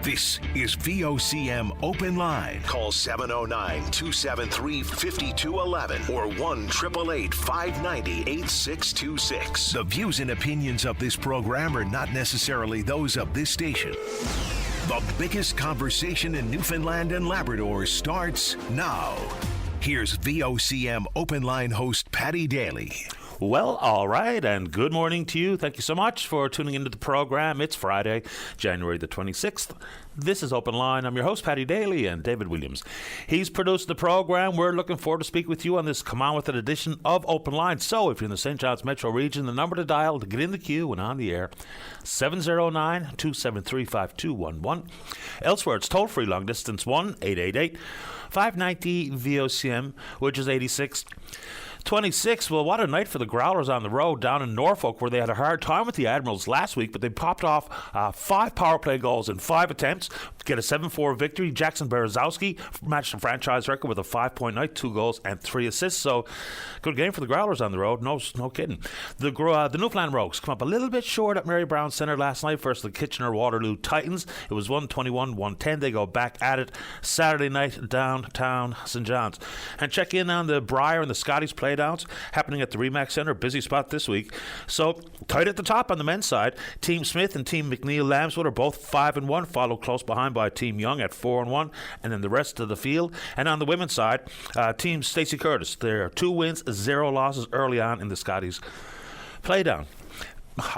This is VOCM Open Line. Call 709-273-5211 or 1-888-590-8626. The views and opinions of this program are not necessarily those of this station. The biggest conversation in Newfoundland and Labrador starts now. Here's VOCM Open Line host Paddy Daly. Well, all right, and good morning to you. Thank you so much for tuning into the program. It's Friday, January the 26th. This is Open Line. I'm your host, Paddy Daly, and David Williams. He's produced the program. We're looking forward to speak with you on this Come On With It edition of Open Line. So if you're in the St. John's metro region, the number to dial to get in the queue and on the air, 709-273-5211. Elsewhere, it's toll-free long distance 1-888-590-VOCM, which is 86. 26. Well, what a night for the Growlers on the road down in Norfolk, where they had a hard time with the Admirals last week, but they popped off 5 power play goals in 5 attempts to get a 7-4 victory. Jackson Berezowski matched the franchise record with a 5-point night, 2 goals and 3 assists. So, good game for the Growlers on the road. No kidding. The Newfoundland Rogues come up a little bit short at Mary Brown Centre last night versus the Kitchener-Waterloo Titans. It was 121-110. They go back at it Saturday night downtown St. John's. And check in on the Briar and the Scotties playdowns happening at the Remax Centre. Busy spot this week. So, tight at the top on the men's side. Team Smith and Team McNeil-Lambswood are both 5-1, followed close behind by Team Young at 4-1, and then the rest of the field. And on the women's side, Team Stacey Curtis. They're 2 wins, 0 losses early on in the Scotties playdown.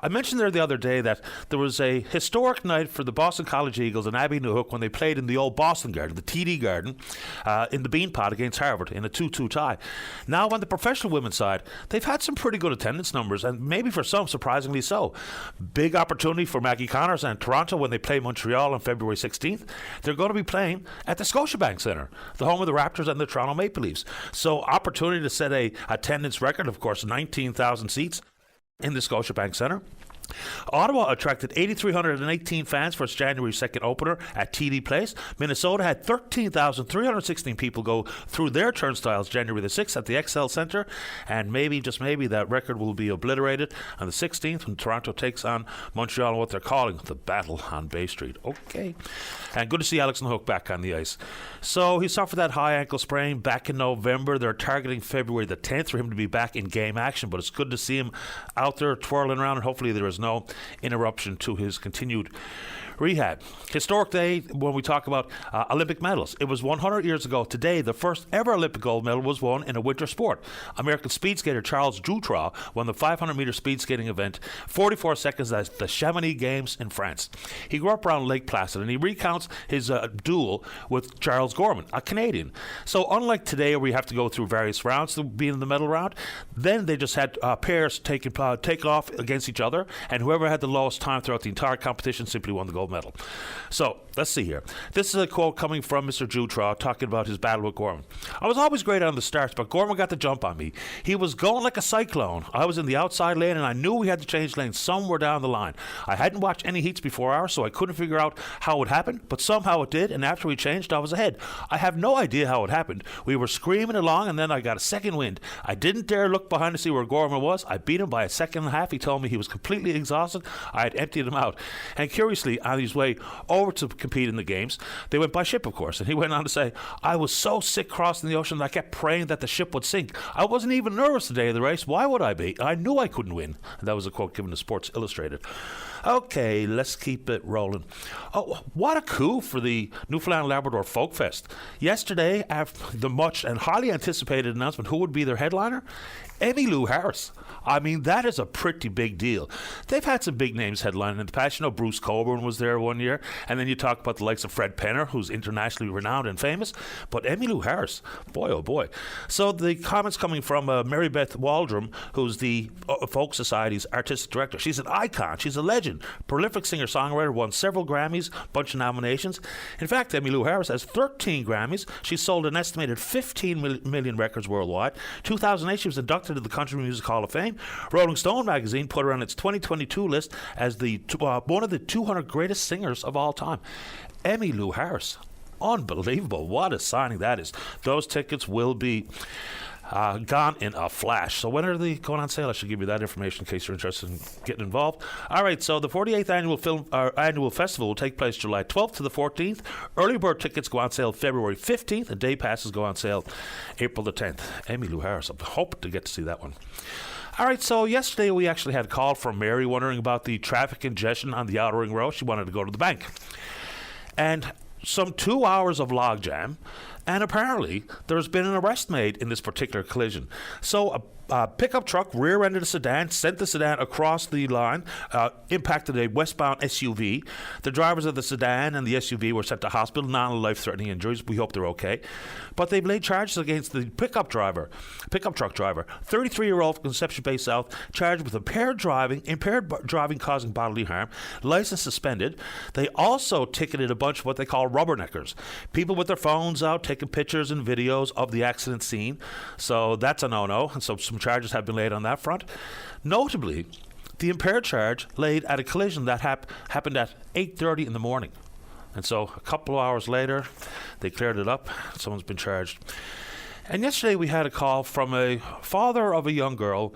I mentioned there the other day that there was a historic night for the Boston College Eagles and Abbey Newhook when they played in the old Boston Garden, the TD Garden, in the Beanpot against Harvard in a 2-2 tie. Now on the professional women's side, they've had some pretty good attendance numbers, and maybe for some, surprisingly so. Big opportunity for Maggie Connors and Toronto when they play Montreal on February 16th. They're going to be playing at the Scotiabank Centre, the home of the Raptors and the Toronto Maple Leafs. So opportunity to set a attendance record, of course, 19,000 seats in the Scotiabank Centre. Ottawa attracted 8,318 fans for its January 2nd opener at TD Place. Minnesota had 13,316 people go through their turnstiles January the 6th at the XL Centre, and maybe, just maybe, that record will be obliterated on the 16th when Toronto takes on Montreal in what they're calling the Battle on Bay Street. Okay. And good to see Alex Newhook back on the ice. So he suffered that high ankle sprain back in November. They're targeting February the 10th for him to be back in game action, but it's good to see him out there twirling around, and hopefully there is no interruption to his continued rehab. Historic day when we talk about Olympic medals. It was 100 years ago today the first ever Olympic gold medal was won in a winter sport. American speed skater Charles Dutroux won the 500-meter speed skating event 44 seconds at the Chamonix Games in France. He grew up around Lake Placid, and he recounts his duel with Charles Gorman, a Canadian. So unlike today where you have to go through various rounds to be in the medal round, then they just had pairs take off against each other, and whoever had the lowest time throughout the entire competition simply won the gold medal. So, let's see here. This is a quote coming from Mr. Dutroux talking about his battle with Gorman. I was always great on the starts, but Gorman got the jump on me. He was going like a cyclone. I was in the outside lane, and I knew we had to change lanes somewhere down the line. I hadn't watched any heats before ours, so I couldn't figure out how it would happen, but somehow it did, and after we changed, I was ahead. I have no idea how it happened. We were screaming along, and then I got a second wind. I didn't dare look behind to see where Gorman was. I beat him by a second and a half. He told me he was completely exhausted. I had emptied him out. And curiously, on his way over to compete in the games, they went by ship, of course, and he went on to say, I was so sick crossing the ocean that I kept praying that the ship would sink. I wasn't even nervous the day of the race. Why would I be? I knew I couldn't win. And that was a quote given to Sports Illustrated. Okay, let's keep it rolling. Oh, what a coup for the Newfoundland Labrador Folk Fest. Yesterday, after the much and highly anticipated announcement who would be their headliner, Emmylou Harris. I mean, that is a pretty big deal. They've had some big names headlining in the past. You know, Bruce Coburn was there one year, and then you talk about the likes of Fred Penner, who's internationally renowned and famous, but Emmylou Harris, boy, oh boy. So the comments coming from Mary Beth Waldron, who's the Folk Society's artistic director. She's an icon. She's a legend. Prolific singer-songwriter, won several Grammys, bunch of nominations. In fact, Emmylou Harris has 13 Grammys. She's sold an estimated 15 million records worldwide. 2008, she was inducted to the Country Music Hall of Fame. Rolling Stone magazine put her on its 2022 list as the one of the 200 greatest singers of all time. Emmylou Harris. Unbelievable. What a signing that is. Those tickets will be gone in a flash. So when are they going on sale? I should give you that information in case you're interested in getting involved. All right, so the 48th annual festival will take place July 12th to the 14th. Early bird tickets go on sale February 15th, and day passes go on sale April the 10th. Amy Lou Harris, I'm hoping to get to see that one. All right, so yesterday we actually had a call from Mary wondering about the traffic congestion on the Outer Ring Road. She wanted to go to the bank. And some 2 hours of logjam, and apparently there's been an arrest made in this particular collision. So a pickup truck rear-ended a sedan, sent the sedan across the line, impacted a westbound SUV. The drivers of the sedan and the SUV were sent to hospital, non-life-threatening injuries. We hope they're okay. But they've laid charges against the pickup truck driver, 33-year-old from Conception Bay South, charged with impaired driving causing bodily harm, license suspended. They also ticketed a bunch of what they call rubberneckers, people with their phones out taking pictures and videos of the accident scene. So that's a no-no, and so some charges have been laid on that front. Notably, the impaired charge laid at a collision that happened at 8:30 in the morning. And so a couple of hours later, they cleared it up. Someone's been charged. And yesterday we had a call from a father of a young girl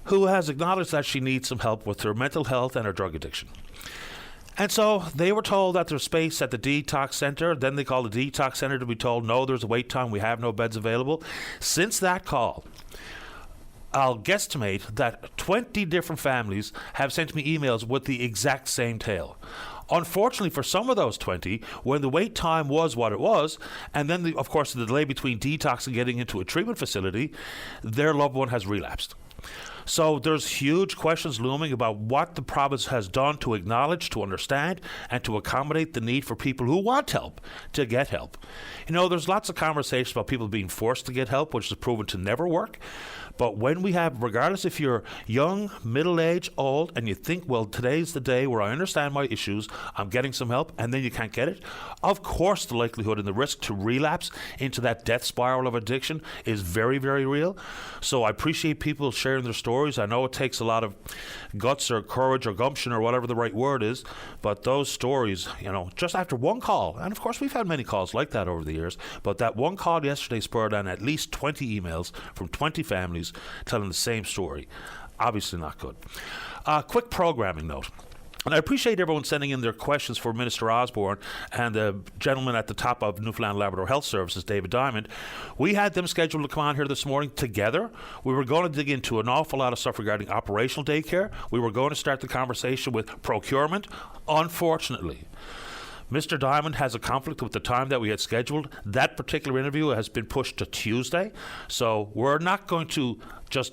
who has acknowledged that she needs some help with her mental health and her drug addiction. And so they were told that there's space at the detox center. Then they called the detox center to be told, no, there's a wait time. We have no beds available. Since that call, I'll guesstimate that 20 different families have sent me emails with the exact same tale. Unfortunately, for some of those 20, when the wait time was what it was, and then, of course, the delay between detox and getting into a treatment facility, their loved one has relapsed. So there's huge questions looming about what the province has done to acknowledge, to understand, and to accommodate the need for people who want help to get help. You know, there's lots of conversations about people being forced to get help, which is proven to never work. But when we have, regardless if you're young, middle-aged, old, and you think, well, today's the day where I understand my issues, I'm getting some help, and then you can't get it, of course the likelihood and the risk to relapse into that death spiral of addiction is very, very real. So I appreciate people sharing their stories. I know it takes a lot of guts or courage or gumption or whatever the right word is, but those stories, you know, just after one call, and of course we've had many calls like that over the years, but that one call yesterday spurred on at least 20 emails from 20 families telling the same story. Obviously not good. Quick programming note. And I appreciate everyone sending in their questions for Minister Osborne and the gentleman at the top of Newfoundland Labrador Health Services, David Diamond. We had them scheduled to come on here this morning together. We were going to dig into an awful lot of stuff regarding operational daycare. We were going to start the conversation with procurement. Unfortunately, Mr. Diamond has a conflict with the time that we had scheduled. That particular interview has been pushed to Tuesday. So we're not going to just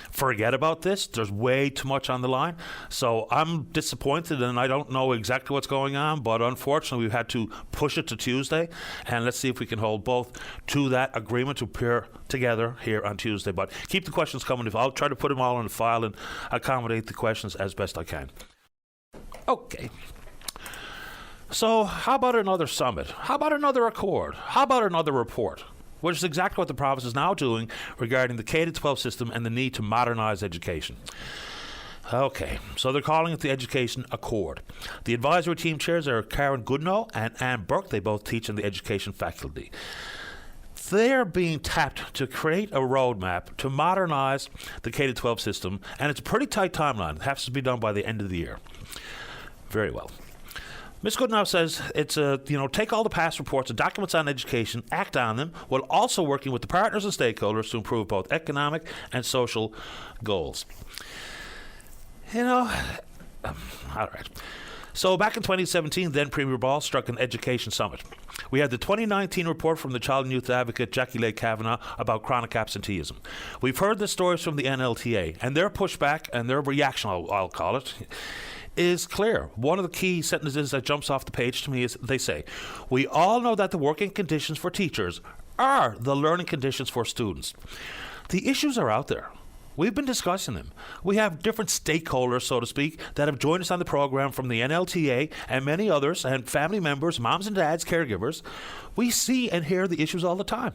forget about this. There's way too much on the line. So I'm disappointed, and I don't know exactly what's going on, but unfortunately we've had to push it to Tuesday, and let's see if we can hold both to that agreement to appear together here on Tuesday. But keep the questions coming. I'll try to put them all in the file and accommodate the questions as best I can. Okay. So how about another summit? How about another accord? How about another report? Which is exactly what the province is now doing regarding the K-12 system and the need to modernise education. Okay, so they're calling it the Education Accord. The advisory team chairs are Karen Goodnow and Anne Burke. They both teach in the education faculty. They're being tapped to create a roadmap to modernise the K-12 system, and it's a pretty tight timeline. It has to be done by the end of the year. Very well. Ms. Goodnow says it's take all the past reports and documents on education, act on them, while also working with the partners and stakeholders to improve both economic and social goals. All right. So back in 2017, then Premier Ball struck an education summit. We had the 2019 report from the Child and Youth Advocate Jackie Lake Kavanagh about chronic absenteeism. We've heard the stories from the NLTA, and their pushback and their reaction, I'll call it, is clear. One of the key sentences that jumps off the page to me is they say, we all know that the working conditions for teachers are the learning conditions for students. The issues are out there. We've been discussing them. We have different stakeholders, so to speak, that have joined us on the program from the NLTA and many others, and family members, moms and dads, caregivers. We see and hear the issues all the time.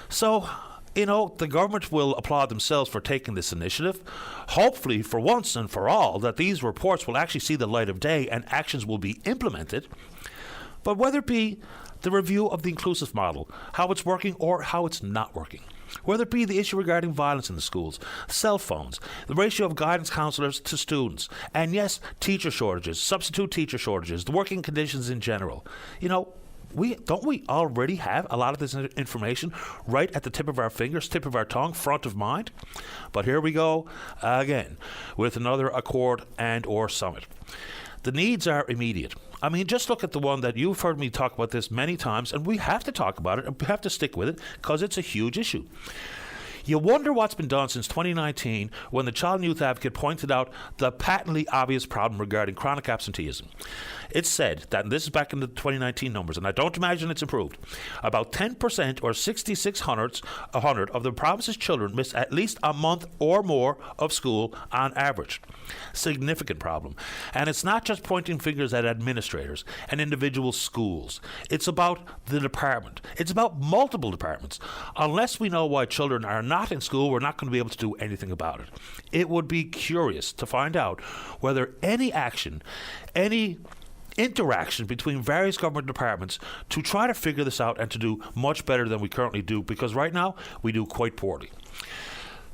So, the government will applaud themselves for taking this initiative. Hopefully, for once and for all, that these reports will actually see the light of day and actions will be implemented. But whether it be the review of the inclusive model, how it's working or how it's not working, whether it be the issue regarding violence in the schools, cell phones, the ratio of guidance counsellors to students, and yes, teacher shortages, substitute teacher shortages, the working conditions in general. Don't we already have a lot of this information right at the tip of our fingers, tip of our tongue, front of mind? But here we go again with another Accord and or summit. The needs are immediate. I mean, just look at the one that you've heard me talk about this many times, and we have to talk about it, and we have to stick with it because it's a huge issue. You wonder what's been done since 2019 when the Child and Youth Advocate pointed out the patently obvious problem regarding chronic absenteeism. It's said that, and this is back in the 2019 numbers, and I don't imagine it's improved, about 10% or 6,600 of the province's children miss at least a month or more of school on average. Significant problem. And it's not just pointing fingers at administrators and individual schools. It's about the department. It's about multiple departments. Unless we know why children are not in school, we're not going to be able to do anything about it. It would be curious to find out whether any action, any interaction between various government departments to try to figure this out and to do much better than we currently do, because right now we do quite poorly.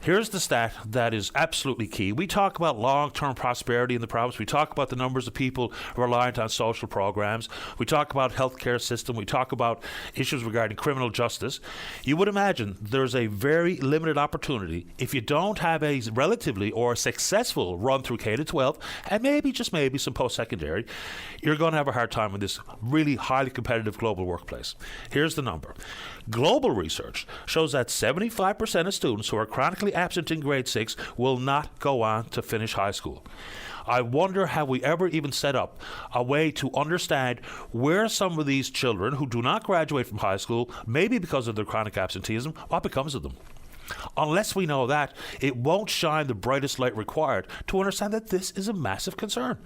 Here's the stat that is absolutely key. We talk about long-term prosperity in the province. We talk about the numbers of people reliant on social programs. We talk about healthcare system. We talk about issues regarding criminal justice. You would imagine there's a very limited opportunity if you don't have a relatively or successful run through K-12 and maybe, just maybe, some post-secondary. You're going to have a hard time in this really highly competitive global workplace. Here's the number. Global research shows that 75% of students who are chronically absent in grade 6 will not go on to finish high school. I wonder, have we ever even set up a way to understand where some of these children who do not graduate from high school, maybe because of their chronic absenteeism, what becomes of them? Unless we know that, it won't shine the brightest light required to understand that this is a massive concern.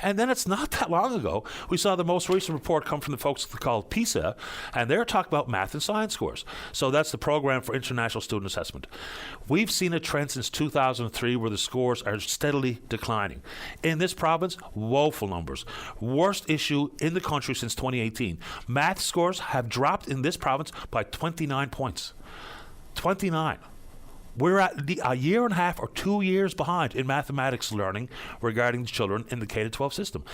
And then it's not that long ago, we saw the most recent report come from the folks called PISA, and they're talking about math and science scores. So that's the Program for International Student Assessment. We've seen a trend since 2003 where the scores are steadily declining. In this province, woeful numbers. Worst issue in the country since 2018. Math scores have dropped in this province by 29 points. 29. We're at a year and a half or 2 years behind in mathematics learning regarding children in the K-12 system.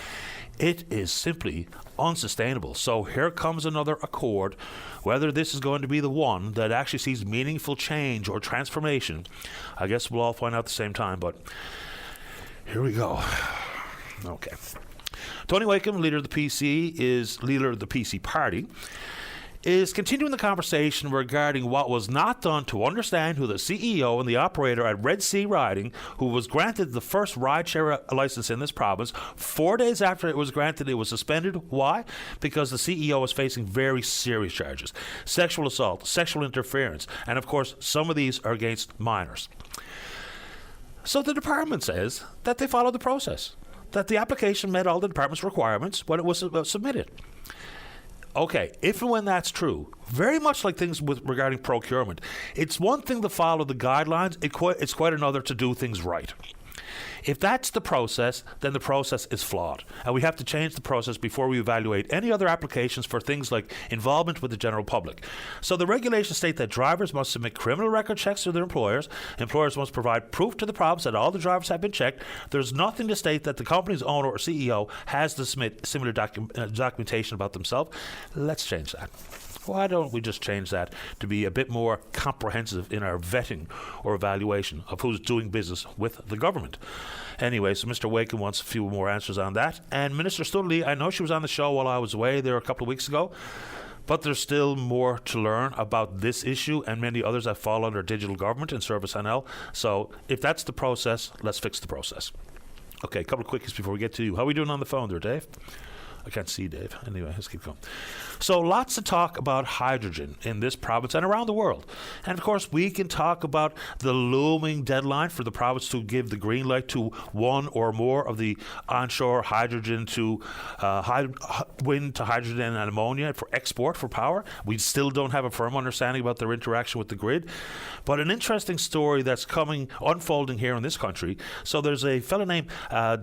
It is simply unsustainable. So here comes another Accord. Whether this is going to be the one that actually sees meaningful change or transformation, I guess we'll all find out at the same time. But here we go. Okay. Tony Wakeham, leader of the PC party, is continuing the conversation regarding what was not done to understand who the CEO and the operator at Red Sea Riding, who was granted the first rideshare license in this province. 4 days after it was granted, it was suspended. Why? Because the CEO was facing very serious charges. Sexual assault, sexual interference, and of course, some of these are against minors. So the department says that they followed the process, that the application met all the department's requirements when it was submitted. Okay, if and when that's true, very much like things regarding procurement, it's one thing to follow the guidelines, it's quite another to do things right. If that's the process, then the process is flawed, and we have to change the process before we evaluate any other applications for things like involvement with the general public. So the regulations state that drivers must submit criminal record checks to their employers. Employers must provide proof to the province that all the drivers have been checked. There's nothing to state that the company's owner or CEO has to submit similar documentation about themselves. Let's change that. Why don't we just change that to be a bit more comprehensive in our vetting or evaluation of who's doing business with the government? Anyway, so Mr. Wakeham wants a few more answers on that. And Minister Studley, I know she was on the show while I was away there a couple of weeks ago, but there's still more to learn about this issue and many others that fall under digital government and Service NL. So if that's the process, let's fix the process. Okay, a couple of quickies before we get to you. How are we doing on the phone there, Dave? I can't see Dave. Anyway, let's keep going. So lots of talk about hydrogen in this province and around the world. And of course, we can talk about the looming deadline for the province to give the green light to one or more of the onshore hydrogen to wind to hydrogen and ammonia for export for power. We still don't have a firm understanding about their interaction with the grid. But an interesting story that's unfolding here in this country. So there's a fellow named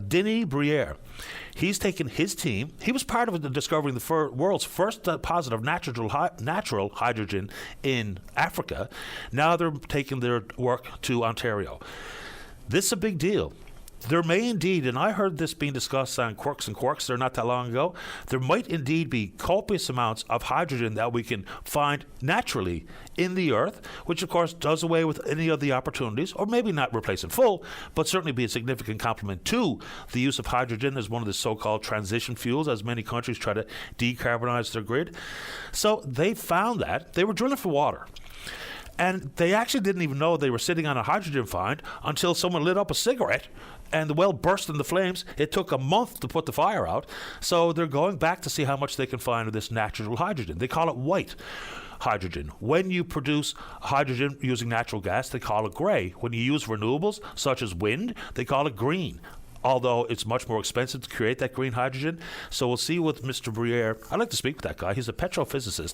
Denis Briere. He's taken his team. He was part of discovering the world's first deposit of natural hydrogen in Africa. Now they're taking their work to Ontario. This is a big deal. There may indeed, and I heard this being discussed on Quirks and Quarks there not that long ago, there might indeed be copious amounts of hydrogen that we can find naturally in the earth, which of course does away with any of the opportunities, or maybe not replace in full, but certainly be a significant complement to the use of hydrogen as one of the so-called transition fuels as many countries try to decarbonize their grid. So they found that. They were drilling for water. And they actually didn't even know they were sitting on a hydrogen find until someone lit up a cigarette and the well burst into flames. It took a month to put the fire out. So they're going back to see how much they can find of this natural hydrogen. They call it white hydrogen. When you produce hydrogen using natural gas, they call it gray. When you use renewables, such as wind, they call it green. Although it's much more expensive to create that green hydrogen. So we'll see with Mr. Briere. I'd like to speak with that guy. He's a petrophysicist.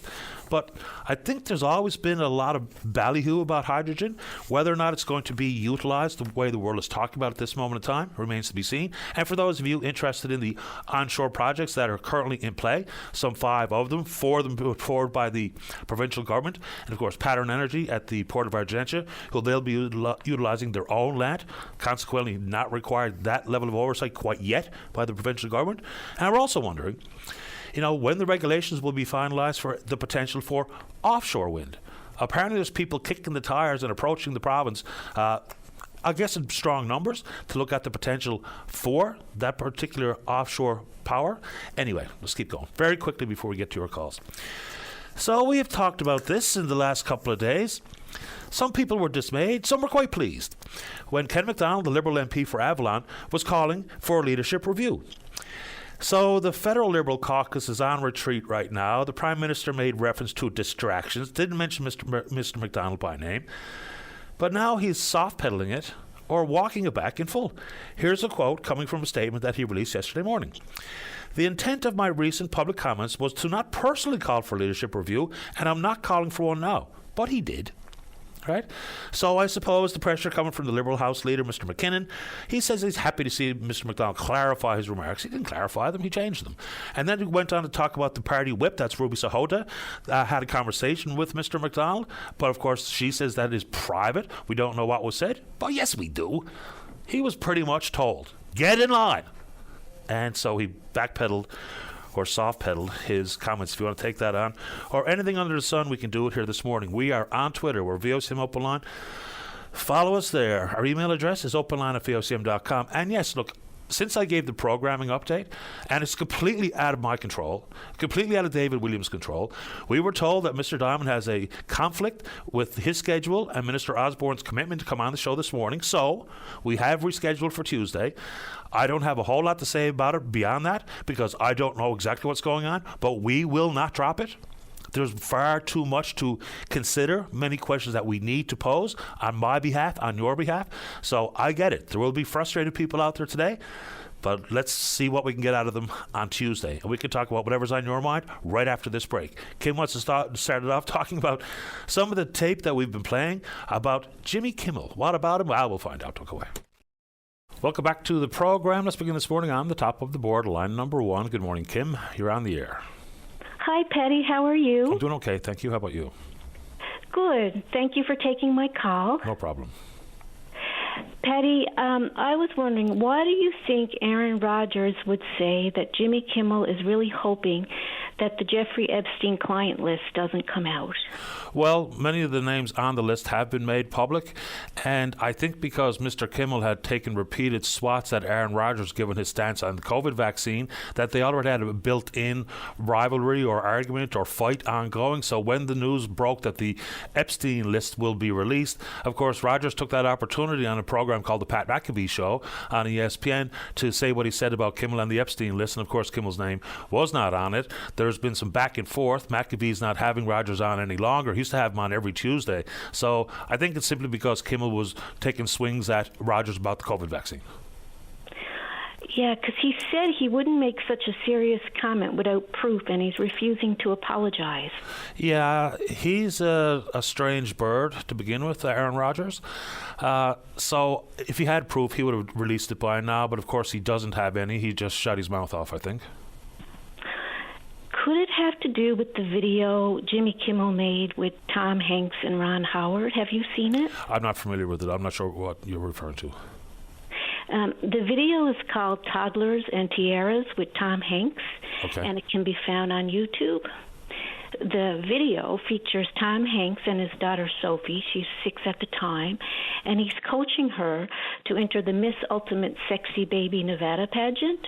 But I think there's always been a lot of ballyhoo about hydrogen. Whether or not it's going to be utilized the way the world is talking about at this moment in time remains to be seen. And for those of you interested in the onshore projects that are currently in play, some 5 of them, 4 of them put forward by the provincial government, and of course Pattern Energy at the Port of Argentia, who they'll be utilizing their own land, consequently not required that level of oversight quite yet by the provincial government. And we're also wondering, when the regulations will be finalized for the potential for offshore wind. Apparently there's people kicking the tires and approaching the province, I guess in strong numbers, to look at the potential for that particular offshore power. Anyway, let's keep going very quickly before we get to your calls. So we have talked about this in the last couple of days. Some people were dismayed, some were quite pleased when Ken McDonald, the Liberal MP for Avalon, was calling for a leadership review. So the federal Liberal caucus is on retreat right now. The Prime Minister made reference to distractions, didn't mention Mr. McDonald by name, but now he's soft-pedaling it or walking it back in full. Here's a quote coming from a statement that he released yesterday morning. The intent of my recent public comments was to not personally call for a leadership review, and I'm not calling for one now. But he did. Right? So I suppose the pressure coming from the Liberal House Leader, Mr. McKinnon, he says he's happy to see Mr. McDonald clarify his remarks. He didn't clarify them, he changed them. And then he went on to talk about the party whip, that's Ruby Sahota, had a conversation with Mr. McDonald, but of course she says that is private. We don't know what was said. But yes, we do. He was pretty much told, get in line. And so he backpedaled or soft-pedaled his comments. If you want to take that on, or anything under the sun, we can do it here this morning. We are on Twitter. We're VOCM Open Line. Follow us there. Our email address is openline@vocm.com. And yes, look, since I gave the programming update, and it's completely out of my control, completely out of David Williams' control, we were told that Mr. Diamond has a conflict with his schedule and Minister Osborne's commitment to come on the show this morning. So we have rescheduled for Tuesday. I don't have a whole lot to say about it beyond that because I don't know exactly what's going on, but we will not drop it. There's far too much to consider, many questions that we need to pose on my behalf, on your behalf. So I get it. There will be frustrated people out there today, but let's see what we can get out of them on Tuesday. And we can talk about whatever's on your mind right after this break. Kim wants to start it off talking about some of the tape that we've been playing about Jimmy Kimmel. What about him? Well, we'll find out. Don't go away. Welcome back to the program. Let's begin this morning on the top of the board, line number 1. Good morning, Kim. You're on the air. Hi, Patty. How are you? I'm doing okay, thank you. How about you? Good. Thank you for taking my call. No problem. Patty, I was wondering, why do you think Aaron Rodgers would say that Jimmy Kimmel is really hoping that the Jeffrey Epstein client list doesn't come out? Well, many of the names on the list have been made public, and I think because Mr. Kimmel had taken repeated swats at Aaron Rodgers given his stance on the COVID vaccine, that they already had a built-in rivalry or argument or fight ongoing. So when the news broke that the Epstein list will be released, of course, Rodgers took that opportunity on a program called The Pat McAfee Show on ESPN to say what he said about Kimmel and the Epstein list, and of course Kimmel's name was not on it. There's been some back and forth. McAfee's not having Rodgers on any longer. He used to have him on every Tuesday. So I think it's simply because Kimmel was taking swings at Rodgers about the COVID vaccine. Yeah, because he said he wouldn't make such a serious comment without proof, and he's refusing to apologize. Yeah, he's a strange bird to begin with, Aaron Rodgers. So if he had proof, he would have released it by now, but of course he doesn't have any. He just shut his mouth off, I think. could it have to do with the video Jimmy Kimmel made with Tom Hanks and Ron Howard? Have you seen it? I'm not familiar with it. I'm not sure what you're referring to. The video is called Toddlers and Tiaras with Tom Hanks, and it can be found on YouTube. The video features Tom Hanks and his daughter Sophie. She's 6 at the time, and he's coaching her to enter the Miss Ultimate Sexy Baby Nevada pageant.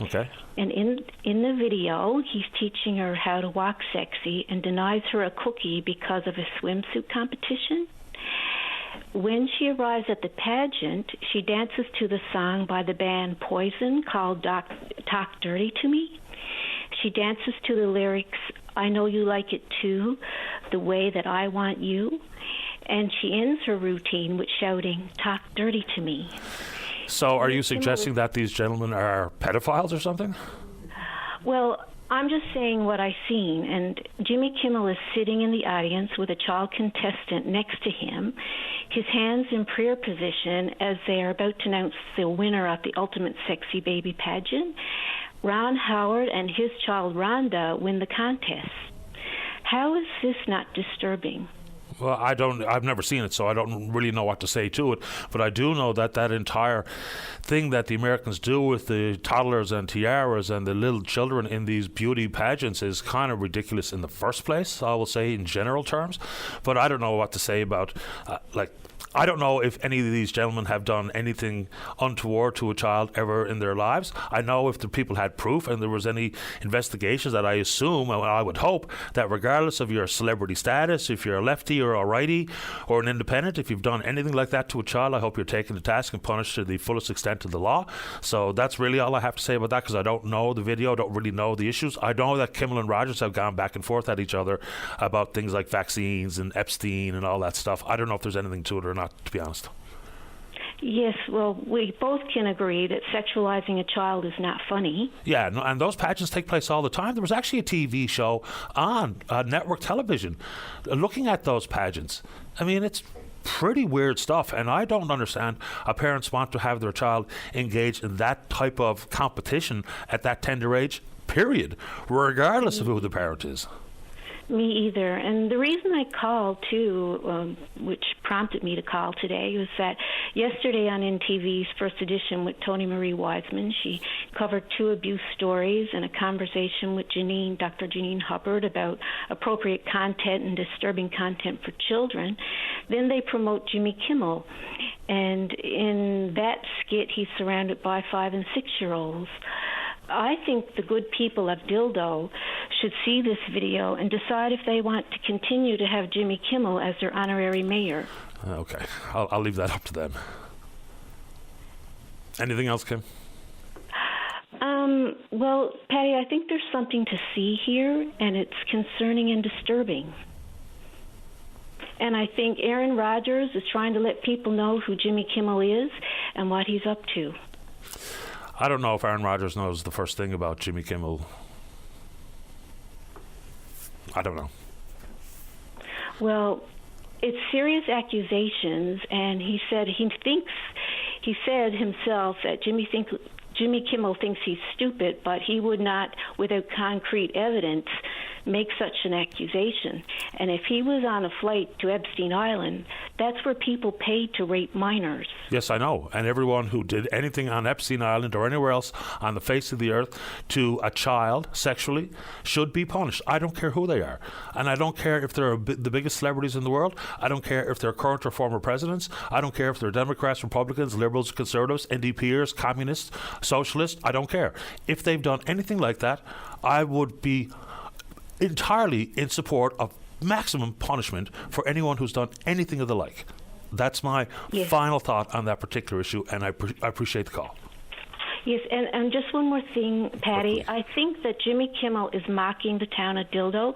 Okay. And in the video, he's teaching her how to walk sexy and denies her a cookie because of a swimsuit competition. When she arrives at the pageant, she dances to the song by the band Poison called Talk Dirty to Me. She dances to the lyrics, I know you like it too, the way that I want you. And she ends her routine with shouting, Talk dirty to me. So are you suggesting that these gentlemen are pedophiles or something? Well, I'm just saying what I've seen. And Jimmy Kimmel is sitting in the audience with a child contestant next to him, his hands in prayer position as they are about to announce the winner of the Ultimate Sexy Baby pageant. Ron Howard and his child Rhonda win the contest. How is this not disturbing? Well, I've never seen it, so I don't really know what to say to it. But I do know that that entire thing that the Americans do with the toddlers and tiaras and the little children in these beauty pageants is kind of ridiculous in the first place, I will say, in general terms. But I don't know what to say about, I don't know if any of these gentlemen have done anything untoward to a child ever in their lives. I know if the people had proof and there was any investigations, that I assume, and I would hope, that regardless of your celebrity status, if you're a lefty or a righty or an independent, if you've done anything like that to a child, I hope you're taken to task and punished to the fullest extent of the law. So that's really all I have to say about that, because I don't know the video, don't really know the issues. I know that Kimmel and Rogers have gone back and forth at each other about things like vaccines and Epstein and all that stuff. I don't know if there's anything to it or not, to be honest. Yes, well, we both can agree that sexualizing a child is not funny. Yeah, and those pageants take place all the time. There was actually a TV show on network television looking at those pageants. I mean, it's pretty weird stuff, and I don't understand how parents want to have their child engaged in that type of competition at that tender age, period, regardless of who the parent is. Me either. And the reason I called, too, which prompted me to call today, was that yesterday on NTV's First Edition with Toni Marie Wiseman, she covered 2 abuse stories and a conversation with Dr. Janine Hubbard about appropriate content and disturbing content for children. Then they promote Jimmy Kimmel. And in that skit, he's surrounded by 5- and 6-year-olds. I think the good people of Dildo should see this video and decide if they want to continue to have Jimmy Kimmel as their honorary mayor. Okay, I'll leave that up to them. Anything else, Kim? Well, Patty, I think there's something to see here, and it's concerning and disturbing. And I think Aaron Rodgers is trying to let people know who Jimmy Kimmel is and what he's up to. I don't know if Aaron Rodgers knows the first thing about Jimmy Kimmel. I don't know. Well, it's serious accusations, and he said himself that Jimmy Kimmel thinks he's stupid, but he would not, without concrete evidence, make such an accusation. And if he was on a flight to Epstein Island, that's where people paid to rape minors. Yes, I know. And everyone who did anything on Epstein Island or anywhere else on the face of the earth to a child sexually should be punished. I don't care who they are. And I don't care if they're the biggest celebrities in the world. I don't care if they're current or former presidents. I don't care if they're Democrats, Republicans, Liberals, Conservatives, NDPers, Communists, Socialists. I don't care. If they've done anything like that, I would be entirely in support of maximum punishment for anyone who's done anything of the like. That's my final thought on that particular issue, and I appreciate the call. Yes, and just one more thing, Patty. I think that Jimmy Kimmel is mocking the town of Dildo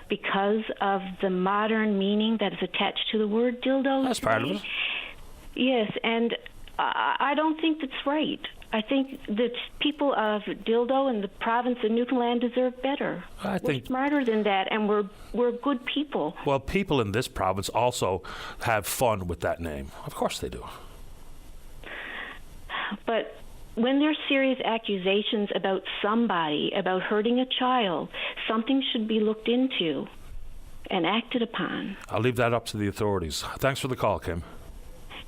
because of the modern meaning that is attached to the word dildo. That's part of it. Yes, and I don't think that's right. I think that people of Dildo and the province of Newfoundland deserve better. We're smarter than that, and we're good people. Well, people in this province also have fun with that name. Of course they do. But when there's serious accusations about somebody, about hurting a child, something should be looked into and acted upon. I'll leave that up to the authorities. Thanks for the call, Kim.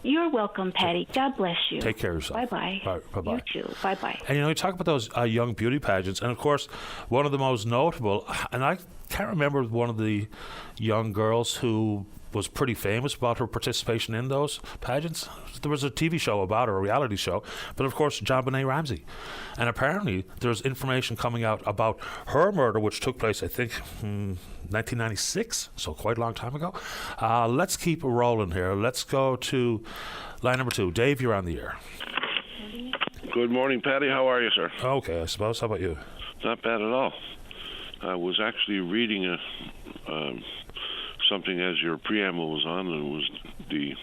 You're welcome, Patty. God bless you. Take care of yourself. Bye-bye. All right, bye-bye. You too. Bye-bye. And, you talk about those young beauty pageants, and, of course, one of the most notable, and I can't remember one of the young girls who was pretty famous about her participation in those pageants. There was a TV show about her, a reality show, but of course JonBenet Ramsey. And apparently there's information coming out about her murder, which took place, I think, 1996, so quite a long time ago. Let's keep rolling here. Let's go to line number 2. Dave, you're on the air. Good morning, Patty. How are you, sir? Okay, I suppose. How about you? Not bad at all. I was actually reading something as your preamble was on, and it was the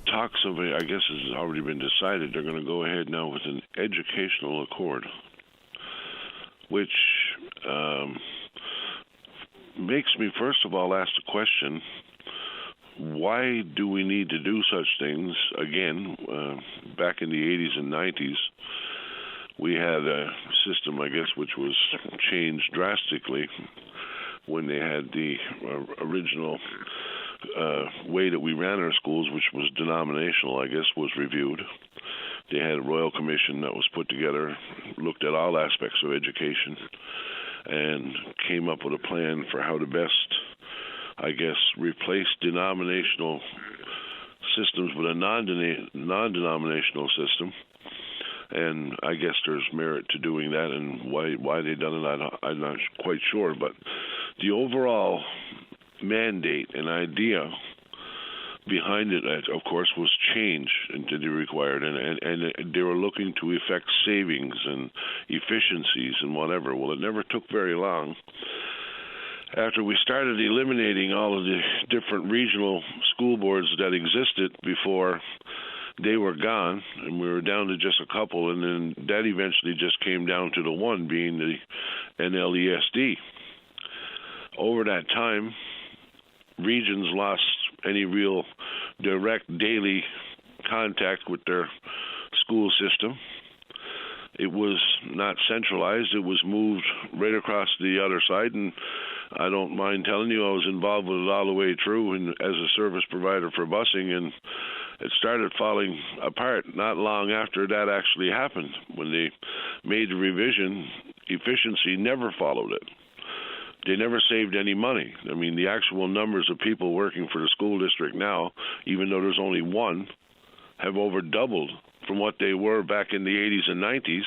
talks of I guess has already been decided. They're going to go ahead now with an educational accord, which makes me first of all ask the question, why do we need to do such things again? Back in the 80s and 90s, we had a system, I guess, which was changed drastically when they had the original way that we ran our schools, which was denominational, I guess, was reviewed. They had a royal commission that was put together, looked at all aspects of education, and came up with a plan for how to best, I guess, replace denominational systems with a non-denominational system. And I guess there's merit to doing that, and why they done it, I'm not quite sure. But the overall mandate and idea behind it, of course, was change into the required, and they were looking to effect savings and efficiencies and whatever. Well, it never took very long. After we started eliminating all of the different regional school boards that existed before they were gone, and we were down to just a couple, and then that eventually just came down to the one, being the NLESD. Over that time, regions lost any real direct daily contact with their school system. It was not centralized. It was moved right across the other side, and I don't mind telling you I was involved with it all the way through and as a service provider for busing, and it started falling apart not long after that actually happened. When they made the revision, efficiency never followed it. They never saved any money. I mean, the actual numbers of people working for the school district now, even though there's only one, have over doubled from what they were back in the 80s and 90s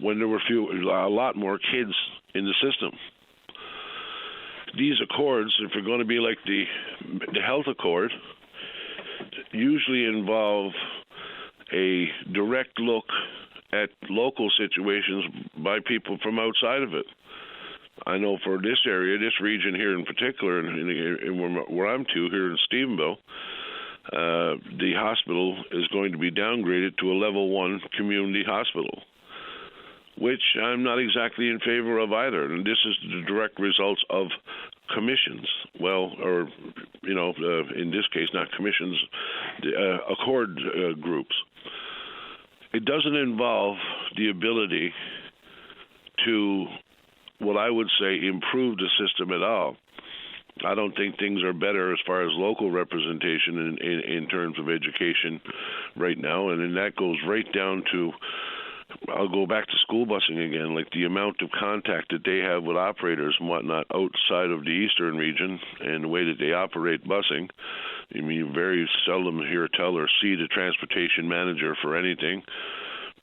when there were a lot more kids in the system. These accords, if they're going to be like the health accord, usually involve a direct look at local situations by people from outside of it. I know for this area, this region here in particular, and where I'm to here in Stephenville, the hospital is going to be downgraded to a level 1 community hospital, which I'm not exactly in favor of either. And this is the direct results of commissions. Well, or, in this case, not commissions, accord groups. It doesn't involve the ability to, what I would say, improve the system at all. I don't think things are better as far as local representation in terms of education right now, and then that goes right down to, I'll go back to school busing again, like the amount of contact that they have with operators and whatnot outside of the eastern region and the way that they operate busing. I mean, you very seldom hear, tell, or see the transportation manager for anything.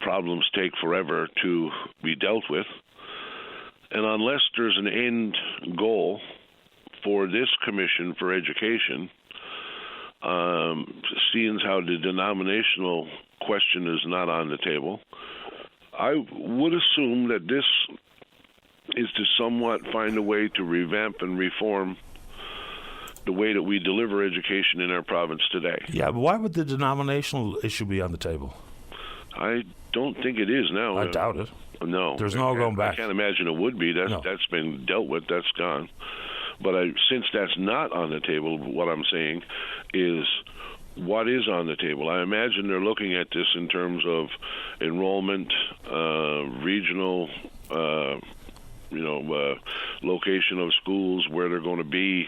Problems take forever to be dealt with. And unless there's an end goal for this commission for education, seeing how the denominational question is not on the table, I would assume that this is to somewhat find a way to revamp and reform the way that we deliver education in our province today. Yeah, but why would the denominational issue be on the table? I don't think it is now. I doubt it. No. There's no going back. I can't imagine it would be. That's been dealt with. That's gone. But since that's not on the table, what I'm saying is, what is on the table. I imagine they're looking at this in terms of enrollment, regional, location of schools, where they're going to be,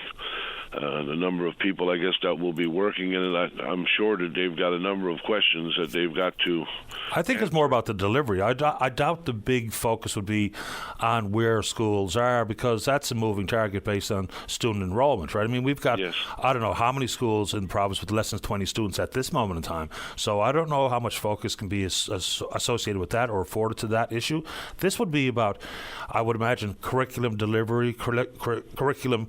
the number of people, I guess, that will be working in it. I'm sure that they've got a number of questions that they've got to. I think it's more about the delivery. I doubt the big focus would be on where schools are, because that's a moving target based on student enrollment, right? I mean, we've got, Yes. I don't know how many schools in the province with less than 20 students at this moment in time. So I don't know how much focus can be associated with that or afforded to that issue. This would be about, I would imagine, curriculum delivery, curriculum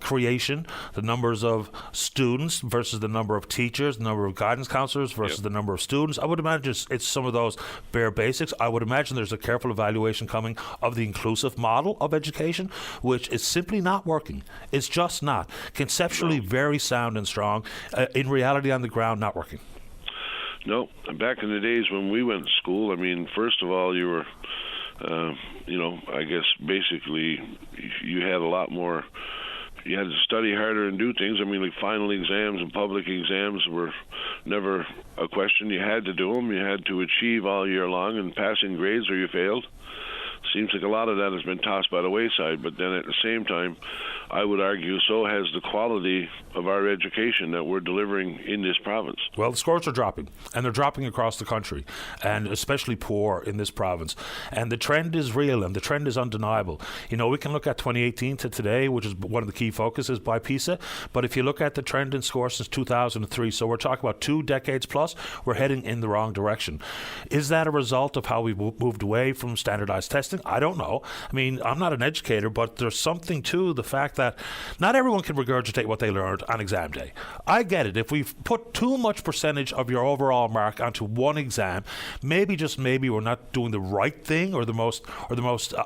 creation, the numbers of students versus the number of teachers, the number of guidance counselors versus the number of students. I would imagine it's some of those bare basics. I would imagine there's a careful evaluation coming of the inclusive model of education, which is simply not working. It's just not. Conceptually very sound and strong. In reality, on the ground, not working. No, back in the days when we went to school, I mean, first of all, you were, I guess basically you had a lot more. You had to study harder and do things. I mean, like final exams and public exams were never a question. You had to do them. You had to achieve all year long and passing grades or you failed. Seems like a lot of that has been tossed by the wayside, but then at the same time, I would argue so has the quality of our education that we're delivering in this province. Well, the scores are dropping, and they're dropping across the country, and especially poor in this province. And the trend is real, and the trend is undeniable. You know, we can look at 2018 to today, which is one of the key focuses by PISA, but if you look at the trend in scores since 2003, so we're talking about 2 decades plus, we're heading in the wrong direction. Is that a result of how we moved away from standardized testing? I don't know. I mean, I'm not an educator, but there's something to the fact that not everyone can regurgitate what they learned on exam day. I get it. If we've put too much percentage of your overall mark onto one exam, maybe, just maybe, we're not doing the right thing or the most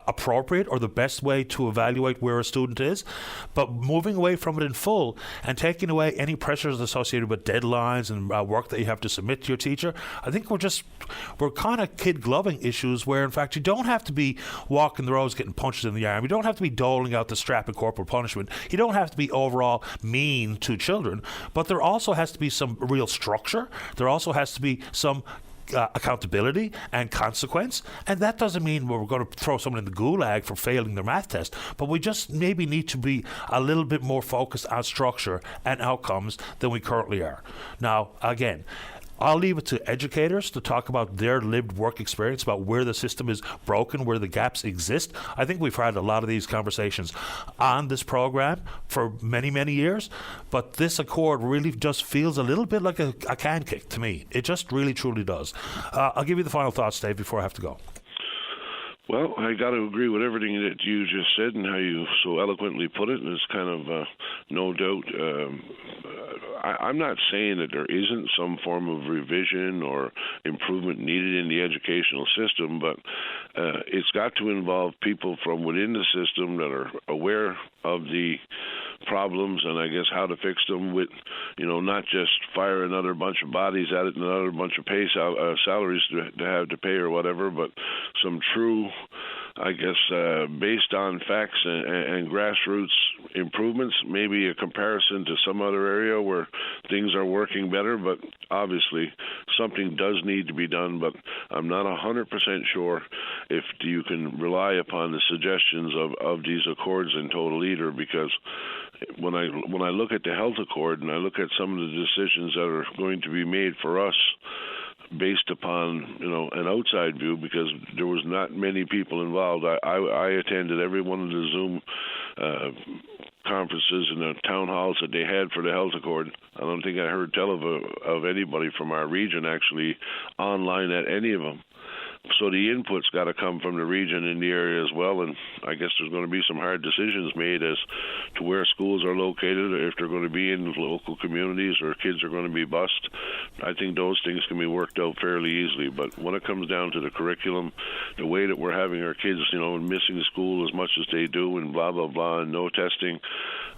appropriate or the best way to evaluate where a student is. But moving away from it in full and taking away any pressures associated with deadlines and work that you have to submit to your teacher, I think we're kind of kid-gloving issues where, in fact, you don't have to be walking the roads getting punched in the arm. You don't have to be doling out the strap and corporal punishment. You don't have to be overall mean to children, but there also has to be some real structure. There also has to be some accountability and consequence, and that doesn't mean we're going to throw someone in the gulag for failing their math test, but we just maybe need to be a little bit more focused on structure and outcomes than we currently are. Now, again, I'll leave it to educators to talk about their lived work experience, about where the system is broken, where the gaps exist. I think we've had a lot of these conversations on this program for many, many years, but this accord really just feels a little bit like a can kick to me. It just really, truly does. I'll give you the final thoughts, Dave, before I have to go. Well, I got to agree with everything that you just said and how you so eloquently put it. There's kind of no doubt. I'm not saying that there isn't some form of revision or improvement needed in the educational system, but it's got to involve people from within the system that are aware of the problems and I guess how to fix them with, not just fire another bunch of bodies at it and another bunch of salaries to have to pay or whatever, but some true, I guess, based on facts and grassroots improvements, maybe a comparison to some other area where things are working better, but obviously something does need to be done, but I'm not 100% sure if you can rely upon the suggestions of these accords in total either, because when I look at the health accord and I look at some of the decisions that are going to be made for us based upon an outside view, because there was not many people involved. I attended every one of the Zoom conferences and the town halls that they had for the health accord. I don't think I heard tell of anybody from our region actually online at any of them. So the input's got to come from the region in the area as well, and I guess there's going to be some hard decisions made as to where schools are located, or if they're going to be in local communities, or kids are going to be bused. I think those things can be worked out fairly easily, but when it comes down to the curriculum, the way that we're having our kids, missing school as much as they do, and blah, blah, blah, and no testing,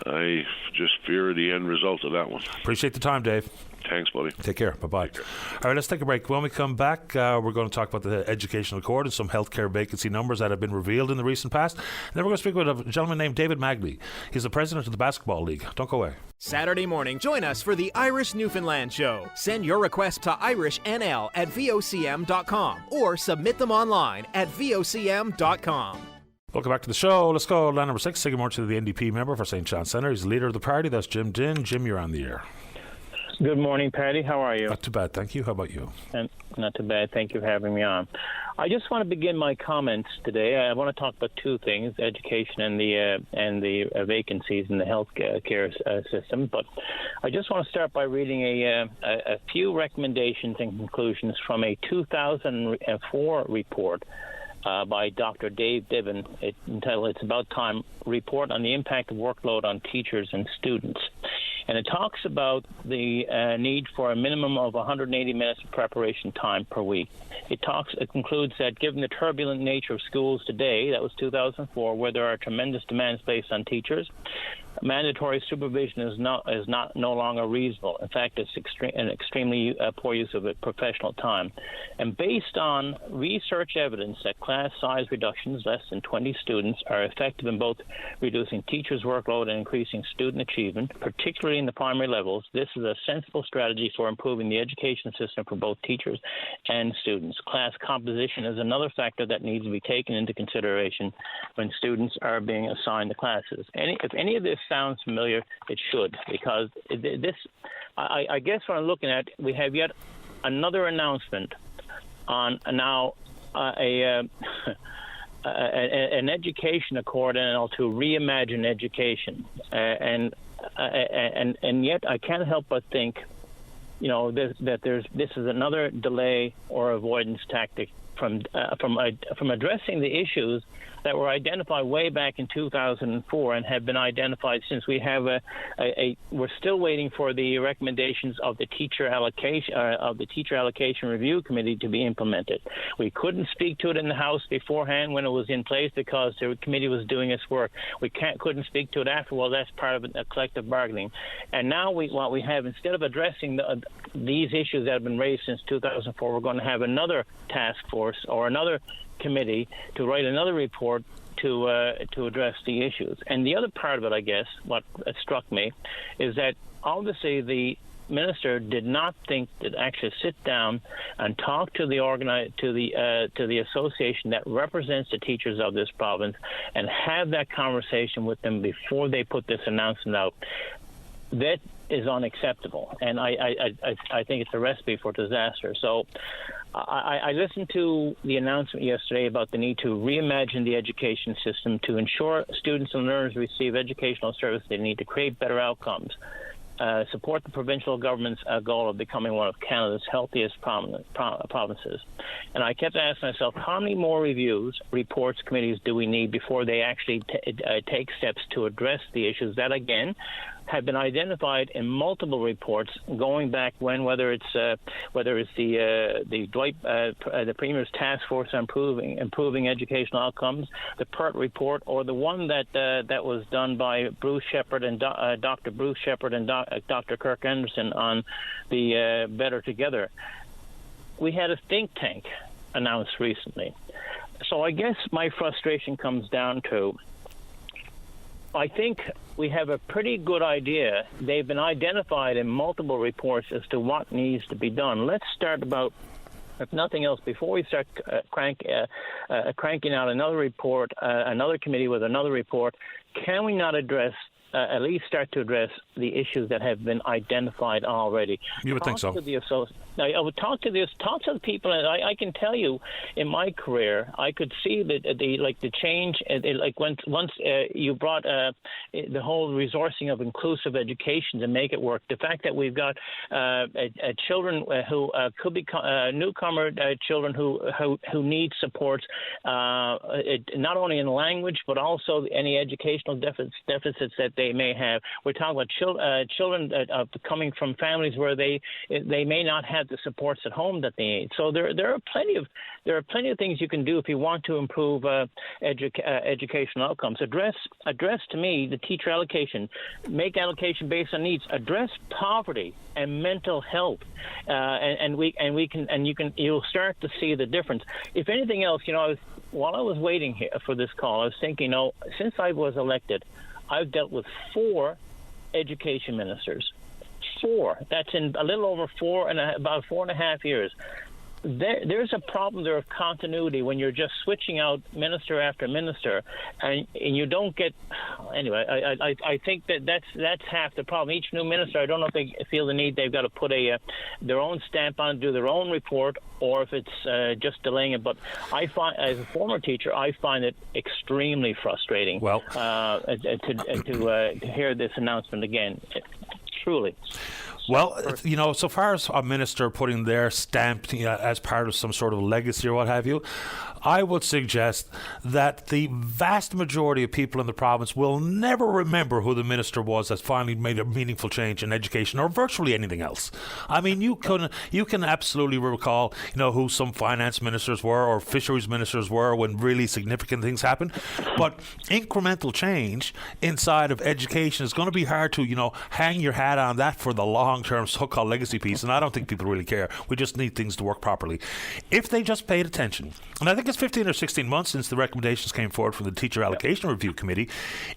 I just fear the end result of that one. Appreciate the time, Dave. Thanks, buddy. Take care. Bye-bye. All right, let's take a break. When we come back, we're going to talk about the Educational Accord and some healthcare vacancy numbers that have been revealed in the recent past. And then we're going to speak with a gentleman named David Magley. He's the president of the Basketball League. Don't go away. Saturday morning, join us for the Irish Newfoundland Show. Send your request to irishnl@vocm.com or submit them online at vocm.com. Welcome back to the show. Let's go line number 6. Say good morning to the NDP member for St. John Centre. He's the leader of the party. That's Jim Dinn. Jim, you're on the air. Good morning, Patty. How are you? Not too bad, thank you. How about you? And not too bad. Thank you for having me on. I just want to begin my comments today. I want to talk about two things: education and the vacancies in the health care system. But I just want to start by reading a few recommendations and conclusions from a 2004 report by Dr. Dave Diven, entitled "It's About Time" report on the impact of workload on teachers and students. And it talks about the need for a minimum of 180 minutes of preparation time per week. It concludes that given the turbulent nature of schools today, that was 2004, where there are tremendous demands placed on teachers, mandatory supervision is no longer reasonable. In fact, it's an extremely poor use of professional time. And based on research evidence that class size reductions, less than 20 students, are effective in both reducing teachers' workload and increasing student achievement, particularly in the primary levels, this is a sensible strategy for improving the education system for both teachers and students. Class composition is another factor that needs to be taken into consideration when students are being assigned to classes. If any of this sounds familiar, it should, because I guess what I'm looking at, we have yet another announcement on now an education accord and to reimagine education, and yet I can't help but think, that this is another delay or avoidance tactic from addressing the issues that were identified way back in 2004 and have been identified since. We have we're still waiting for the recommendations of the teacher allocation review committee to be implemented. We couldn't speak to it in the House beforehand when it was in place because the committee was doing its work. We couldn't speak to it after. Well, that's part of a collective bargaining. And now what we have, instead of addressing these issues that have been raised since 2004, we're going to have another task force or another committee to write another report to address the issues. And the other part of it, I guess, what struck me, is that obviously the minister did not think to actually sit down and talk to the association that represents the teachers of this province and have that conversation with them before they put this announcement out. That is unacceptable, and I think it's a recipe for disaster. So I listened to the announcement yesterday about the need to reimagine the education system to ensure students and learners receive educational service they need to create better outcomes, support the provincial government's goal of becoming one of Canada's healthiest provinces. And I kept asking myself, how many more reviews, reports, committees do we need before they actually take steps to address the issues that, again, have been identified in multiple reports going back when, whether it's the Premier's Task Force on improving educational outcomes, the PERT report, or the one that was done by Bruce Shepherd and Dr. Bruce Shepherd and Dr. Kirk Anderson on the Better Together. We had a think tank announced recently. So I guess my frustration comes down to, I think we have a pretty good idea. They've been identified in multiple reports as to what needs to be done. Let's start about, if nothing else, before we start cranking out another report, another committee with another report, can we not at least start to address the issues that have been identified already? You would think so. I would talk to the people, and I can tell you, in my career, I could see that the change, once you brought the whole resourcing of inclusive education to make it work. The fact that we've got children who could be newcomer children who need supports, not only in language but also any educational deficits that they may have. We're talking about children coming from families where they may not have the supports at home that they need. So there are plenty of things you can do if you want to improve educational outcomes. Address to me the teacher allocation, make allocation based on needs, address poverty and mental health, you'll start to see the difference. If anything else, while I was waiting here for this call, I was thinking, since I was elected, I've dealt with 4 education ministers. 4. That's in a little over about 4.5 years. There's a problem there of continuity when you're just switching out minister after minister, and you don't get. Anyway, I think that's half the problem. Each new minister, I don't know if they feel the need they've got to put their own stamp on it, do their own report, or if it's just delaying it. But I find, as a former teacher, I find it extremely frustrating. Well, to hear this announcement again, truly. Well, so far as a minister putting their stamp as part of some sort of legacy or what have you, I would suggest that the vast majority of people in the province will never remember who the minister was that finally made a meaningful change in education or virtually anything else. I mean, you can absolutely recall, who some finance ministers were or fisheries ministers were when really significant things happened. But incremental change inside of education is going to be hard to, hang your hat on that for the long-term so-called legacy piece, and I don't think people really care. We just need things to work properly. If they just paid attention, and I think it's 15 or 16 months since the recommendations came forward from the Teacher Allocation Review Committee,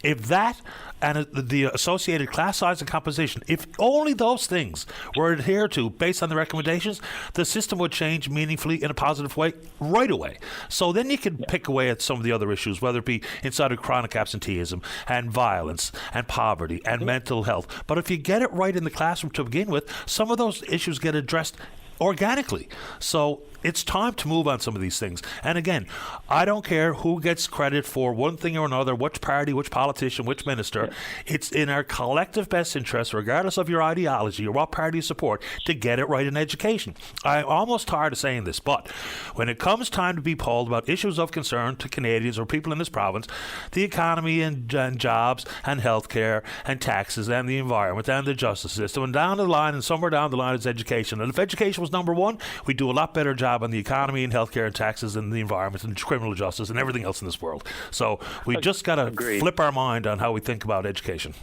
if that and the associated class size and composition, if only those things were adhered to based on the recommendations, the system would change meaningfully in a positive way right away. So then you can pick away at some of the other issues, whether it be inside of chronic absenteeism and violence and poverty and mental health. But if you get it right in the classroom to begin with, some of those issues get addressed organically. So it's time to move on some of these things. And again, I don't care who gets credit for one thing or another, which party, which politician, which minister. It's in our collective best interest, regardless of your ideology or what party you support, to get it right in education. I'm almost tired of saying this, but when it comes time to be polled about issues of concern to Canadians or people in this province, the economy and jobs and healthcare and taxes and the environment and the justice system, and down the line and somewhere down the line is education. And if education was number one, we'd do a lot better job on the economy and healthcare and taxes and the environment and criminal justice and everything else in this world. So we just got to flip our mind on how we think about education.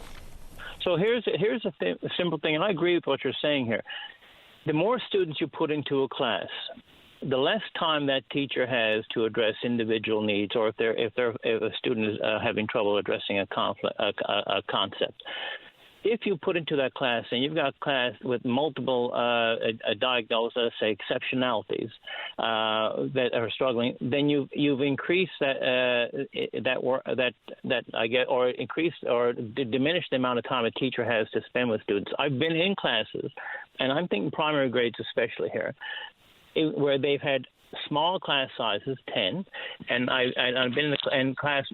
So here's a simple thing, and I agree with what you're saying here. The more students you put into a class, the less time that teacher has to address individual needs, or if a student is having trouble addressing a concept. If you put into that class and you've got a class with multiple diagnosed, let's say, exceptionalities that are struggling, then you've increased diminished the amount of time a teacher has to spend with students. I've been in classes, and I'm thinking primary grades especially here, where they've had small class sizes, 10, and I've been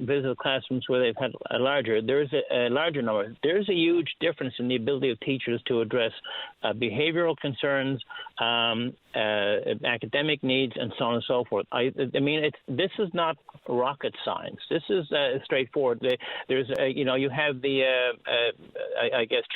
visited classrooms where they've had a larger. There's a larger number. There's a huge difference in the ability of teachers to address behavioral concerns, academic needs, and so on and so forth. This is not rocket science. This is straightforward. There's you have the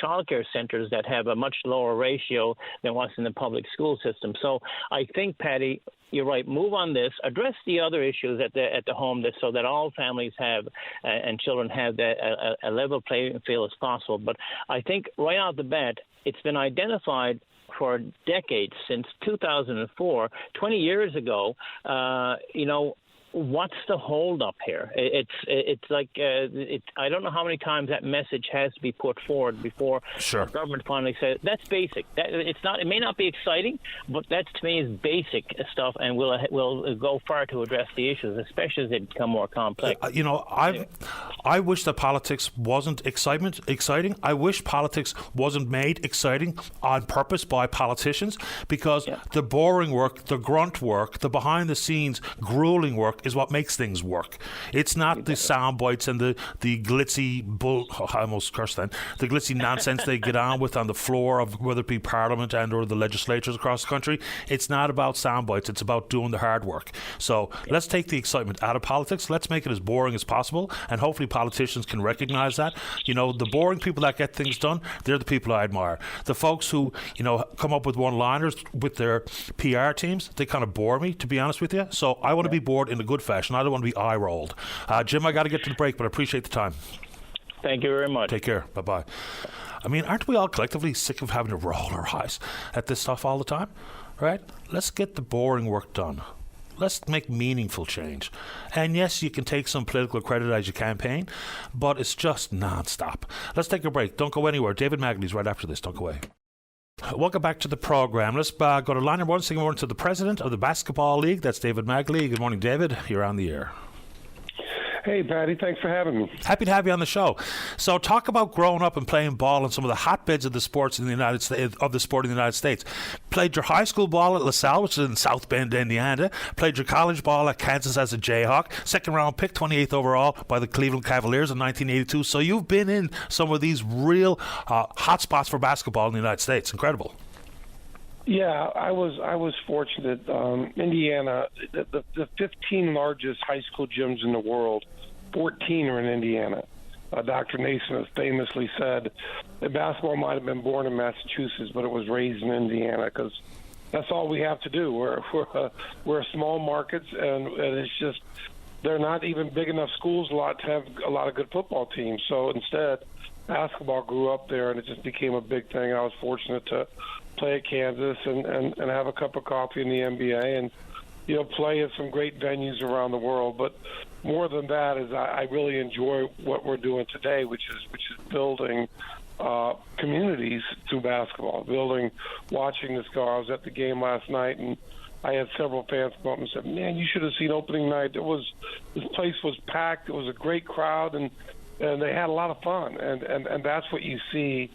childcare centers that have a much lower ratio than what's in the public school system. So I think, Patty, you're right. Move on this. Address the other issues at the home, so that all families have and children have a level playing field as possible. But I think right out the bat, it's been identified for decades, since 2004, 20 years ago. What's the holdup here? It's like I don't know how many times that message has to be put forward before the government finally says that's basic. It may not be exciting, but that to me is basic stuff, and will go far to address the issues, especially as they become more complex. I wish that politics wasn't exciting. I wish politics wasn't made exciting on purpose by politicians, because the boring work, the grunt work, the behind the scenes grueling work work is what makes things work. It's not the sound bites and the glitzy I almost cursed then. The glitzy nonsense they get on with on the floor of whether it be Parliament and or the legislatures across the country. It's not about sound bites. It's about doing the hard work. So let's take the excitement out of politics. Let's make it as boring as possible, and hopefully politicians can recognize that. You know, the boring people that get things done, they're the people I admire. The folks who, you know, come up with one-liners with their PR teams, they kind of bore me, to be honest with you. So I want to be bored in a good fashion. I don't want to be eye-rolled. Jim, I got to get to the break, but I appreciate the time. Thank you very much. Take care. Bye-bye. I mean, aren't we all collectively sick of having to roll our eyes at this stuff all the time? Right? Let's get the boring work done. Let's make meaningful change. And yes, you can take some political credit as you campaign, but it's just non-stop. Let's take a break. Don't go anywhere. David Magley's right after this. Don't go away. Welcome back to the program. Let's go to line number one. Saying good morning to the president of the Basketball League. That's David Magley. Good morning, David. You're on the air. Hey, Patty. Thanks for having me. Happy to have you on the show. So, talk about growing up and playing ball in some of the hotbeds of the sports in the United States. Played your high school ball at LaSalle, which is in South Bend, Indiana. Played your college ball at Kansas as a Jayhawk. Second round pick, 28th overall by the Cleveland Cavaliers in 1982. So, you've been in some of these real hot spots for basketball in the United States. Incredible. Yeah, I was fortunate. Indiana, the 15 largest high school gyms in the world, 14 are in Indiana. Dr. Naismith famously said that basketball might have been born in Massachusetts, but it was raised in Indiana because that's all we have to do. We're small markets, and it's just they're not even big enough schools to have a lot of good football teams. So instead, basketball grew up there, and it just became a big thing. I was fortunate to play at Kansas and have a cup of coffee in the NBA and, you know, play at some great venues around the world. But more than that is I really enjoy what we're doing today, which is building communities through basketball, watching this go. I was at the game last night, and I had several fans come up and said, "Man, you should have seen opening night. This place was packed. It was a great crowd, and they had a lot of fun." And that's what you see.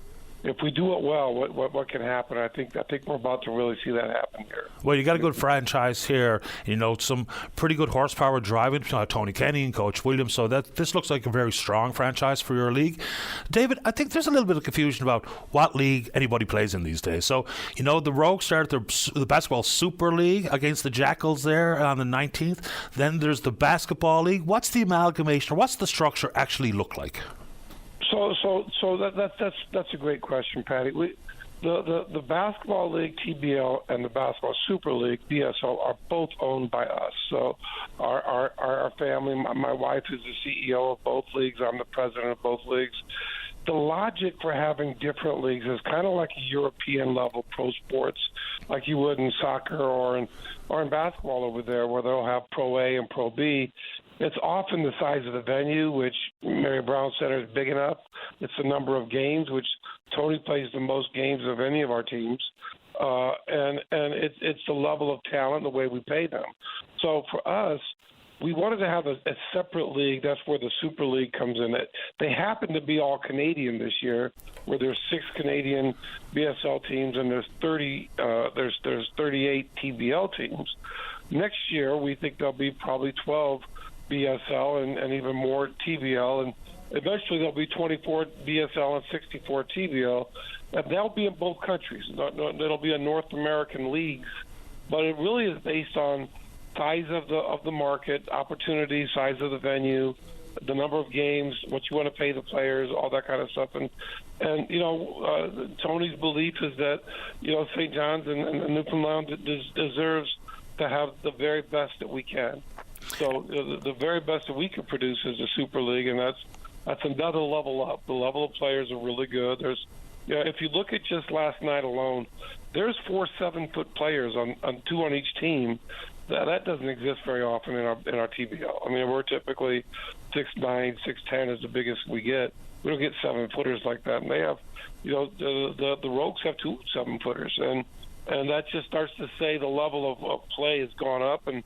If we do it well, what can happen? I think we're about to really see that happen here. Well, you got a good franchise here. You know, some pretty good horsepower driving. Tony Kenny and Coach Williams. So this looks like a very strong franchise for your league. David, I think there's a little bit of confusion about what league anybody plays in these days. So, you know, the Rogues started the Basketball Super League against the Jackals there on the 19th. Then there's the Basketball League. What's the amalgamation, or what's the structure actually look like? So that's a great question, Patty. The Basketball League, TBL, and the Basketball Super League, BSL, are both owned by us. So our family, my wife is the CEO of both leagues. I'm the president of both leagues. The logic for having different leagues is kind of like a European level pro sports, like you would in soccer or in basketball over there, where they'll have Pro A and Pro B. It's often the size of the venue, which Mary Brown Center is big enough. It's the number of games, which Tony plays the most games of any of our teams, and it's the level of talent, the way we pay them. So for us, we wanted to have a separate league. That's where the Super League comes in. They happen to be all Canadian this year, where there's 6 Canadian BSL teams and there's 38 TBL teams. Next year, we think there'll be probably 12 BSL and even more TBL, and eventually there'll be 24 BSL and 64 TBL, and they'll be in both countries. It'll be a North American leagues, but it really is based on size of the market, opportunity, size of the venue, the number of games, what you want to pay the players, all that kind of stuff. And you know, Tony's belief is that, you know, St. John's and Newfoundland deserves to have the very best that we can. So the very best that we can produce is the Super League, and that's another level up. The level of players are really good. If you look at just last night alone, there's 4 7-foot players on 2 on each team. That doesn't exist very often in our TBL. I mean, we're typically 6'9", 6'10" is the biggest we get. We don't get 7-footers like that, and they have, you know, the Rogues have 2 7-footers, and that just starts to say the level of play has gone up, and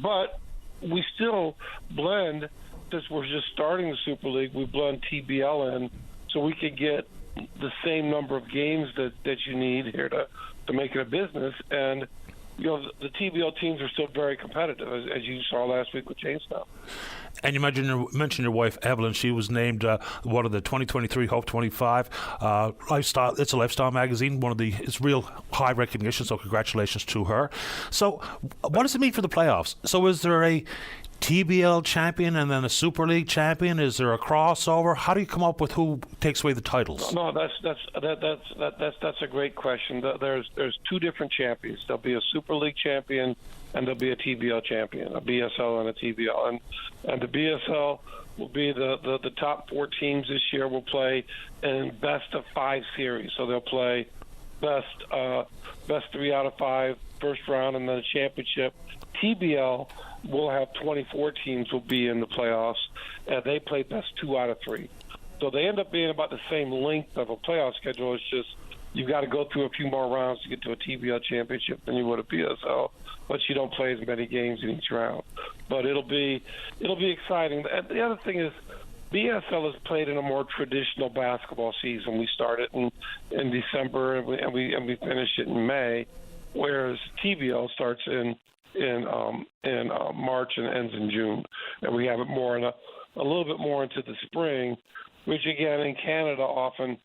but we still blend, since we're just starting the Super League, we blend TBL in so we could get the same number of games that you need here to make it a business. And the TBL teams are still very competitive, as you saw last week with Jamestown. And you mentioned your wife, Evelyn. She was named one of the 2023 Hope 25 lifestyle. It's a lifestyle magazine. It's real high recognition. So congratulations to her. So, what does it mean for the playoffs? So, is there a TBL champion and then a Super League champion? Is there a crossover? How do you come up with who takes away the titles? No, that's a great question. There's two different champions. There'll be a Super League champion and there'll be a TBL champion, a BSL and a TBL. And the BSL will be the top 4 teams this year will play in best of 5 series. So they'll play best 3 out of 5 first round and then a championship. TBL will have 24 teams will be in the playoffs, and they play best 2 out of 3. So they end up being about the same length of a playoff schedule. It's just you've got to go through a few more rounds to get to a TBL championship than you would a BSL, but you don't play as many games in each round. But it'll be exciting. And the other thing is BSL is played in a more traditional basketball season. We started in December and we finish it in May, whereas TBL starts in March and ends in June, and we have it more a little bit more into the spring, which again in Canada often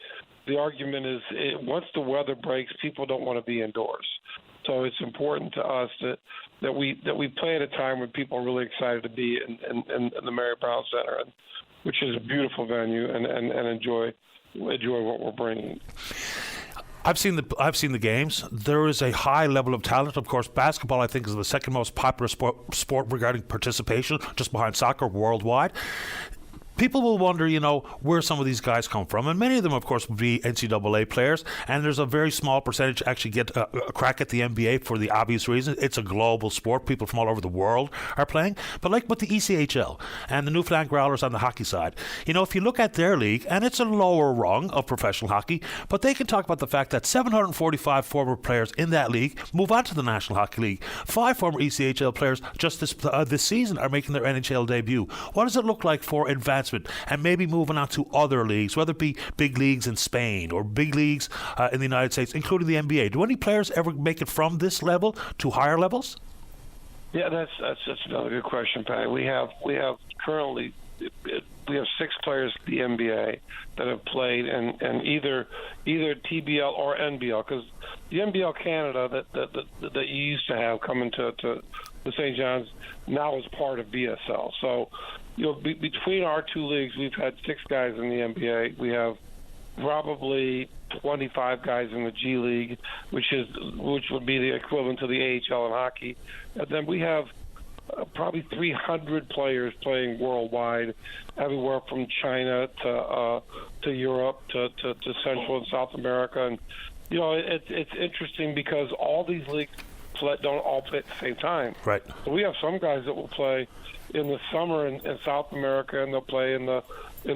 the argument is once the weather breaks, people don't want to be indoors. So it's important to us that we play at a time when people are really excited to be in the Mary Brown Center, which is a beautiful venue, and enjoy what we're bringing. I've seen the games. There is a high level of talent. Of course, basketball, I think, is the second most popular sport regarding participation, just behind soccer worldwide. People will wonder, where some of these guys come from. And many of them, of course, would be NCAA players. And there's a very small percentage actually get a crack at the NBA for the obvious reason. It's a global sport. People from all over the world are playing. But like with the ECHL and the Newfoundland Growlers on the hockey side, if you look at their league, and it's a lower rung of professional hockey, but they can talk about the fact that 745 former players in that league move on to the National Hockey League. 5 former ECHL players just this season are making their NHL debut. What does it look like for advancement and maybe moving on to other leagues, whether it be big leagues in Spain or big leagues in the United States, including the NBA? Do any players ever make it from this level to higher levels? Yeah, that's another good question, Patty. We have currently 6 players at the NBA that have played in either TBL or NBL, because the NBL Canada that you used to have coming to the St. John's now is part of BSL. So, between our 2 leagues, we've had 6 guys in the NBA. We have probably 25 guys in the G League, which would be the equivalent to the AHL in hockey. And then we have probably 300 players playing worldwide, everywhere from China to Europe to Central and South America. And it's interesting because all these leagues don't all play at the same time. Right. So we have some guys that will play in the summer in South America, and they'll play in the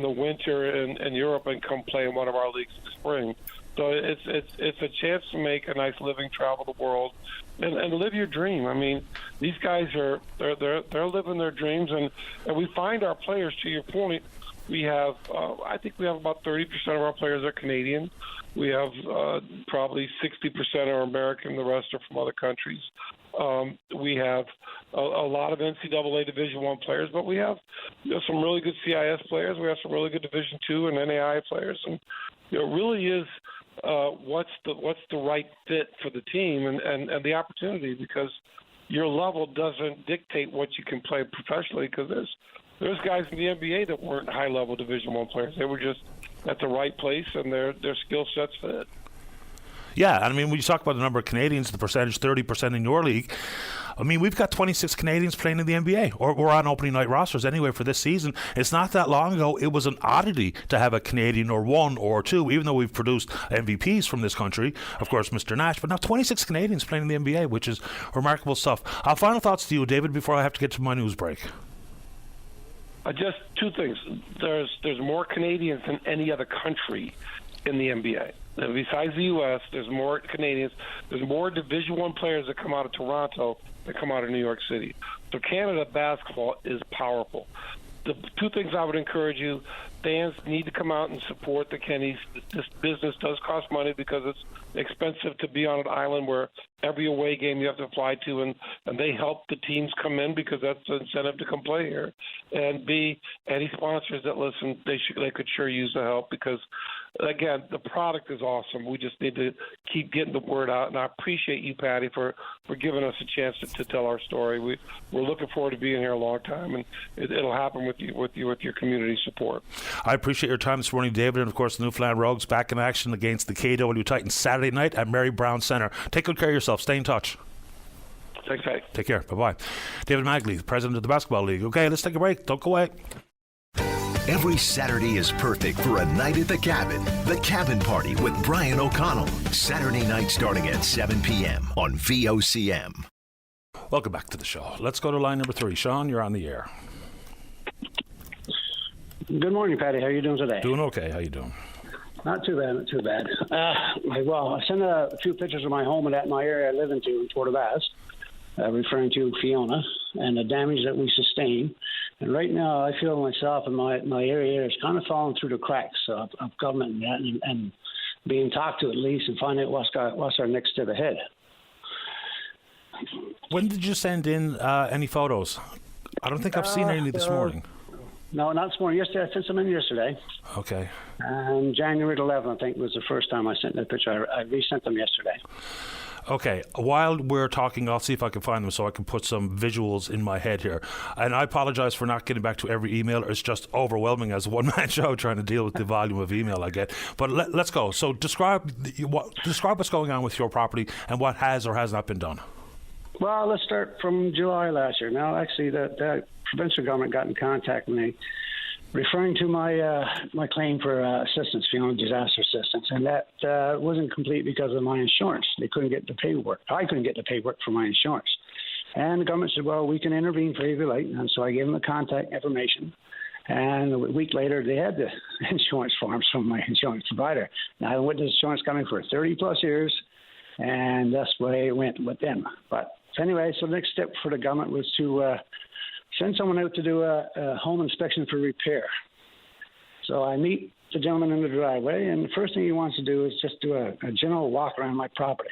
winter in Europe and come play in one of our leagues in the spring. So it's a chance to make a nice living, travel the world, and live your dream. I mean, these guys they're living their dreams, and we find our players. To your point, we have I think we have about 30% of our players are Canadian. We have probably 60% are American. The rest are from other countries. We have a lot of NCAA Division I players, but we have some really good CIS players. We have some really good Division II and NAI players, and it really is what's the right fit for the team and the opportunity, because your level doesn't dictate what you can play professionally, because there's guys in the NBA that weren't high-level Division I players. They were just at the right place, and their skill sets fit. Yeah, I mean, when you talk about the number of Canadians, the percentage, 30% in your league, I mean, we've got 26 Canadians playing in the NBA, or we're on opening night rosters anyway for this season. It's not that long ago, it was an oddity to have a Canadian or 1 or 2, even though we've produced MVPs from this country, of course, Mr. Nash, but now 26 Canadians playing in the NBA, which is remarkable stuff. Final thoughts to you, David, before I have to get to my news break. Just 2 things. There's more Canadians than any other country in the NBA. Besides the U.S., there's more Canadians. There's more Division I players that come out of Toronto that come out of New York City. So Canada basketball is powerful. the two things I would encourage you: fans need to come out and support the Kennys. This business does cost money because it's expensive to be on an island where every away game you have to fly to, and they help the teams come in because that's the incentive to come play here. And B, any sponsors that listen, they could sure use the help because, again, the product is awesome. We just need to keep getting the word out, and I appreciate you, Patty, for giving us a chance to tell our story. We're looking forward to being here a long time, and it'll happen with your community support. I appreciate your time this morning, David, and of course the Newfoundland Rogues back in action against the KW Titans Saturday night at Mary Brown Centre. Take good care of yourself. Stay in touch. Thanks, Patty. Take care. Bye-bye. David Magley, the president of the Basketball League. Okay, let's take a break. Don't go away. Every Saturday is perfect for a night at the cabin. The Cabin Party with Brian O'Connell. Saturday night starting at 7 p.m. on VOCM. Welcome back to the show. Let's go to line number 3. Sean, you're on the air. Good morning, Patty. How are you doing today? Doing okay. How you doing? Not too bad, not too bad. Well, I sent a few pictures of my home and at my area I live in Port aux Basques, referring to Fiona and the damage that we sustained. And right now, I feel myself and my area is kind of falling through the cracks of government and being talked to at least and find out what's our next step ahead. When did you send in any photos? I don't think I've seen any this morning. No, not this morning. Yesterday, I sent some in yesterday. Okay. And January 11th, I think, was the first time I sent that picture. I resent them yesterday. Okay, while we're talking, I'll see if I can find them so I can put some visuals in my head here. And I apologize for not getting back to every email. It's just overwhelming as a one-man show trying to deal with the volume of email I get. But let's go. So describe what's going on with your property and what has or has not been done. Well, let's start from July last year. Now, actually, the provincial government got in contact with me referring to my claim for assistance, Fiona disaster assistance, and that wasn't complete because of my insurance. They couldn't get the paperwork. I couldn't get the paperwork for my insurance. And the government said, well, we can intervene for you if you like. And so I gave them the contact information. And a week later, they had the insurance forms from my insurance provider. Now, I've been with this insurance company for 30-plus years, and that's the way it went with them. But anyway, so the next step for the government was to send someone out to do a home inspection for repair. So I meet the gentleman in the driveway, and the first thing he wants to do is just do a general walk around my property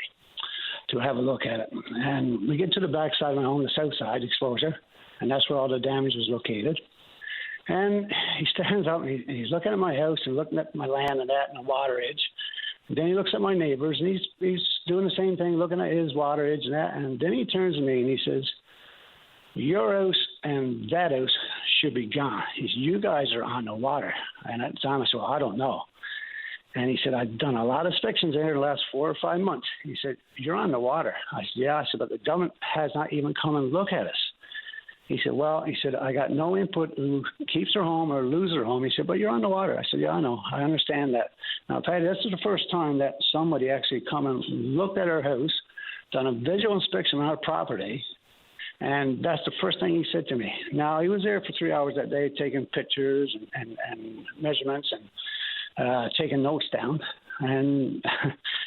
to have a look at it. And we get to the back side of my home, the south side exposure, and that's where all the damage was located. And he stands up and he's looking at my house and looking at my land and that and the water edge. And then he looks at my neighbors and he's doing the same thing, looking at his water edge and that. And then he turns to me and he says, your house and that house should be gone. He said, you guys are on the water. And at the time I said, well, I don't know. And he said, I've done a lot of inspections in here the last 4 or 5 months. He said, you're on the water. I said, yeah. I said, but the government has not even come and look at us. He said, well, I got no input who keeps her home or loses her home. He said, but you're on the water. I said, yeah, I know. I understand that. Now, Patty, this is the first time that somebody actually come and looked at our house, done a visual inspection on our property, and that's the first thing he said to me. Now, he was there for 3 hours that day taking pictures and measurements and taking notes down. And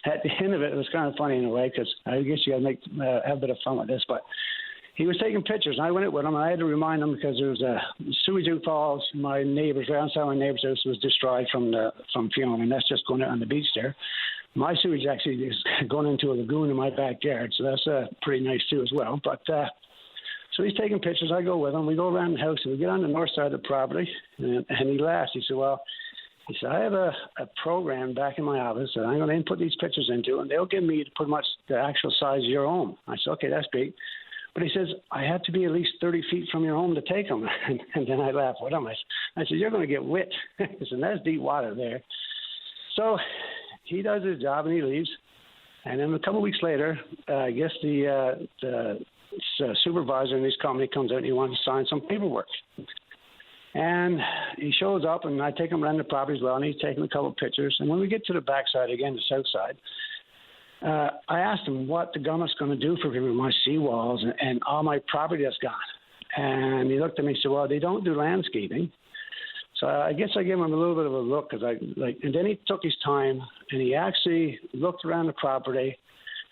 at the end of it, it was kind of funny in a way because I guess you got to have a bit of fun with this, but he was taking pictures, and I went out with him, and I had to remind him because there was a sewage outfalls. My neighbours, right outside my neighbour's house, was destroyed from Fiona, and that's just going out on the beach there. My sewage actually is going into a lagoon in my backyard, so that's pretty nice too as well. But so he's taking pictures. I go with him. We go around the house, and we get on the north side of the property, and he laughs. He said, I have a program back in my office that I'm going to input these pictures into, and they'll give me pretty much the actual size of your home. I said, okay, that's big. But he says, I have to be at least 30 feet from your home to take them. And then I laughed with him. I said, you're going to get wet. I said, that's deep water there. So he does his job and he leaves. And then a couple of weeks later, I guess the supervisor in this company comes out and he wants to sign some paperwork. And he shows up, and I take him around the property as well, and he's taking a couple of pictures. And when we get to the backside again, the south side, I asked him what the government's going to do for me with my seawalls and all my property that's gone. And he looked at me and said, well, they don't do landscaping. So I guess I gave him a little bit of a look, and then he took his time, and he actually looked around the property,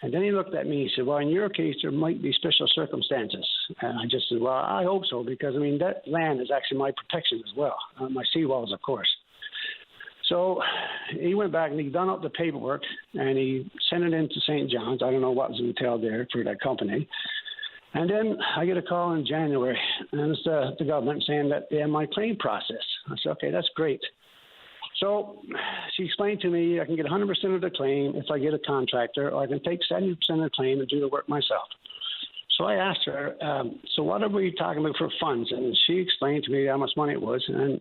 and then he looked at me and he said, well, in your case, there might be special circumstances. And I just said, well, I hope so, because, I mean, that land is actually my protection as well, my seawalls, of course. So he went back and he done up the paperwork and he sent it into St. John's. I don't know what was entailed there for that company. And then I get a call in January, and it's the government saying that they have my claim process. I said, okay, that's great. So she explained to me I can get 100% of the claim if I get a contractor, or I can take 70% of the claim and do the work myself. So I asked her, so what are we talking about for funds? And she explained to me how much money it was. And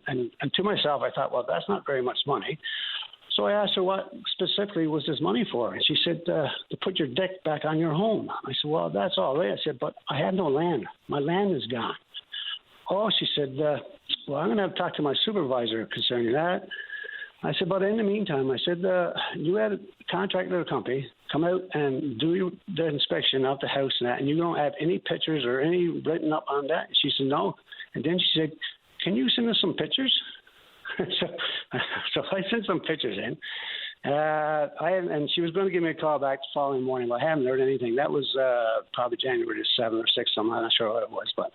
to myself, I thought, well, that's not very much money. So I asked her what specifically was this money for. And she said, to put your deck back on your home. I said, well, that's all right. I said, but I have no land. My land is gone. Oh, she said, well, I'm going to have to talk to my supervisor concerning that. I said, but in the meantime, I said, you had a contractor company come out and do the inspection of the house and that, and you don't have any pictures or any written up on that? She said, no. And then she said, can you send us some pictures? So I sent some pictures in. And she was going to give me a call back the following morning. Well, I haven't heard anything. That was probably January the 7th or 6th. I'm not sure what it was. But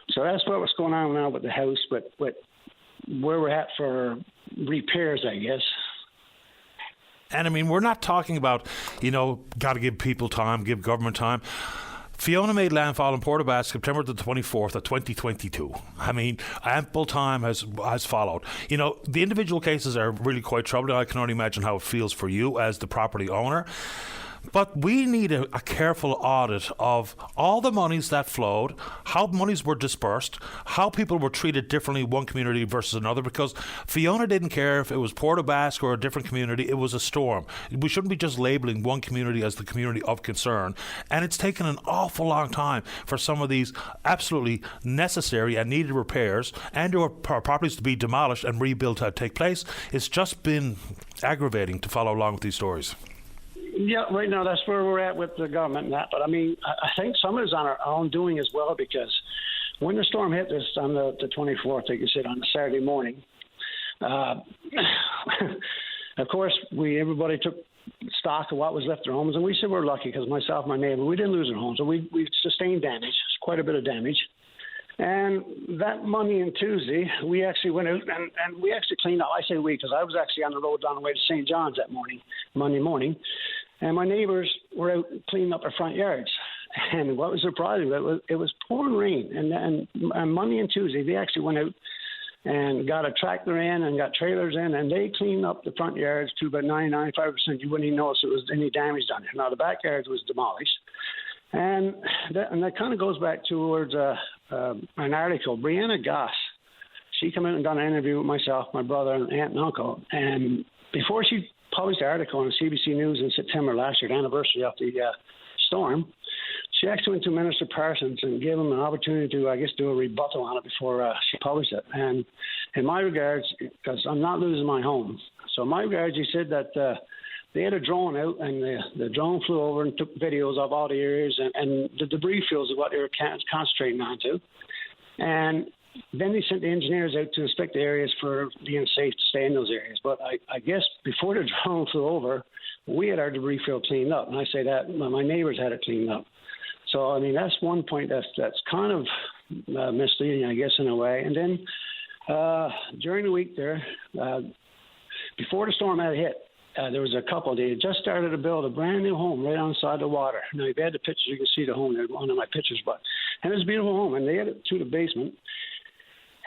so that's what's going on now with the house, but where we're at for repairs, I guess. And I mean, we're not talking about, got to give people time, give government time. Fiona made landfall in Portabass September the 24th of 2022. I mean, ample time has followed. The individual cases are really quite troubling. I can only imagine how it feels for you as the property owner. But we need a careful audit of all the monies that flowed, how monies were dispersed, how people were treated differently one community versus another, because Fiona didn't care if it was Portabass or a different community. It was a storm. We shouldn't be just labeling one community as the community of concern. And it's taken an awful long time for some of these absolutely necessary and needed repairs and or properties to be demolished and rebuilt to take place. It's just been aggravating to follow along with these stories. Yeah, right now that's where we're at with the government and that. But I mean, I think some of it's on our own doing as well, because when the storm hit us on the 24th, like you said, on the Saturday morning, of course, everybody took stock of what was left of their homes, and we said we're lucky because myself and my neighbor, we didn't lose our homes, so we sustained damage, quite a bit of damage. And that Monday and Tuesday, we actually went out and we actually cleaned up. I say we because I was actually on the road down the way to St. John's that morning, Monday morning. And my neighbors were out cleaning up their front yards. And what was surprising, it was pouring rain. And Monday and Tuesday, they actually went out and got a tractor in and got trailers in, and they cleaned up the front yards to about 95%. You wouldn't even notice there was any damage done. Now, the backyards was demolished. And that kind of goes back towards an article. Brianna Goss, she came in and done an interview with myself, my brother, and aunt and uncle. And before she published the article on CBC News in September last year, the anniversary of the storm, she actually went to Minister Parsons and gave him an opportunity to, I guess, do a rebuttal on it before she published it. And in my regards, because I'm not losing my home, so in my regards, he said that they had a drone out, and the drone flew over and took videos of all the areas and the debris fields of what they were concentrating onto. And then they sent the engineers out to inspect the areas for being safe to stay in those areas. But I guess before the drone flew over, we had our debris field cleaned up. And I say that my neighbors had it cleaned up. So, I mean, that's one point that's kind of misleading, I guess, in a way. And then during the week there, before the storm had hit, there was a couple. They had just started to build a brand new home right outside the water. Now, if you had the pictures, you can see the home there, one of my pictures. And it was a beautiful home, and they had it to the basement.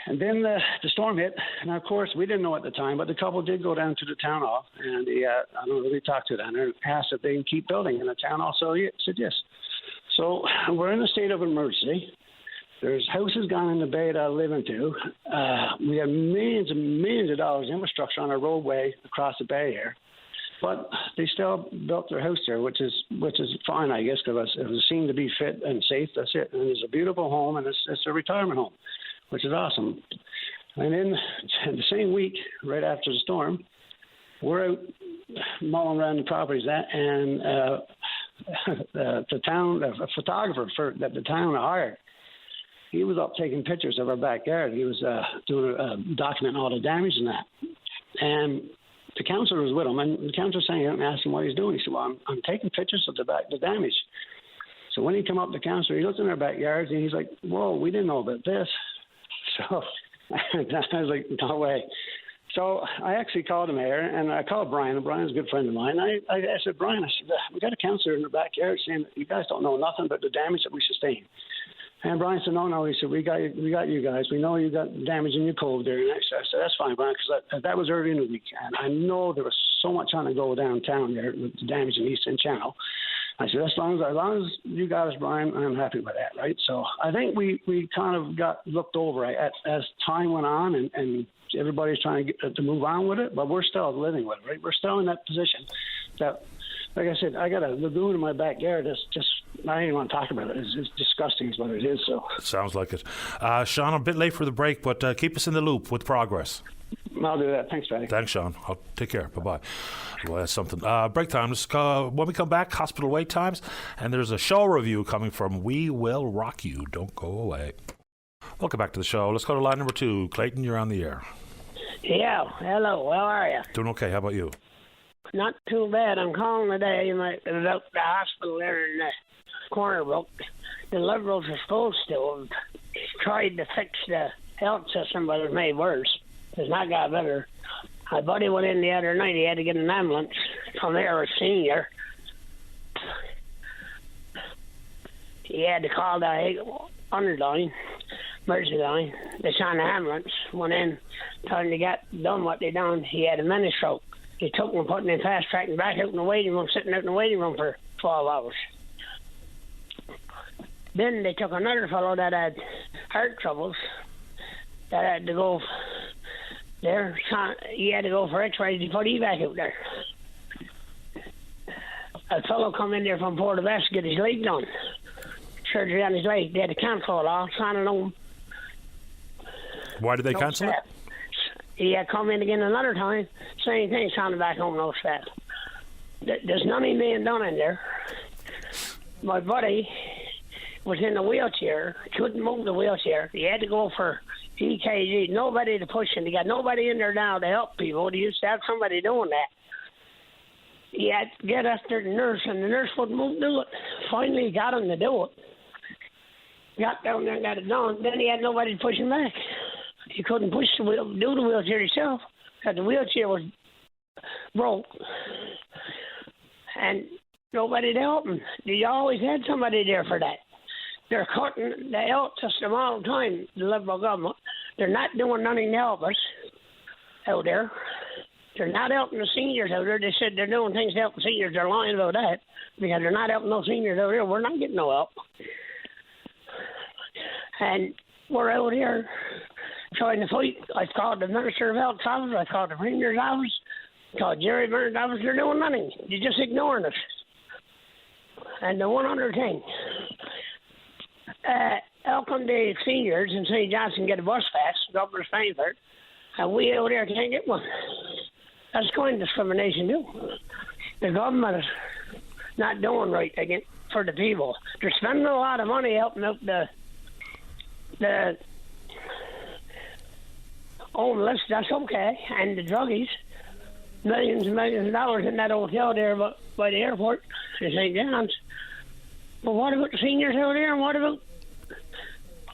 And then the storm hit, and of course, we didn't know at the time, but the couple did go down to the town hall, and I don't know, they talked to them and asked if they can keep building, and the town hall said yes. So we're in a state of emergency. There's houses gone in the bay that I live into. We have millions and millions of dollars infrastructure on our roadway across the bay here. But they still built their house there, which is fine, I guess, because it was seen to be fit and safe. That's it. And it's a beautiful home, and it's a retirement home, which is awesome. And then the same week, right after the storm, we're out mulling around the properties, and a photographer that the town hired, he was up taking pictures of our backyard. He was documenting all the damage and that. And the councillor was with him, and the councillor saying, and asked him what he's doing. He said, well, I'm taking pictures of the damage. So when he came up to council, he looked in our backyards and he's like, whoa, we didn't know about this. So I was like, no way. So I actually called the mayor, and I called Brian, and Brian's a good friend of mine. I said, Brian, we got a councillor in the backyard saying that you guys don't know nothing about the damage that we sustained. And Brian said, no. He said, we got you guys. We know you got damage in your cove there. And I said, that's fine, Brian, because that was early in the week. And I know there was so much on the go downtown there with the damage in the East End Channel. I said, as long as you got us, Brian, I'm happy with that, right? So I think we kind of got looked over as time went on, and everybody's trying to move on with it, but we're still living with it, right? We're still in that position that, like I said, I got a lagoon in my backyard that's just, I don't even want to talk about it. It's disgusting is what it is. So sounds like it. Sean, I'm a bit late for the break, but keep us in the loop with progress. I'll do that. Thanks, Patty. Thanks, Sean. I'll take care. Bye-bye. Well, that's something. Break time. When we come back, hospital wait times, and there's a show review coming from We Will Rock You. Don't go away. Welcome back to the show. Let's go to line number 2. Clayton, you're on the air. Yeah, hello. How are you? Doing okay. How about you? Not too bad. I'm calling today about the hospital there in Corner Brook. The Liberals are supposed to have tried to fix the health system, but it's made worse. It's not got better. My buddy went in the other night. He had to get an ambulance from there, a senior. He had to call the 800 line, emergency line. They signed the ambulance, went in, told him to get done what they done. He had a mini stroke. They took him and put him in fast track and back out in the waiting room, sitting out in the waiting room for 12 hours. Then they took another fellow that had heart troubles that had to go there. He had to go for x-rays to put evac out there. A fellow come in there from Port of West to get his leg done. Surgery on his leg. They had to cancel it all, signing on. Why did they cancel it? He had come in again another time, same thing, signing back home, no staff. There's nothing being done in there. My buddy was in a wheelchair, couldn't move the wheelchair. He had to go for EKG. Nobody to push him. He got nobody in there now to help people. He used to have somebody doing that. He had to get after the nurse, and the nurse wouldn't do it. Finally, he got him to do it. Got down there and got it done. Then he had nobody to push him back. He couldn't do the wheelchair himself because the wheelchair was broke. And nobody to help him. You always had somebody there for that. They're cutting the health system all the time, the Liberal government. They're not doing nothing to help us out there. They're not helping the seniors out there. They said they're doing things to help the seniors. They're lying about that because they're not helping those seniors out there. We're not getting no help. And we're out here trying to fight. I called the Minister of Health's office. I called the Premier's office. I called Jerry Burns' office. They're doing nothing. You're just ignoring us. And the one other thing, how come the seniors in St. Johnson get a bus pass, Governor's paying for it, and we out there can't get one? That's kind of discrimination too. The government is not doing right again for the people. They're spending a lot of money helping out the homeless. That's okay, and the druggies. Millions and millions of dollars in that hotel there by the airport in St. John's. But what about the seniors out there, and what about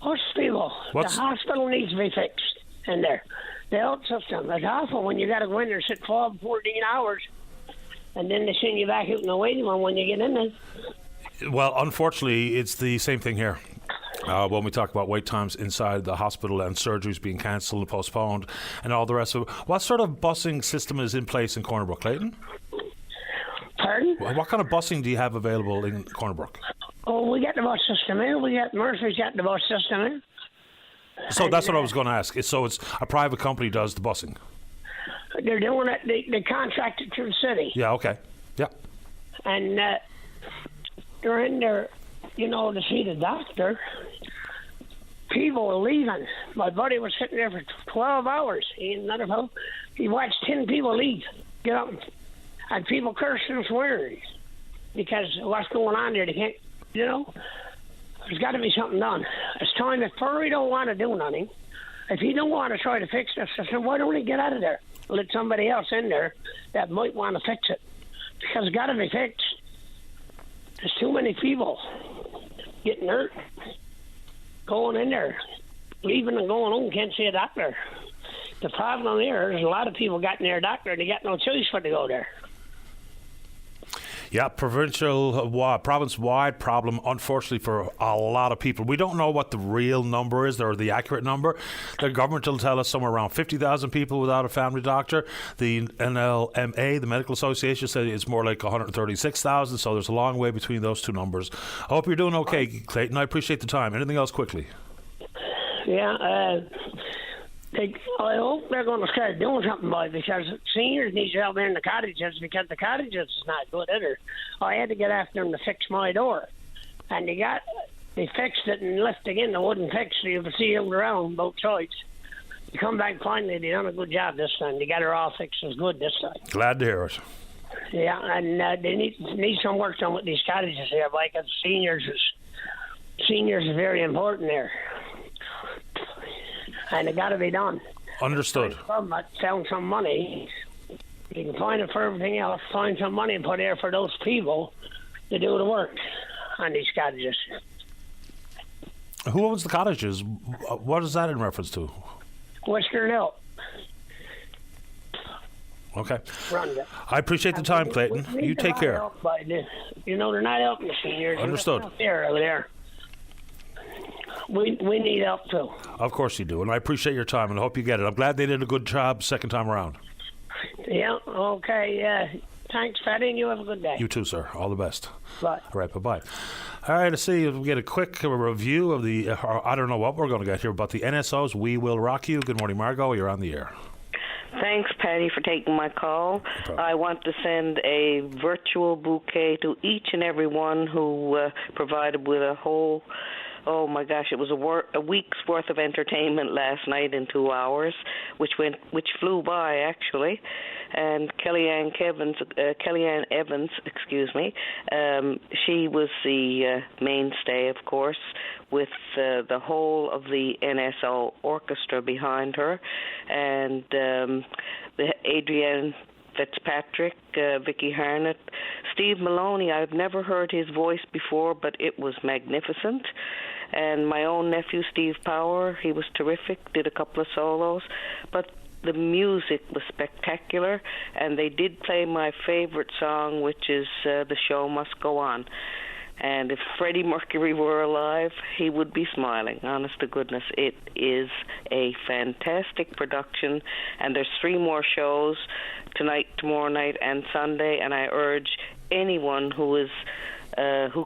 us people? The hospital needs to be fixed in there. The health system is awful when you got to go in there and sit 12, 14 hours, and then they send you back out in the waiting room when you get in there. Well, unfortunately, it's the same thing here. When we talk about wait times inside the hospital and surgeries being cancelled and postponed and all the rest of it. What sort of busing system is in place in Corner Brook, Clayton? Pardon? What kind of busing do you have available in Corner Brook? Oh, we got the bus system here. We got Mercy's got the bus system here. So that's what I was going to ask. So it's a private company does the busing? They're doing it. They contract it to the city. Yeah, okay. Yeah. And they're in there, to see the doctor. People were leaving. My buddy was sitting there for 12 hours. He and another fellow. He watched 10 people leave, get up, and people cursing and swearing because of what's going on there. They can't, there's got to be something done. It's time that Furry don't want to do nothing. If he don't want to try to fix this system, why don't he get out of there? Let somebody else in there that might want to fix it. Because it's got to be fixed. There's too many people. getting hurt, going in there, leaving and going home, can't see a doctor. The problem there is a lot of people got in their doctor and they got no choice but to go there. Yeah, province-wide problem, unfortunately, for a lot of people. We don't know what the real number is or the accurate number. The government will tell us somewhere around 50,000 people without a family doctor. The NLMA, the Medical Association, said it's more like 136,000, so there's a long way between those two numbers. I hope you're doing okay, Clayton. I appreciate the time. Anything else quickly? Yeah, I hope they're going to start doing something about it, because seniors need help in the cottages, because the cottages is not good either. I had to get after them to fix my door, and they fixed it and left again. They wouldn't fix it. You could see them around both sides. They come back finally. They done a good job this time. They got her all fixed as good this time. Glad to hear it. Yeah, and they need some work done with these cottages here, because seniors is very important there. And it got to be done. Understood. I found some money. You can find it for everything else. Find some money and put there for those people to do the work on these cottages. Who owns the cottages? What is that in reference to? Western Hill. Okay. Rhonda. I appreciate the time, Clayton. You take care. They're not helping the seniors. Understood. They're over there. We need help too. Of course you do, and I appreciate your time, and I hope you get it. I'm glad they did a good job second time around. Yeah, okay. Thanks, Fatty, and you have a good day. You too, sir. All the best. Bye. All right, bye-bye. All right, let's see if we get a quick review of the, I don't know what we're going to get here, but the NSO's We Will Rock You. Good morning, Margot. You're on the air. Thanks, Patty, for taking my call. I want to send a virtual bouquet to each and every one who provided with a whole... Oh my gosh! It was a week's worth of entertainment last night in 2 hours, which flew by actually. And Kellyanne Evans, she was the mainstay, of course, with the whole of the NSO orchestra behind her, and Adrienne Fitzpatrick, Vicky Harnett, Steve Maloney. I've never heard his voice before, but it was magnificent. And my own nephew, Steve Power, he was terrific, did a couple of solos. But the music was spectacular, and they did play my favorite song, which is The Show Must Go On. And if Freddie Mercury were alive, he would be smiling, honest to goodness. It is a fantastic production, and there's 3 more shows, tonight, tomorrow night, and Sunday, and I urge anyone who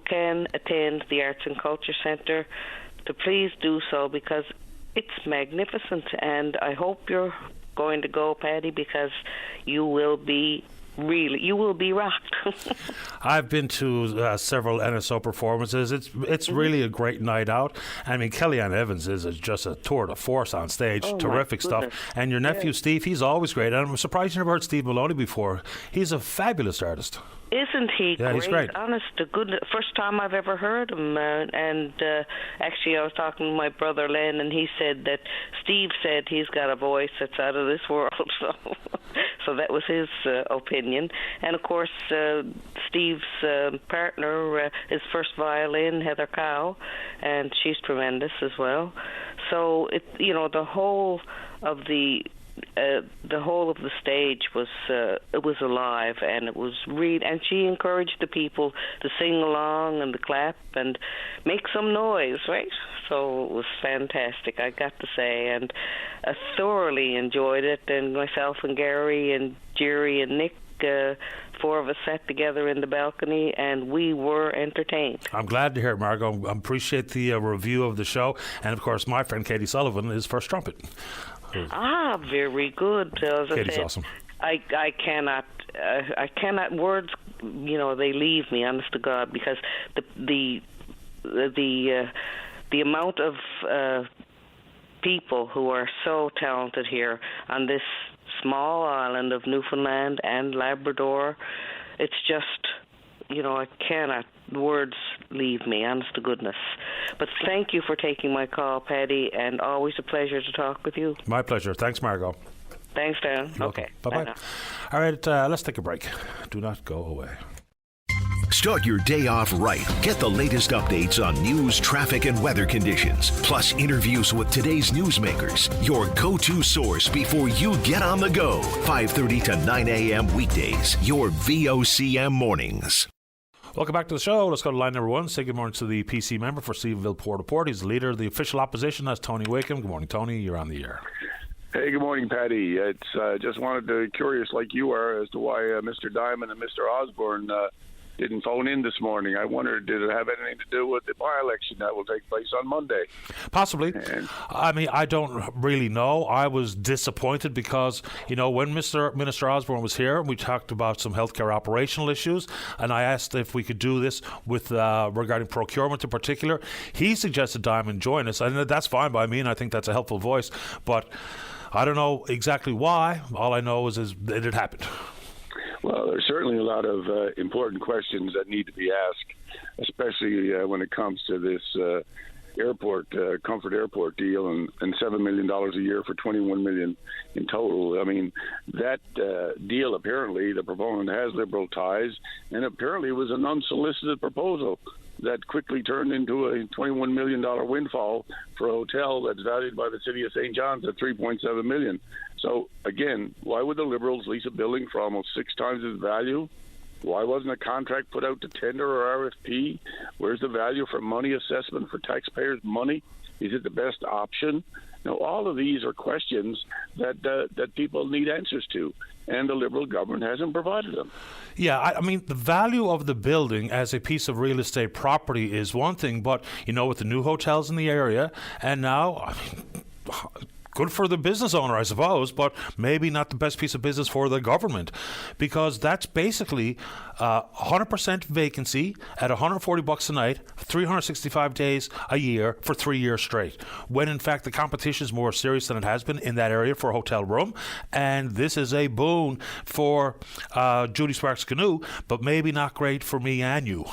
can attend the Arts and Culture Centre to please do so, because it's magnificent, and I hope you're going to go, Paddy, because you will be rocked. I've been to several NSO performances. It's really a great night out. I mean, Kellyanne Evans is just a tour de force on stage. Terrific stuff. And your nephew, Steve, he's always great. And I'm surprised you never heard Steve Maloney before. He's a fabulous artist. Isn't he great? He's great. Honest to goodness. First time I've ever heard him. Actually, I was talking to my brother Len, and he said that Steve said he's got a voice that's out of this world. So that was his opinion. And, of course, Steve's partner, his first violin, Heather Cow, and she's tremendous as well. So, the whole of the stage was alive, and it was and she encouraged the people to sing along and to clap and make some noise, right? So it was fantastic, I got to say, and I thoroughly enjoyed it. And myself and Gary and Jerry and Nick, 4 of us sat together in the balcony, and we were entertained. I'm glad to hear it, Margot. I appreciate the review of the show, and of course my friend Katie Sullivan is first trumpet. Very good. As Katie's I said, awesome. I cannot. Words, they leave me, honest to God, because the amount of people who are so talented here on this small island of Newfoundland and Labrador, it's just, I cannot. Words leave me, honest to goodness. But thank you for taking my call, Paddy, and always a pleasure to talk with you. My pleasure. Thanks, Margot. Thanks, Dan. Okay. Bye-bye. All right, let's take a break. Do not go away. Start your day off right. Get the latest updates on news, traffic, and weather conditions, plus interviews with today's newsmakers. Your go-to source before you get on the go. 5:30 to 9 a.m. weekdays. Your VOCM mornings. Welcome back to the show. Let's go to line number one. Say good morning to the PC member for Stephenville Port-au-Port. He's the leader of the official opposition. That's Tony Wakeham. Good morning, Tony. You're on the air. Hey, good morning, Patty. It's just wanted to curious, like you are, as to why Mr. Diamond and Mr. Osborne didn't phone in this morning. I wondered, did it have anything to do with the by-election that will take place on Monday? Possibly. I mean, I don't really know. I was disappointed because, you know, when Minister Osborne was here, we talked about some healthcare operational issues, and I asked if we could do this with regarding procurement in particular. He suggested Diamond join us, and that's fine by me, and I think that's a helpful voice. But I don't know exactly why. All I know is that it happened. Well, there's certainly a lot of important questions that need to be asked, especially when it comes to this airport, Comfort Airport deal, and $7 million a year for $21 million in total. I mean, that deal, apparently, the proponent has Liberal ties, and apparently it was an unsolicited proposal that quickly turned into a $21 million windfall for a hotel that's valued by the city of St. John's at $3.7 million. So, again, why would the Liberals lease a building for almost 6 times its value? Why wasn't a contract put out to tender or RFP? Where's the value for money assessment for taxpayers' money? Is it the best option? Now, all of these are questions that people need answers to, and the Liberal government hasn't provided them. Yeah, I mean, the value of the building as a piece of real estate property is one thing, but, you know, with the new hotels in the area, and now, I mean, good for the business owner, I suppose, but maybe not the best piece of business for the government, because that's basically 100% vacancy at $140 a night, 365 days a year for 3 years straight, when in fact the competition is more serious than it has been in that area for a hotel room. And this is a boon for Judy Sparks Canoe, but maybe not great for me and you.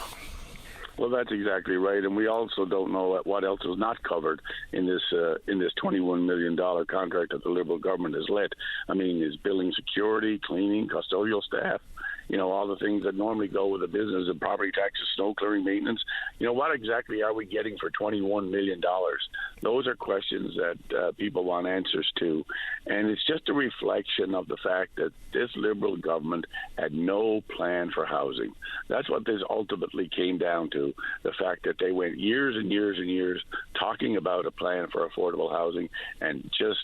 Well, that's exactly right, and we also don't know what else is not covered in this $21 million contract that the Liberal government has let. I mean, is billing security, cleaning, custodial staff, you know, all the things that normally go with the business of property taxes, snow clearing, maintenance. You know, what exactly are we getting for $21 million? Those are questions that people want answers to. And it's just a reflection of the fact that this Liberal government had no plan for housing. That's what this ultimately came down to, the fact that they went years and years and years talking about a plan for affordable housing and just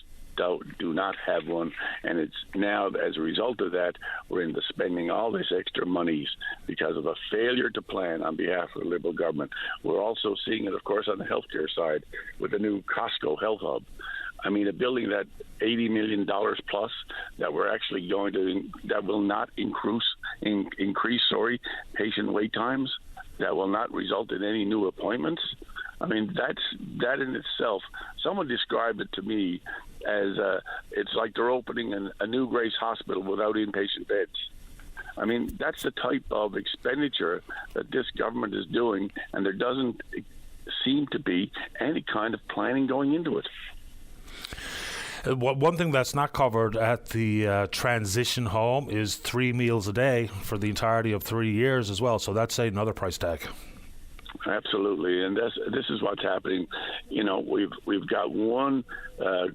do not have one. And it's now, as a result of that, we're into spending all this extra monies because of a failure to plan on behalf of the Liberal government. We're also seeing it, of course, on the healthcare side with the new Costco Health Hub. I mean, a building that $80 million plus that we're actually going to, that will not increase patient wait times, that will not result in any new appointments. I mean, that in itself, someone described it to me as it's like they're opening a new Grace Hospital without inpatient beds. I mean, that's the type of expenditure that this government is doing, and there doesn't seem to be any kind of planning going into it. One thing that's not covered at the transition home is 3 meals a day for the entirety of 3 years as well. So that's another price tag. Absolutely, and this is what's happening. You know, we've got one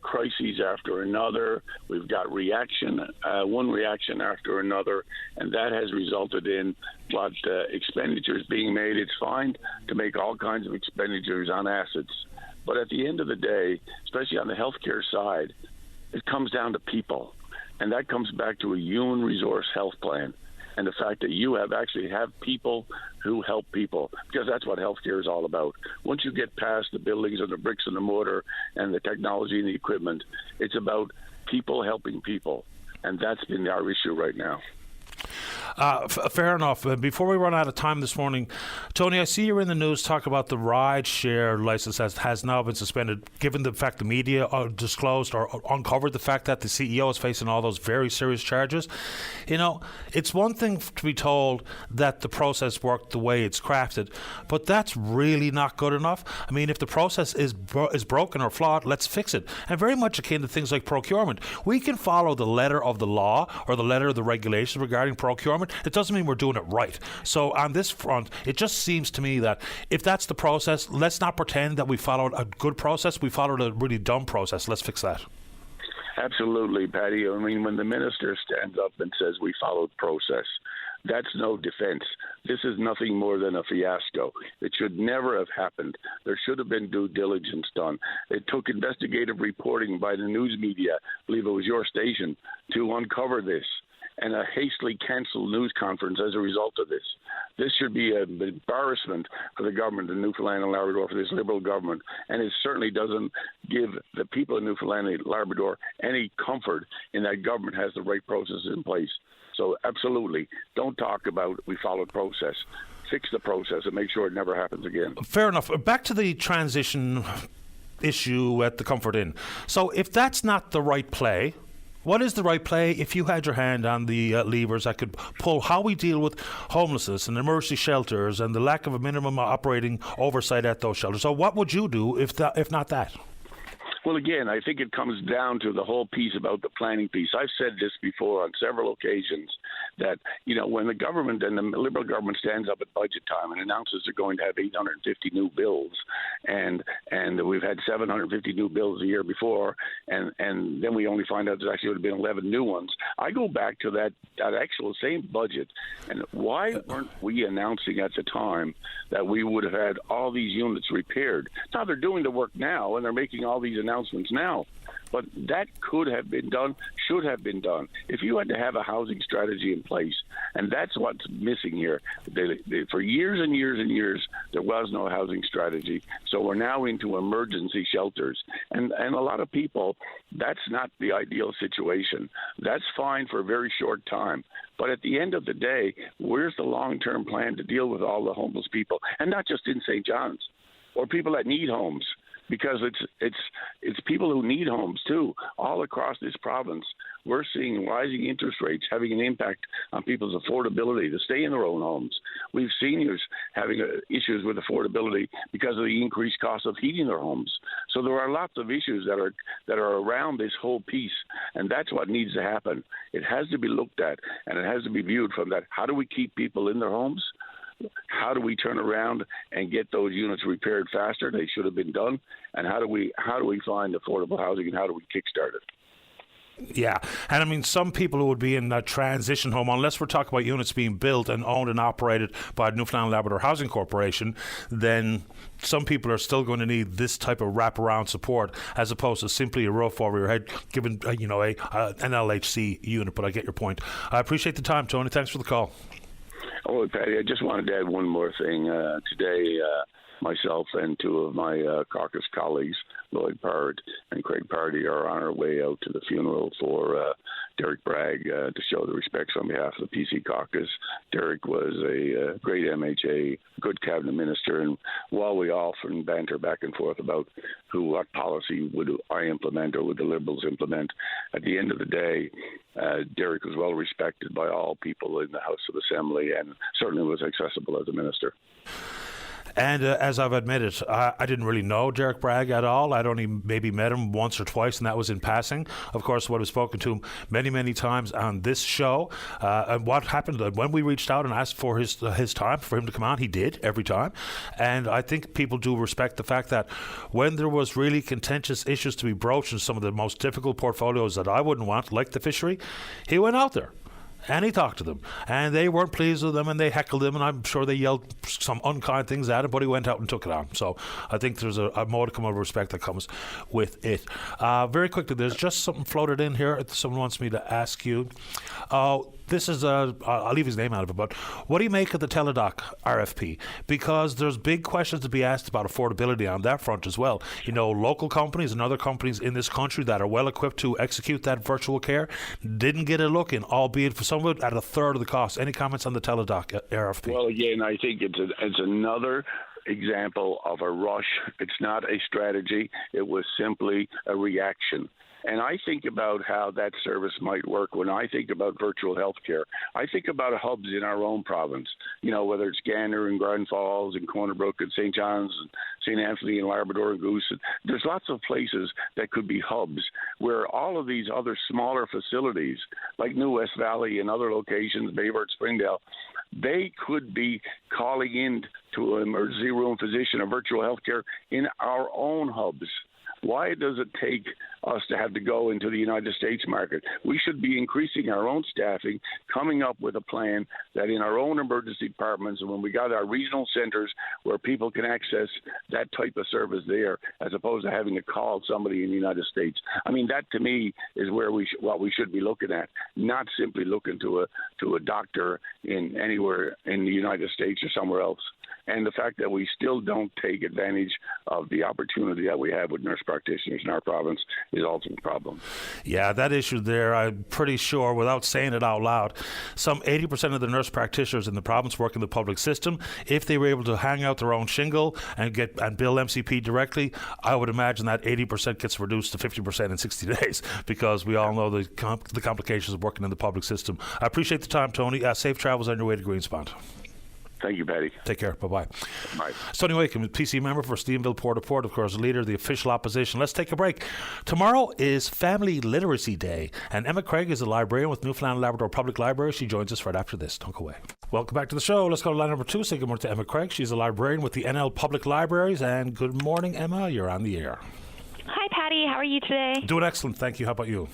crisis after another. We've got one reaction after another, and that has resulted in what expenditures being made. It's fine to make all kinds of expenditures on assets, but at the end of the day, especially on the healthcare side, it comes down to people, and that comes back to a human resource health plan. And the fact that you have people who help people, because that's what healthcare is all about. Once you get past the buildings and the bricks and the mortar and the technology and the equipment, it's about people helping people. And that's been our issue right now. Fair enough. Before we run out of time this morning, Tony, I see you're in the news talking about the ride share license that has now been suspended, given the fact the media disclosed or uncovered the fact that the CEO is facing all those very serious charges. You know, it's one thing to be told that the process worked the way it's crafted, but that's really not good enough. I mean, if the process is broken or flawed, let's fix it. And very much akin to things like procurement. We can follow the letter of the law or the letter of the regulations regarding procurement, government, it doesn't mean we're doing it right. So on this front, it just seems to me that if that's the process, let's not pretend that we followed a good process. We followed a really dumb process. Let's fix that. Absolutely, Paddy. I mean, when the minister stands up and says we followed process, that's no defense. This is nothing more than a fiasco. It should never have happened. There should have been due diligence done. It took investigative reporting by the news media, I believe it was your station, to uncover this, and a hastily canceled news conference as a result of this. This should be an embarrassment for the government in Newfoundland and Labrador, for this Liberal government, and it certainly doesn't give the people of Newfoundland and Labrador any comfort in that government has the right processes in place. So absolutely, don't talk about we followed process. Fix the process and make sure it never happens again. Fair enough. Back to the transition issue at the Comfort Inn. So if that's not the right play, what is the right play if you had your hand on the levers that could pull how we deal with homelessness and emergency shelters and the lack of a minimum operating oversight at those shelters? So what would you do if not that? Well, again, I think it comes down to the whole piece about the planning piece. I've said this before on several occasions that, when the government and the Liberal government stands up at budget time and announces they're going to have 850 new bills, and we've had 750 new bills the year before, and then we only find out there actually would have been 11 new ones. I go back to that actual same budget, and why weren't we announcing at the time that we would have had all these units repaired? Now they're doing the work now, and they're making all these announcements now. But that could have been done, should have been done. If you had to have a housing strategy in place, and that's what's missing here. For years and years and years, there was no housing strategy. So we're now into emergency shelters. And a lot of people, that's not the ideal situation. That's fine for a very short time. But at the end of the day, where's the long-term plan to deal with all the homeless people? And not just in St. John's, or people that need homes. Because it's people who need homes too, all across this province. We're seeing rising interest rates having an impact on people's affordability to stay in their own homes. We've seniors having issues with affordability because of the increased cost of heating their homes. So there are lots of issues that are around this whole piece, and that's what needs to happen. It has to be looked at, and it has to be viewed from that. How do we keep people in their homes? How do we turn around and get those units repaired faster? They should have been done. And how do we find affordable housing, and how do we kickstart it? Yeah, and I mean, some people who would be in that transition home, unless we're talking about units being built and owned and operated by Newfoundland Labrador Housing Corporation, then some people are still going to need this type of wraparound support as opposed to simply a roof over your head, given an LHC unit. But I get your point. I appreciate the time, Tony. Thanks for the call. Oh, Patty, I just wanted to add one more thing. Today, myself and two of my caucus colleagues, Lloyd Parrott and Craig Pardy, are on our way out to the funeral for Derek Bragg to show the respects on behalf of the PC caucus. Derek was a great MHA, good cabinet minister, and while we often banter back and forth about what policy would I implement or would the Liberals implement, at the end of the day, Derek was well respected by all people in the House of Assembly and certainly was accessible as a minister. And as I've admitted, I didn't really know Derek Bragg at all. I'd only maybe met him once or twice, and that was in passing. Of course, I would have spoken to him many, many times on this show. And what happened when we reached out and asked for his time for him to come on, he did every time. And I think people do respect the fact that when there was really contentious issues to be broached in some of the most difficult portfolios that I wouldn't want, like the fishery, he went out there. And he talked to them, and they weren't pleased with him, and they heckled him, and I'm sure they yelled some unkind things at him, but he went out and took it on. So I think there's a modicum of respect that comes with it. Very quickly, there's just something floated in here. Someone wants me to ask you. This is I'll leave his name out of it, but what do you make of the Teladoc RFP? Because there's big questions to be asked about affordability on that front as well. You know, local companies and other companies in this country that are well equipped to execute that virtual care didn't get a look in, albeit for some of it at a third of the cost. Any comments on the Teladoc RFP? Well, again, I think it's another example of a rush. It's not a strategy. It was simply a reaction. And I think about how that service might work when I think about virtual health care. I think about hubs in our own province, whether it's Gander and Grand Falls and Corner Brook and St. John's and St. Anthony and Labrador and Goose. There's lots of places that could be hubs where all of these other smaller facilities, like New West Valley and other locations, Bayburt, Springdale, they could be calling in to an emergency room physician or virtual health care in our own hubs. Why does it take us to have to go into the United States market? We should be increasing our own staffing, coming up with a plan that in our own emergency departments, and when we got our regional centers where people can access that type of service there, as opposed to having to call somebody in the United States. I mean, that to me is where what we should be looking at, not simply looking to a doctor in anywhere in the United States or somewhere else. And the fact that we still don't take advantage of the opportunity that we have with nurse practitioners in our province is also a problem. Yeah, that issue there, I'm pretty sure, without saying it out loud, some 80% of the nurse practitioners in the province work in the public system. If they were able to hang out their own shingle and bill MCP directly, I would imagine that 80% gets reduced to 50% in 60 days, because we all know the complications of working in the public system. I appreciate the time, Tony. Safe travels on your way to Greenspond. Thank you, Paddy. Take care. Bye-bye. Bye. Tony Wakem, PC member for Stephenville Port, of course, leader of the official opposition. Let's take a break. Tomorrow is Family Literacy Day, and Emma Craig is a librarian with Newfoundland and Labrador Public Library. She joins us right after this. Don't go away. Welcome back to the show. Let's go to line number 2. Say good morning to Emma Craig. She's a librarian with the NL Public Libraries. And good morning, Emma. You're on the air. Hi, Patty. How are you today? Doing excellent. Thank you. How about you?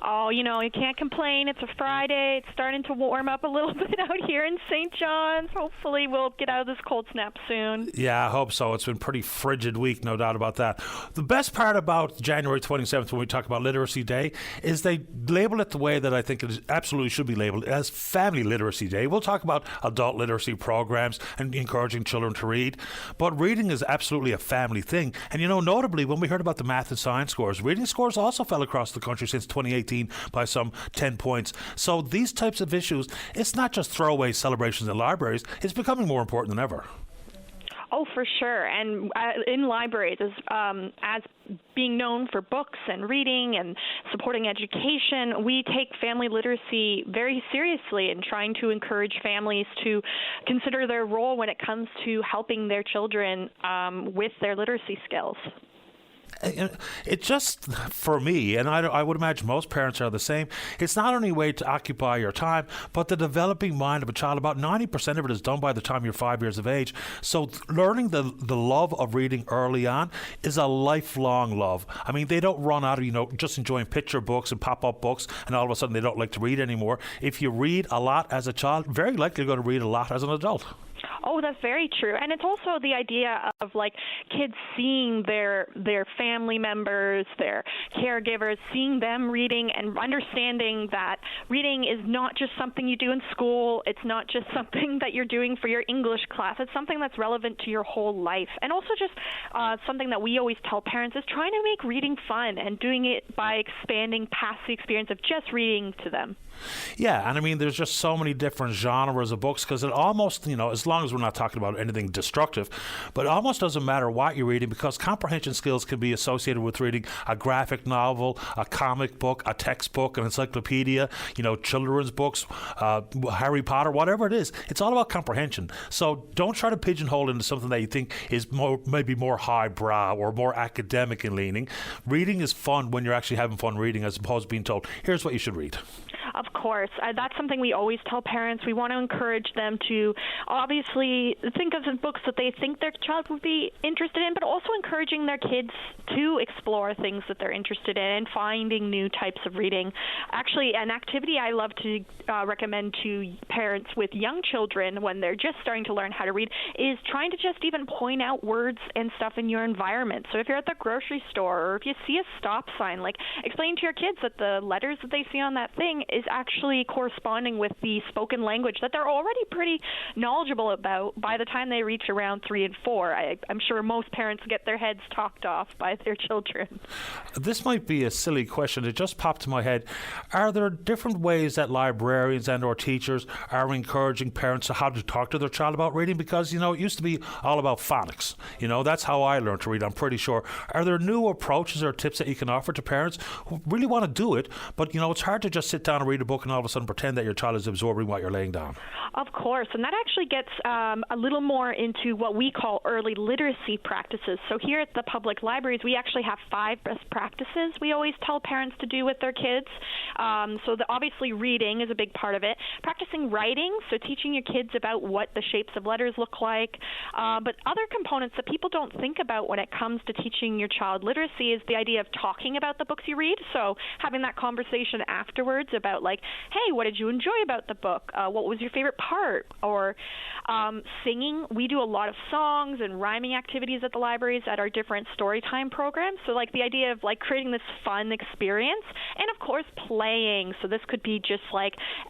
Oh, you can't complain. It's a Friday. It's starting to warm up a little bit out here in St. John's. Hopefully we'll get out of this cold snap soon. Yeah, I hope so. It's been a pretty frigid week, no doubt about that. The best part about January 27th when we talk about Literacy Day is they label it the way that I think it absolutely should be labeled, as Family Literacy Day. We'll talk about adult literacy programs and encouraging children to read, but reading is absolutely a family thing. And, notably, when we heard about the math and science scores, reading scores also fell across the country since 2018 by some 10 points. So these types of issues, it's not just throwaway celebrations in libraries, it's becoming more important than ever. Oh, for sure. And in libraries, as being known for books and reading and supporting education, we take family literacy very seriously in trying to encourage families to consider their role when it comes to helping their children with their literacy skills. It just, for me, and I would imagine most parents are the same, it's not only a way to occupy your time, but the developing mind of a child. About 90% of it is done by the time you're 5 years of age. So learning the love of reading early on is a lifelong love. I mean, they don't run out of, just enjoying picture books and pop-up books, and all of a sudden they don't like to read anymore. If you read a lot as a child, very likely you're going to read a lot as an adult. Oh, that's very true. And it's also the idea of kids seeing their family members, their caregivers, seeing them reading and understanding that reading is not just something you do in school. It's not just something that you're doing for your English class. It's something that's relevant to your whole life. And also just something that we always tell parents is trying to make reading fun and doing it by expanding past the experience of just reading to them. Yeah, and I mean, there's just so many different genres of books, because it almost, as long as we're not talking about anything destructive, but it almost doesn't matter what you're reading, because comprehension skills can be associated with reading a graphic novel, a comic book, a textbook, an encyclopedia, children's books, Harry Potter, whatever it is. It's all about comprehension. So don't try to pigeonhole into something that you think is maybe more highbrow or more academic in leaning. Reading is fun when you're actually having fun reading, as opposed to being told, here's what you should read. Of course. That's something we always tell parents. We want to encourage them to obviously think of the books that they think their child would be interested in, but also encouraging their kids to explore things that they're interested in and finding new types of reading. Actually, an activity I love to recommend to parents with young children when they're just starting to learn how to read is trying to just even point out words and stuff in your environment. So if you're at the grocery store or if you see a stop sign, explain to your kids that the letters that they see on that thing is actually corresponding with the spoken language that they're already pretty knowledgeable about by the time they reach around 3 and 4. I'm sure most parents get their heads talked off by their children. This might be a silly question. It just popped to my head. Are there different ways that librarians and or teachers are encouraging parents to how to talk to their child about reading? Because, it used to be all about phonics. That's how I learned to read, I'm pretty sure. Are there new approaches or tips that you can offer to parents who really want to do it, but, it's hard to just sit down and read a book and all of a sudden pretend that your child is absorbing what you're laying down? Of course, and that actually gets a little more into what we call early literacy practices. So here at the public libraries, we actually have 5 best practices we always tell parents to do with their kids. Obviously reading is a big part of it. Practicing writing, so teaching your kids about what the shapes of letters look like. But other components that people don't think about when it comes to teaching your child literacy is the idea of talking about the books you read. So having that conversation afterwards about hey, what did you enjoy about the book? What was your favorite part? Or singing. We do a lot of songs and rhyming activities at the libraries at our different story time programs. So the idea of creating this fun experience, and of course playing. So this could be just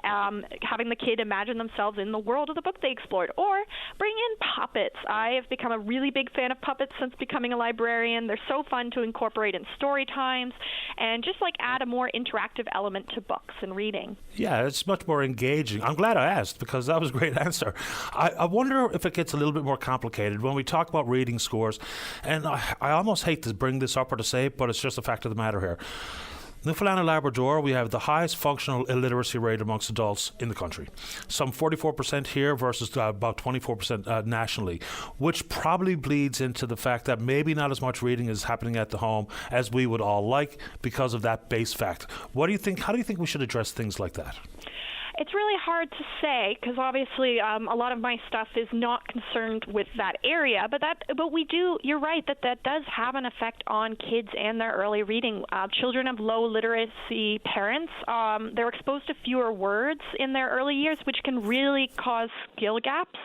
having the kid imagine themselves in the world of the book they explored, or bring in puppets. I have become a really big fan of puppets since becoming a librarian. They're so fun to incorporate in story times and just add a more interactive element to books and reading. Yeah, it's much more engaging. I'm glad I asked because that was a great answer. I wonder if it gets a little bit more complicated when we talk about reading scores, and I almost hate to bring this up or to say it, but it's just a fact of the matter here. Newfoundland and Labrador, we have the highest functional illiteracy rate amongst adults in the country. Some 44% here versus about 24% nationally, which probably bleeds into the fact that maybe not as much reading is happening at the home as we would all like because of that base fact. What do you think? How do you think we should address things like that? It's really hard to say because obviously a lot of my stuff is not concerned with that area, but we do. You're right that does have an effect on kids and their early reading. Children of low literacy parents, they're exposed to fewer words in their early years, which can really cause skill gaps.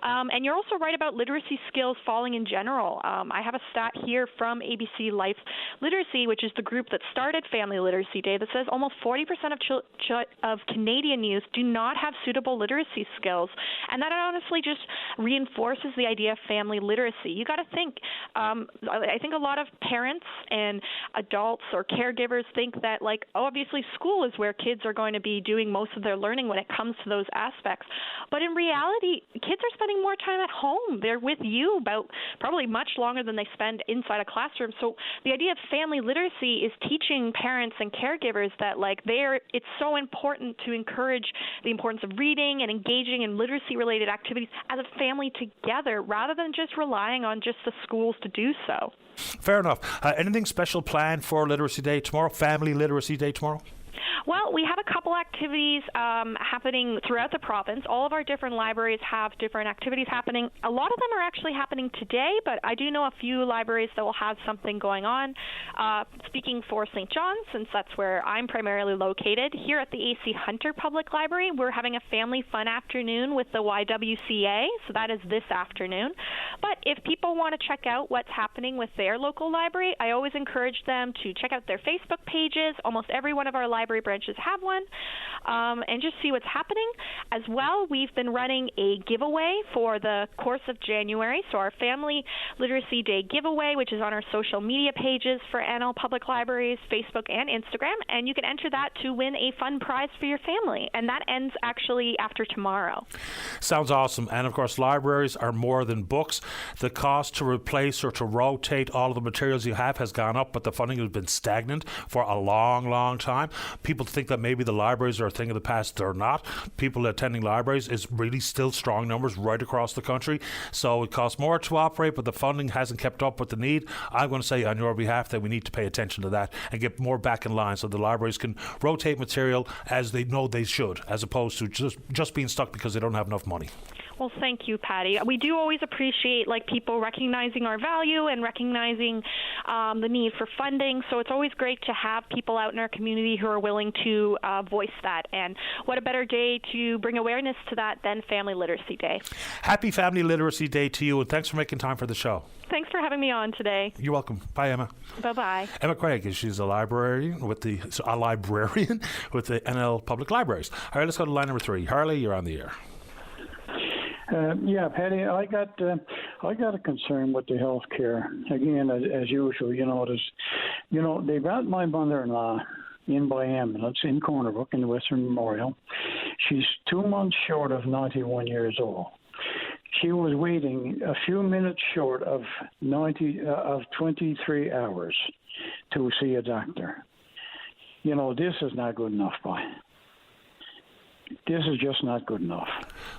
And you're also right about literacy skills falling in general. I have a stat here from ABC Life Literacy, which is the group that started Family Literacy Day, that says almost 40% of Canadian youth do not have suitable literacy skills. And that honestly just reinforces the idea of family literacy. You got to think, I think a lot of parents and adults or caregivers think that obviously school is where kids are going to be doing most of their learning when it comes to those aspects. But in reality, kids are spending more time at home. They're with you about probably much longer than they spend inside a classroom. So the idea of family literacy is teaching parents and caregivers that it's so important to encourage the importance of reading and engaging in literacy-related activities as a family together rather than just relying on just the schools to do so. Fair enough. Anything special planned for Literacy Day tomorrow, Family Literacy Day tomorrow? Well, we have a couple activities happening throughout the province. All of our different libraries have different activities happening. A lot of them are actually happening today, but I do know a few libraries that will have something going on. Speaking for St. John's, since that's where I'm primarily located, here at the AC Hunter Public Library, we're having a family fun afternoon with the YWCA, so that is this afternoon. But if people want to check out what's happening with their local library, I always encourage them to check out their Facebook pages. Almost every one of our library branches have one, and just see what's happening. As well, we've been running a giveaway for the course of January, so our Family Literacy Day giveaway, which is on our social media pages for NL Public Libraries, Facebook and Instagram, and you can enter that to win a fun prize for your family, and that ends actually after tomorrow. Sounds awesome. And of course, libraries are more than books. The cost to replace or to rotate all of the materials you have has gone up, but the funding has been stagnant for a long, long time. People think that maybe the libraries are a thing of the past. They're not. People attending libraries is really still strong numbers right across the country. So it costs more to operate, but the funding hasn't kept up with the need. I'm going to say on your behalf that we need to pay attention to that and get more back in line so the libraries can rotate material as they know they should, as opposed to just being stuck because they don't have enough money. Well, thank you, Patty. We do always appreciate people recognizing our value and recognizing the need for funding. So it's always great to have people out in our community who are willing to voice that. And what a better day to bring awareness to that than Family Literacy Day. Happy Family Literacy Day to you, and thanks for making time for the show. Thanks for having me on today. You're welcome. Bye, Emma. Bye-bye. Emma Craig, she's a librarian with the NL Public Libraries. All right, let's go to line number 3. Harley, you're on the air. Yeah, Patty, I got a concern with the health care. Again, as usual, they brought my mother-in-law in by ambulance in Corner Brook in the Western Memorial. She's 2 months short of 91 years old. She was waiting a few minutes short of 23 hours to see a doctor. This is not good enough, boy. This is just not good enough.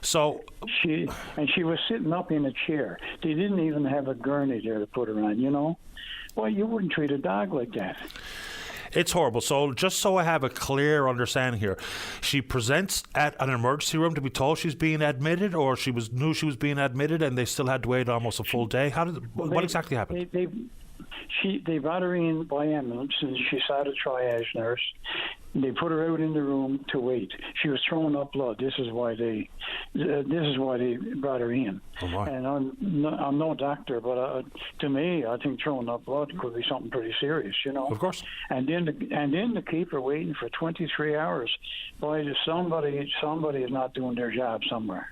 So she was sitting up in a chair. They didn't even have a gurney there to put her on. Well, you wouldn't treat a dog like that. It's horrible. So just so I have a clear understanding here, she presents at an emergency room to be told she's being admitted, or knew she was being admitted and they still had to wait almost a full day? What exactly happened? They brought her in by ambulance, and she saw the triage nurse. They put her out in the room to wait. She was throwing up blood. This is why they brought her in. Oh my. And I'm no doctor, but to me, I think throwing up blood could be something pretty serious, Of course. And then to keep her waiting for 23 hours, boy, somebody is not doing their job somewhere.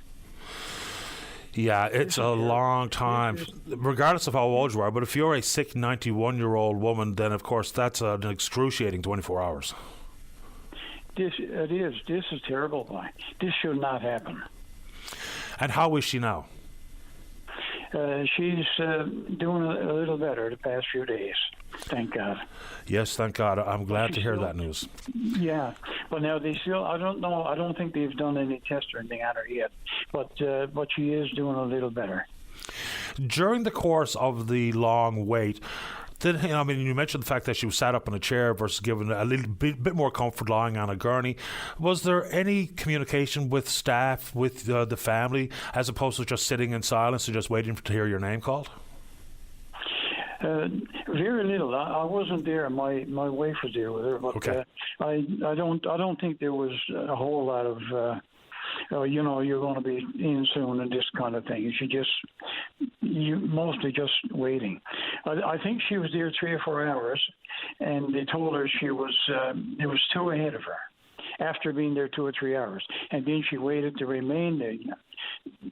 Yeah, it's a long time, regardless of how old you are. But if you're a sick 91-year-old woman, then, of course, that's an excruciating 24 hours. This is terrible, boy. This should not happen. And how is she now? She's doing a little better the past few days. Thank God. Yes, thank God. I'm glad to hear that news. Yeah, but now they still. I don't know. I don't think they've done any tests or anything on her yet. But she is doing a little better. During the course of the long wait, you mentioned the fact that she was sat up in a chair versus given a little bit more comfort lying on a gurney. Was there any communication with staff, with the family, as opposed to just sitting in silence and just waiting to hear your name called? Very little. I wasn't there. My wife was there with her, but okay. I don't think there was a whole lot of you're going to be in soon and this kind of thing. You mostly just waiting. I think she was there 3 or 4 hours, and they told her it was 2 ahead of her after being there 2 or 3 hours, and then she waited to remain there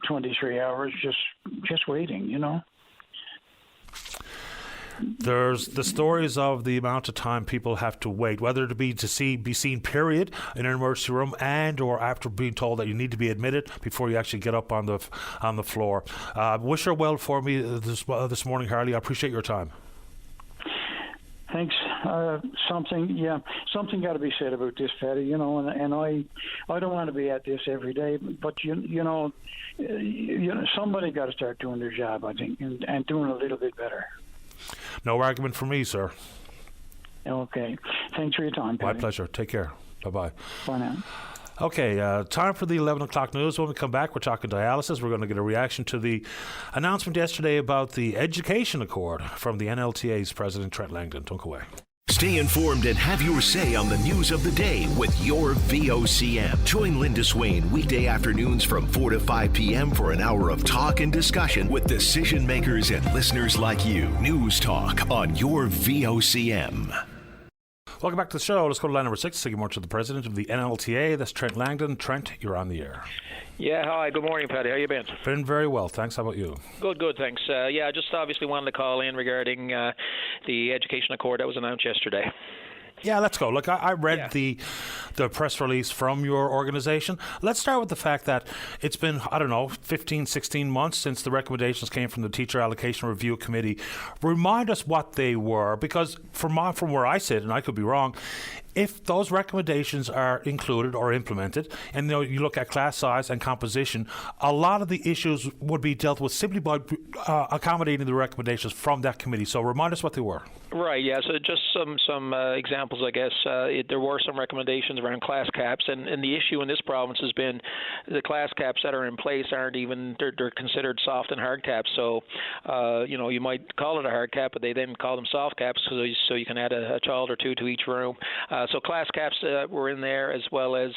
23 hours just waiting. There's the stories of the amount of time people have to wait, whether it be seen period in an emergency room and or after being told that you need to be admitted before you actually get up on the floor. Wish her well for me this morning, Harley. I appreciate your time. Thanks. Something got to be said about this, Patty. And I don't want to be at this every day, but somebody got to start doing their job, I think, and doing a little bit better. No argument for me, sir. Okay. Thanks for your time, Patty. My pleasure. Take care. Bye-bye. Bye now. Okay, time for the 11 o'clock news. When we come back, we're talking dialysis. We're going to get a reaction to the announcement yesterday about the Education Accord from the NLTA's President, Trent Langdon. Don't go away. Stay informed and have your say on the news of the day with your VOCM. Join Linda Swain weekday afternoons from 4 to 5 p.m. for an hour of talk and discussion with decision makers and listeners like you. News Talk on your VOCM. Welcome back to the show. Let's go to line number 6. Say good morning to the President of the NLTA. That's Trent Langdon. Trent, you're on the air. Yeah, hi. Good morning, Paddy. How you been? Been very well, thanks. How about you? Good, thanks. I just obviously wanted to call in regarding the Education Accord that was announced yesterday. Yeah, let's go. Look, I read the press release from your organization. Let's start with the fact that it's been, 15, 16 months since the recommendations came from the Teacher Allocation Review Committee. Remind us what they were, because from where I sit, and I could be wrong, if those recommendations are included or implemented, and you look at class size and composition, a lot of the issues would be dealt with simply by accommodating the recommendations from that committee. So remind us what they were. Right, yeah. So just some examples, I guess. There were some recommendations around class caps, and the issue in this province has been the class caps that are in place aren't even, they're considered soft and hard caps. So, you might call it a hard cap, but they then call them soft caps so you can add a child or two to each room. So class caps were in there, as well as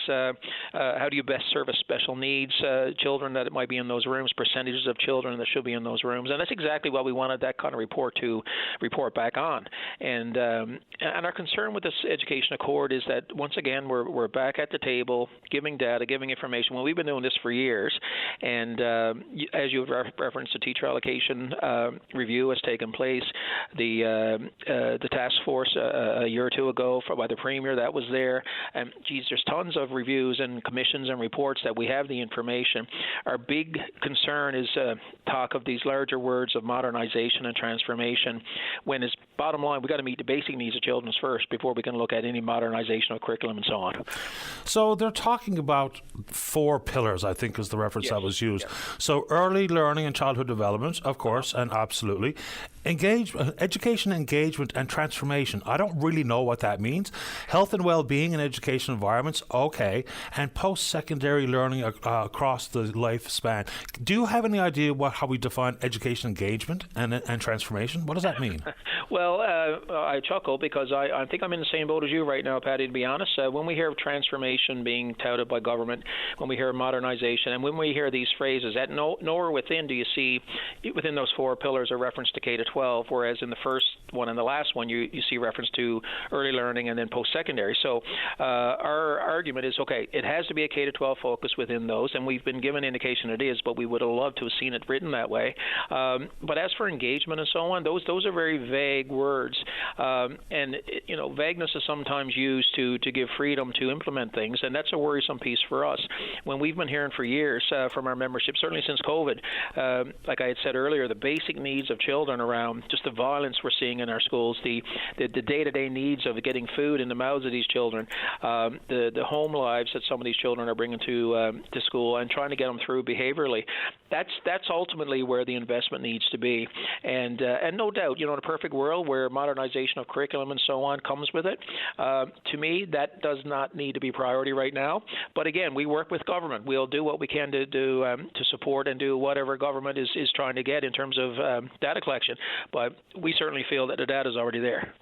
how do you best service special needs children that might be in those rooms, percentages of children that should be in those rooms. And that's exactly what we wanted that kind of report to report back on. And our concern with this Education Accord is that, once again, we're back at the table giving data, giving information. Well, we've been doing this for years, and as you referenced, the teacher allocation review has taken place. The task force a year or two ago by the Premier, that was there. And there's tons of reviews and commissions and reports that we have the information. Our big concern is talk of these larger words of modernization and transformation, when it's bottom line, we've got to meet the basic needs of children first before we can look at any modernization of curriculum and so on. So they're talking about 4 pillars, I think, is the reference that was used. So early learning and childhood development, of course, and absolutely. Education, engagement, and transformation. I don't really know what that means. Health and well-being in education environments, okay. And post-secondary learning across the lifespan. Do you have any idea how we define education engagement and transformation? What does that mean? Well, I chuckle because I think I'm in the same boat as you right now, Patty, to be honest. When we hear of transformation being touted by government, when we hear modernization, and when we hear these phrases, at nowhere within do you see, within those 4 pillars, a reference to K-12, whereas in the first one and the last one, you see reference to early learning and then post-secondary. So our argument is, okay, it has to be a K-12 focus within those, and we've been given indication it is, but we would have loved to have seen it written that way. But as for engagement and so on, those are very vague words, and vagueness is sometimes used to give freedom to implement things, and that's a worrisome piece for us. When we've been hearing for years from our membership, certainly since COVID, like I had said earlier, the basic needs of children around just the violence we're seeing in our schools, the day-to-day needs of getting food in the mouths of these children, the home lives that some of these children are bringing to school, and trying to get them through behaviorally. That's ultimately where the investment needs to be, and no doubt, in a perfect world where modernization of curriculum and so on comes with it, to me that does not need to be priority right now. But again, we work with government. We'll do what we can to support and do whatever government is trying to get in terms of data collection. But we certainly feel that the data is already there.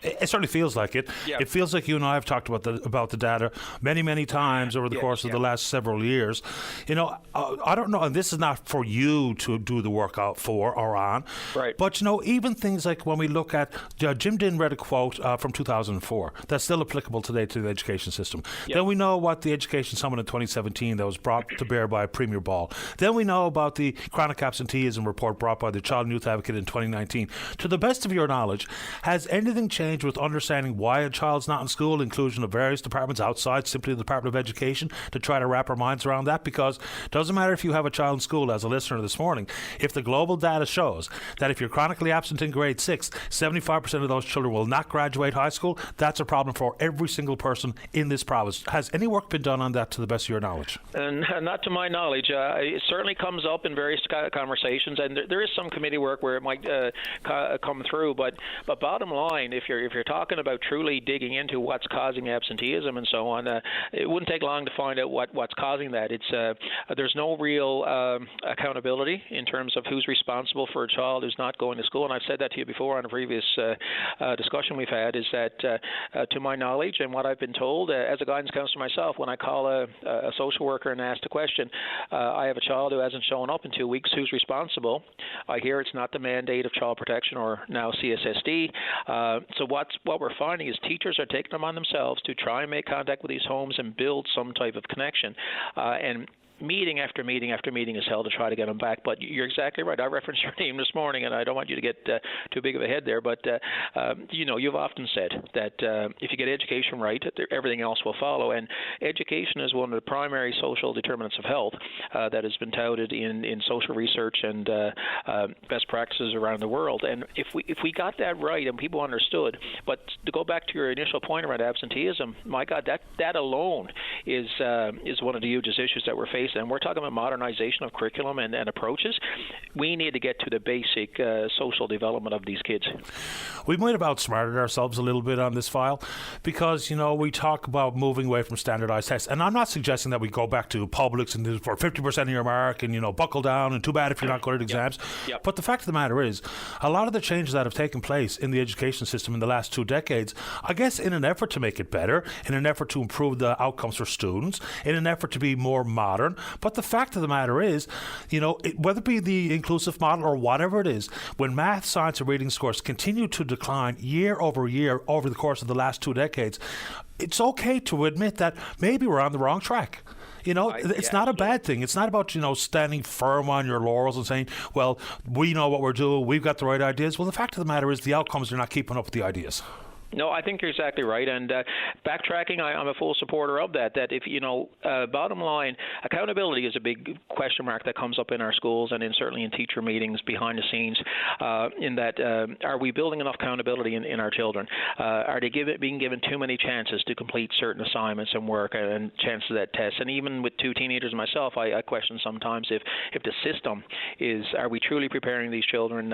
It certainly feels like it. Yeah. It feels like you and I have talked about the data many times over the course of the last several years. I don't know, and this is not for you to do the work out for or on. Right. But even things like when we look at Jim Dinn read a quote from 2004 that's still applicable today to the education system. Yep. Then we know about the Education Summit in 2017 that was brought to bear by Premier Ball. Then we know about the chronic absenteeism report brought by the Child and Youth Advocate in 2019. To the best of your knowledge, has anything changed with understanding why a child's not in school, inclusion of various departments outside simply the Department of Education, to try to wrap our minds around that? Because it doesn't matter if you have a child in school, as a listener this morning, if the global data shows that if you're chronically absent in grade 6, 75% of those children will not graduate high school, that's a problem for every single person in this province. Has any work been done on that to the best of your knowledge? Not to my knowledge. It certainly comes up in various conversations, and there is some committee work where it might come through. But bottom line, if you're talking about truly digging into what's causing absenteeism and so on, it wouldn't take long to find out what's causing that. It's there's no real accountability in terms of who's responsible for a child who's not going to school. And I've said that to you before on a previous discussion we've had, is that to my knowledge and what I've been told as a guidance counselor myself, when I call a social worker and ask the question, I have a child who hasn't shown up in 2 weeks, who's responsible? I hear it's not the mandate of Child Protection or now CSSD. So what we're finding is teachers are taking them on themselves to try and make contact with these homes and build some type of connection. And meeting after meeting after meeting is held to try to get them back. But you're exactly right. I referenced your name this morning, and I don't want you to get too big of a head there. But you've often said that if you get education right, everything else will follow. And education is one of the primary social determinants of health that has been touted in social research and best practices around the world. And if we got that right and people understood, but to go back to your initial point around absenteeism, my God, that alone is one of the hugest issues that we're facing. And we're talking about modernization of curriculum and approaches. We need to get to the basic social development of these kids. We might have outsmarted ourselves a little bit on this file because, we talk about moving away from standardized tests. And I'm not suggesting that we go back to Publix and for 50% of your mark and, buckle down and too bad if you're not good at exams. Yep. But the fact of the matter is, a lot of the changes that have taken place in the education system in the last 2 decades, I guess in an effort to make it better, in an effort to improve the outcomes for students, in an effort to be more modern. But the fact of the matter is, whether it be the inclusive model or whatever it is, when math, science, and reading scores continue to decline year over year over the course of the last 2 decades, it's okay to admit that maybe we're on the wrong track. It's not a bad thing. It's not about, standing firm on your laurels and saying, well, we know what we're doing, we've got the right ideas. Well, the fact of the matter is the outcomes are not keeping up with the ideas. No, I think you're exactly right. And backtracking, I'm a full supporter of that. That if, bottom line, accountability is a big question mark that comes up in our schools and certainly in teacher meetings behind the scenes, in that are we building enough accountability in our children? Are they being given too many chances to complete certain assignments and work and chances at tests? And even with 2 teenagers myself, I question sometimes if the system are we truly preparing these children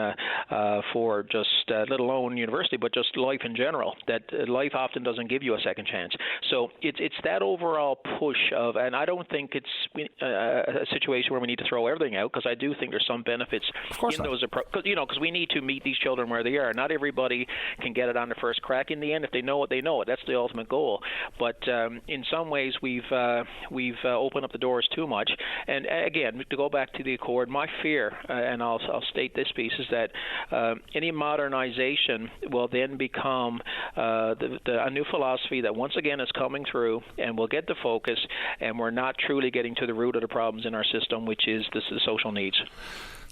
for just, let alone university, but just life in general? That life often doesn't give you a second chance. So it's that overall push of, and I don't think it's a situation where we need to throw everything out, because I do think there's some benefits in those approaches. Because we need to meet these children where they are. Not everybody can get it on the first crack. In the end, if they know it, they know it. That's the ultimate goal. But in some ways, we've opened up the doors too much. And again, to go back to the Accord, my fear, and I'll state this piece, is that any modernization will then become a new philosophy that once again is coming through and will get the focus, and we're not truly getting to the root of the problems in our system, which is the social needs.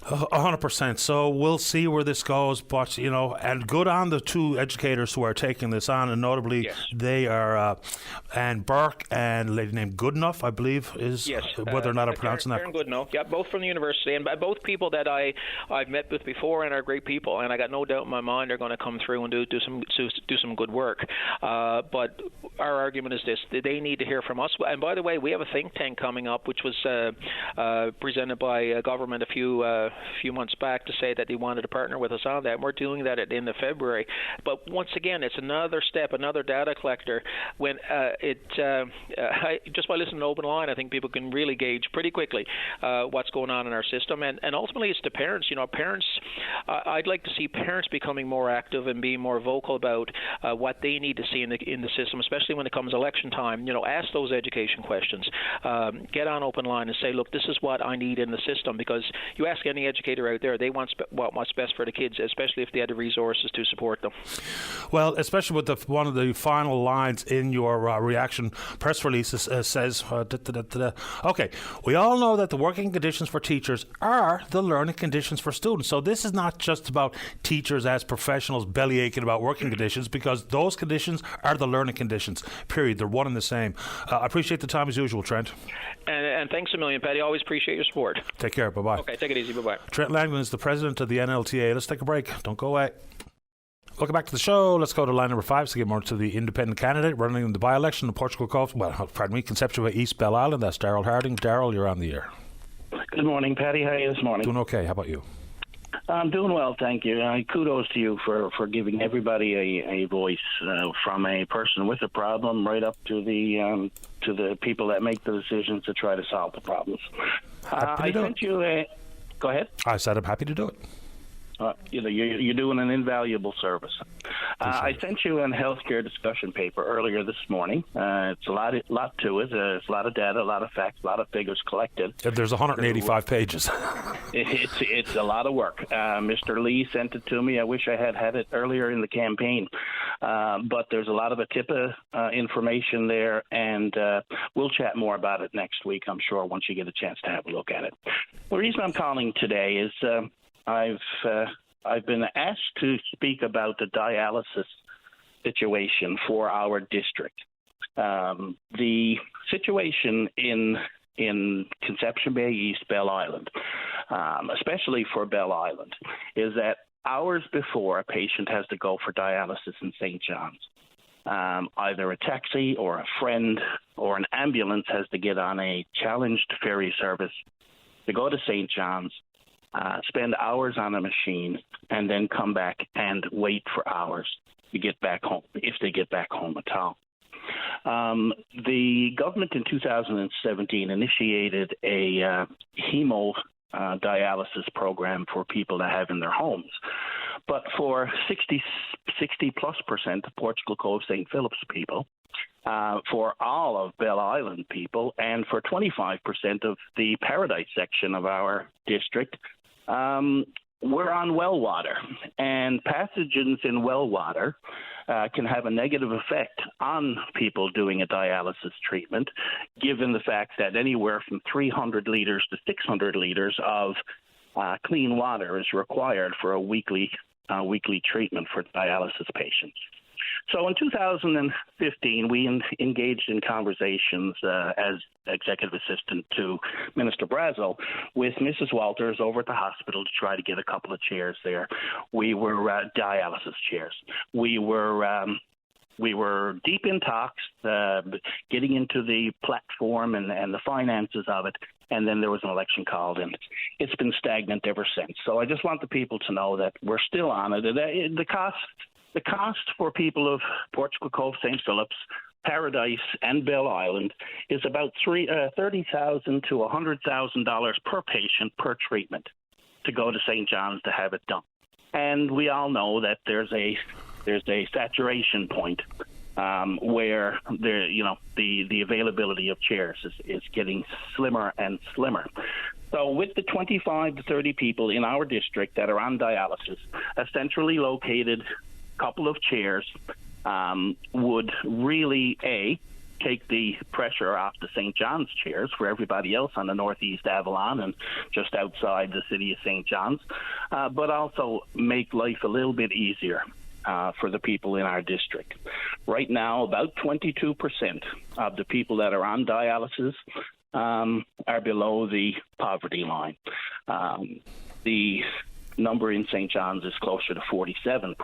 100%. So we'll see where this goes, but and good on the 2 educators who are taking this on, and notably they are Anne Burke and a lady named Goodenough, I believe, is whether or not I'm pronouncing that. Karen Goodenough, yeah, both from the university, and both people that I've met with before and are great people, and I got no doubt in my mind they're going to come through and do some good work. But our argument is this: they need to hear from us. And by the way, we have a think tank coming up, which was presented by government a few months back to say that they wanted to partner with us on that. And we're doing that at the end of February. But once again, it's another step, another data collector. When just by listening to Open Line, I think people can really gauge pretty quickly what's going on in our system. And ultimately, it's to parents. Parents. I'd like to see parents becoming more active and being more vocal about what they need to see in the system, especially when it comes election time. Ask those education questions. Get on Open Line and say, look, this is what I need in the system, because you ask any educator out there, they want what's best for the kids, especially if they had the resources to support them. Well, especially with one of the final lines in your reaction press release says, okay, we all know that the working conditions for teachers are the learning conditions for students. So this is not just about teachers as professionals bellyaching about working conditions, because those conditions are the learning conditions, period. They're one and the same. I appreciate the time as usual, Trent. And thanks a million, Paddy. Always appreciate your support. Take care. Bye-bye. Okay, take it easy. Bye-bye. Trent Langman is the president of the NLTA. Let's take a break. Don't go away. Welcome back to the show. Let's go to line number 5 to get more to the independent candidate running in the by-election in Portugal Cove. Conception Way, East Bell Island. That's Daryl Harding. Daryl, you're on the air. Good morning, Paddy. How are you this morning? Doing okay. How about you? I'm doing well, thank you. Kudos to you for giving everybody a voice, from a person with a problem right up to the people that make the decisions to try to solve the problems. I sent you a... Go ahead. I said I'm happy to do it. You're doing an invaluable service. I sent you a healthcare discussion paper earlier this morning. It's a lot to it. It's a lot of data, a lot of facts, a lot of figures collected. There's 185 pages. It's a lot of work. Mr. Lee sent it to me. I wish I had it earlier in the campaign. But there's a lot of ATIPA information there, and we'll chat more about it next week, I'm sure, once you get a chance to have a look at it. The reason I'm calling today is I've been asked to speak about the dialysis situation for our district. The situation in Conception Bay East, Bell Island, especially for Bell Island, is that hours before a patient has to go for dialysis in St. John's, either a taxi or a friend or an ambulance has to get on a challenged ferry service to go to St. John's, spend hours on a machine, and then come back and wait for hours to get back home, if they get back home at all. The government in 2017 initiated a hemodialysis program for people to have in their homes. But for 60+% of Portugal Cove St. Philip's people, for all of Bell Island people, and for 25% of the Paradise section of our district, we're on well water. And pathogens in well water can have a negative effect on people doing a dialysis treatment, given the fact that anywhere from 300 liters to 600 liters of clean water is required for a weekly treatment for dialysis patients. So in 2015, we engaged in conversations as executive assistant to Minister Brazel with Mrs. Walters over at the hospital to try to get a couple of chairs there. We were dialysis chairs. We were deep in talks, getting into the platform and the finances of it, and then there was an election called, and it's been stagnant ever since. So I just want the people to know that we're still on it. The cost for people of Portugal Cove, St. Philip's, Paradise, and Bell Island is about $30,000 to $100,000 per patient per treatment to go to St. John's to have it done. And we all know that there's a saturation point where the availability of chairs is getting slimmer and slimmer. So with the 25 to 30 people in our district that are on dialysis, a centrally located couple of chairs would really, take the pressure off the St. John's chairs for everybody else on the Northeast Avalon and just outside the city of St. John's, but also make life a little bit easier for the people in our district. Right now, about 22% of the people that are on dialysis are below the poverty line. The number in St. John's is closer to 47%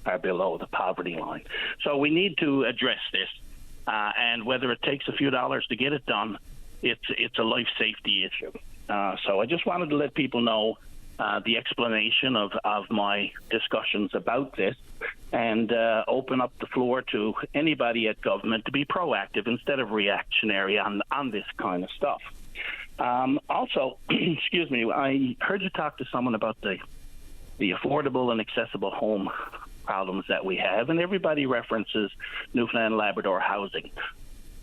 are below the poverty line. So we need to address this, and whether it takes a few dollars to get it done, it's a life safety issue. So I just wanted to let people know the explanation of my discussions about this, and open up the floor to anybody at government to be proactive instead of reactionary on this kind of stuff. Also, excuse me, I heard you talk to someone about the affordable and accessible home problems that we have, and everybody references Newfoundland and Labrador housing.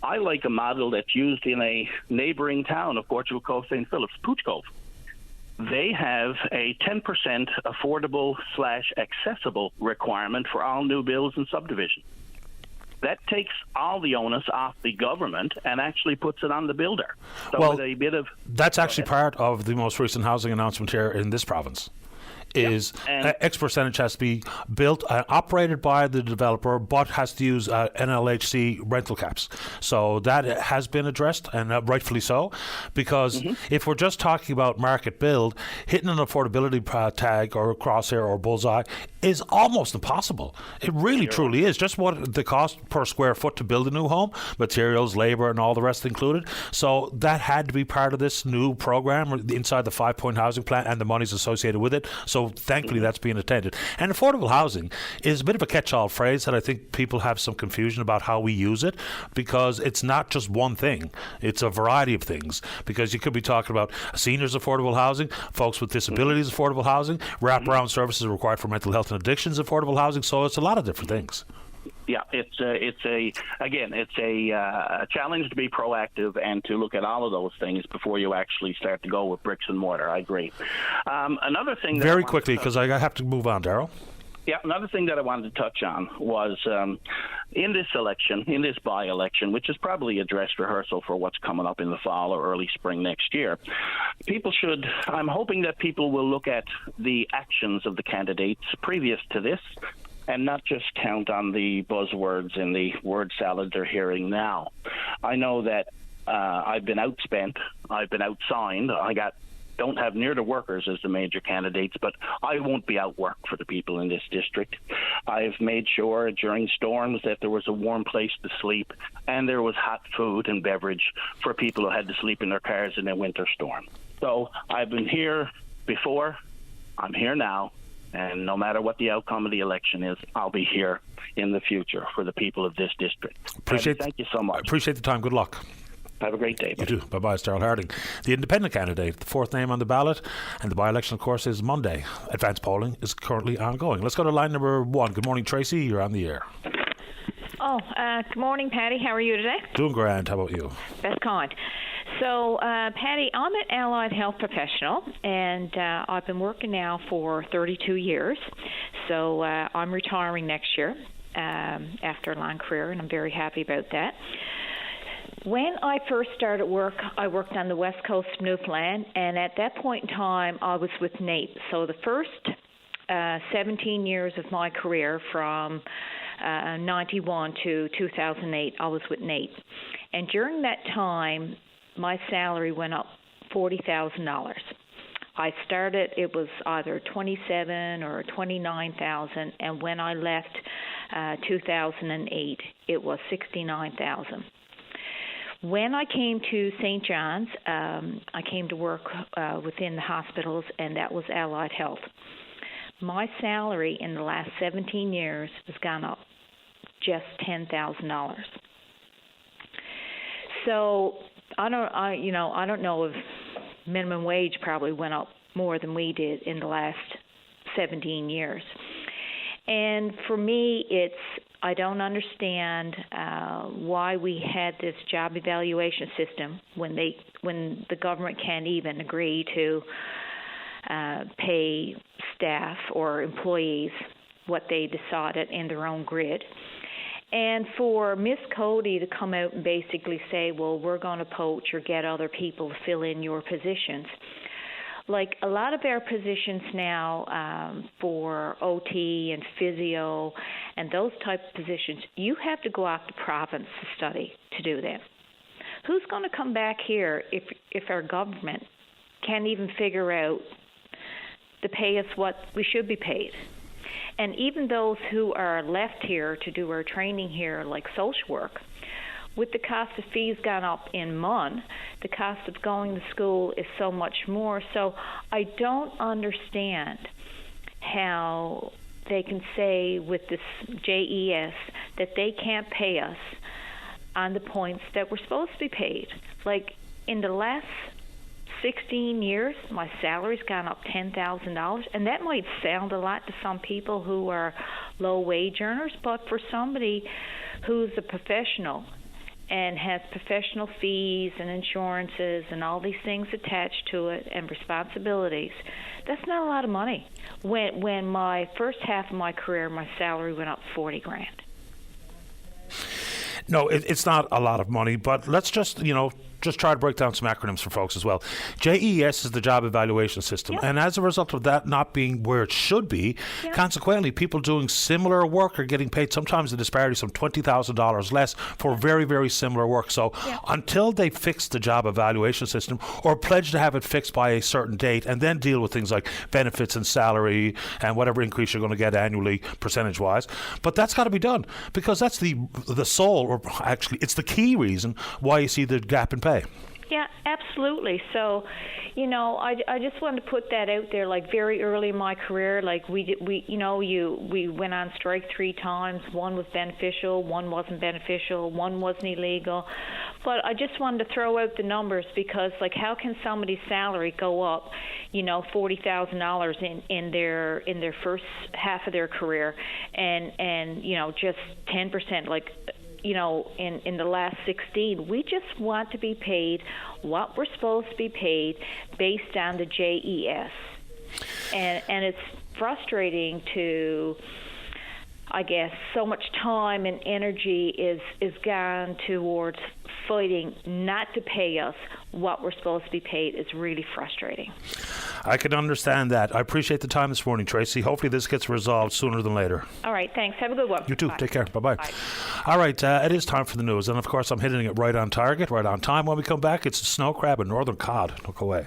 I like a model that's used in a neighboring town of Portugal Cove St. Philip's, Pooch Cove. They have a 10% affordable/accessible requirement for all new builds and subdivisions. That takes all the onus off the government and actually puts it on the builder. So well, with a bit of that's actually part of the most recent housing announcement here in this province. Is X percentage has to be built, operated by the developer, but has to use NLHC rental caps. So that has been addressed, and rightfully so, because if we're just talking about market build, hitting an affordability tag or crosshair or bullseye is almost impossible. It really truly is. Just what the cost per square foot to build a new home, materials, labor, and all the rest included. So that had to be part of this new program inside the 5-point housing plan and the monies associated with it. So thankfully that's being attended. And affordable housing is a bit of a catch-all phrase that I think people have some confusion about how we use it, because it's not just one thing. It's a variety of things, because you could be talking about seniors affordable housing, folks with disabilities affordable housing, wraparound services required for mental health and addictions affordable housing. So it's a lot of different things. Yeah, it's a challenge to be proactive and to look at all of those things before you actually start to go with bricks and mortar. I agree. Another thing. Very quickly, because I have to move on, Darryl. Yeah, another thing that I wanted to touch on was in this election, in this by-election, which is probably a dress rehearsal for what's coming up in the fall or early spring next year, I'm hoping that people will look at the actions of the candidates previous to this and not just count on the buzzwords and the word salad they're hearing now. I know that I've been outspent, I've been outsigned, don't have near the workers as the major candidates, but I won't be outworked for the people in this district. I've made sure during storms that there was a warm place to sleep and there was hot food and beverage for people who had to sleep in their cars in a winter storm. So I've been here before, I'm here now, and no matter what the outcome of the election is, I'll be here in the future for the people of this district. Thank you so much. Appreciate the time. Good luck. Have a great day. You too. Bye-bye. It's Darrell Harding, the independent candidate, the fourth name on the ballot, and the by-election, of course, is Monday. Advanced polling is currently ongoing. Let's go to line number 1. Good morning, Tracy. You're on the air. Good morning, Patty. How are you today? Doing grand. How about you? Best kind. So, Patty, I'm an allied health professional, and I've been working now for 32 years. So I'm retiring next year after a long career, and I'm very happy about that. When I first started work, I worked on the west coast of Newfoundland, and at that point in time, I was with NAPE. So the first 17 years of my career, from 91 to 2008, I was with NAPE. And during that time, my salary went up $40,000. I started, it was either $27,000 or $29,000, and when I left 2008, it was $69,000. When I came to St. John's, I came to work within the hospitals, and that was allied health. My salary in the last 17 years has gone up just $10,000. So I don't know if minimum wage probably went up more than we did in the last 17 years. And for me, I don't understand why we had this job evaluation system when the government can't even agree to pay staff or employees what they decided in their own grid. And for Ms. Cody to come out and basically say, well, we're going to poach or get other people to fill in your positions. Like a lot of our positions now for OT and physio and those type of positions, you have to go out to province to study to do them. Who's going to come back here if our government can't even figure out to pay us what we should be paid? And even those who are left here to do our training here, like social work, with the cost of fees gone up in MUN, the cost of going to school is so much more. So I don't understand how they can say with this JES that they can't pay us on the points that we're supposed to be paid. Like in the last 16 years, my salary's gone up $10,000, and that might sound a lot to some people who are low-wage earners, but for somebody who's a professional and has professional fees and insurances and all these things attached to it and responsibilities, that's not a lot of money. When my first half of my career, my salary went up $40,000. No, it's not a lot of money, but let's just try to break down some acronyms for folks as well. JES is the job evaluation system, and as a result of that not being where it should be, consequently, people doing similar work are getting paid sometimes the disparity some $20,000 less for very, very similar work. So until they fix the job evaluation system or pledge to have it fixed by a certain date and then deal with things like benefits and salary and whatever increase you're going to get annually percentage-wise, but that's got to be done because that's the sole, or actually it's the key reason why you see the gap in pay. Yeah, absolutely. So, I just wanted to put that out there. Like very early in my career, like we went on strike 3 times. One was beneficial, one wasn't beneficial, one wasn't illegal. But I just wanted to throw out the numbers because, like, how can somebody's salary go up, $40,000 in their first half of their career, and just 10%, like. In the last 16, we just want to be paid what we're supposed to be paid based on the JES. and it's frustrating to, I guess, so much time and energy is gone towards fighting not to pay us what we're supposed to be paid. Is really frustrating. I can understand that. I appreciate the time this morning, Tracy. Hopefully this gets resolved sooner than later. All right, thanks. Have a good one. You too. Bye. Take care. Bye-bye. Bye. All right, it is time for the news. And, of course, I'm hitting it right on target, right on time. When we come back, it's the snow crab and northern cod. Look away.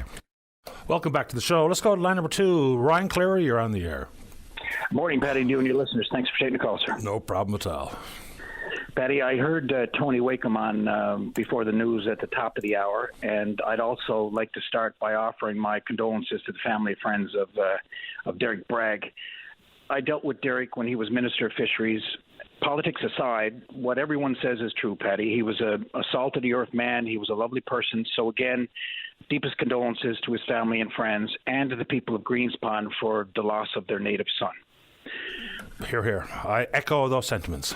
Welcome back to the show. Let's go to line number 2. Ryan Cleary, you're on the air. Morning, Patty, and you and your listeners. Thanks for taking the call, sir. No problem at all. Patty, I heard Tony Wakeham on before the news at the top of the hour, and I'd also like to start by offering my condolences to the family and friends of Derek Bragg. I dealt with Derek when he was Minister of Fisheries. Politics aside, what everyone says is true, Patty. He was a salt-of-the-earth man. He was a lovely person. So, again, deepest condolences to his family and friends and to the people of Greenspond for the loss of their native son. Hear, hear. I echo those sentiments.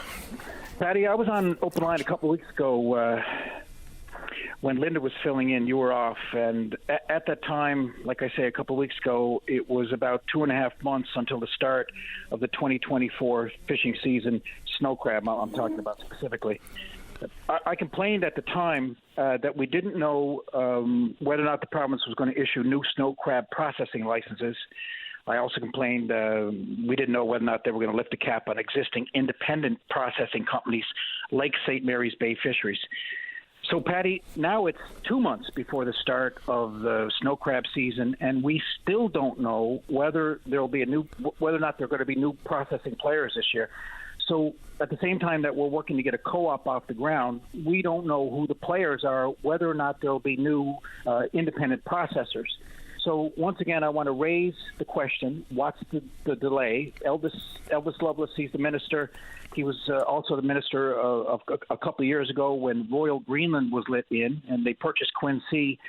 Patty, I was on Open Line a couple of weeks ago when Linda was filling in. You were off, and at that time, like I say, a couple of weeks ago, it was about 2.5 months until the start of the 2024 fishing season, snow crab I'm talking about specifically. I complained at the time that we didn't know whether or not the province was going to issue new snow crab processing licenses. I also complained we didn't know whether or not they were going to lift the cap on existing independent processing companies like St. Mary's Bay Fisheries. So, Patty, now it's 2 months before the start of the snow crab season, and we still don't know whether or not there are going to be new processing players this year. So, at the same time that we're working to get a co-op off the ground, we don't know who the players are, whether or not there'll be new independent processors. So once again, I want to raise the question, what's the delay? Elvis Lovelace, he's the minister. He was also the minister of a couple of years ago when Royal Greenland was let in, and they purchased Quincy.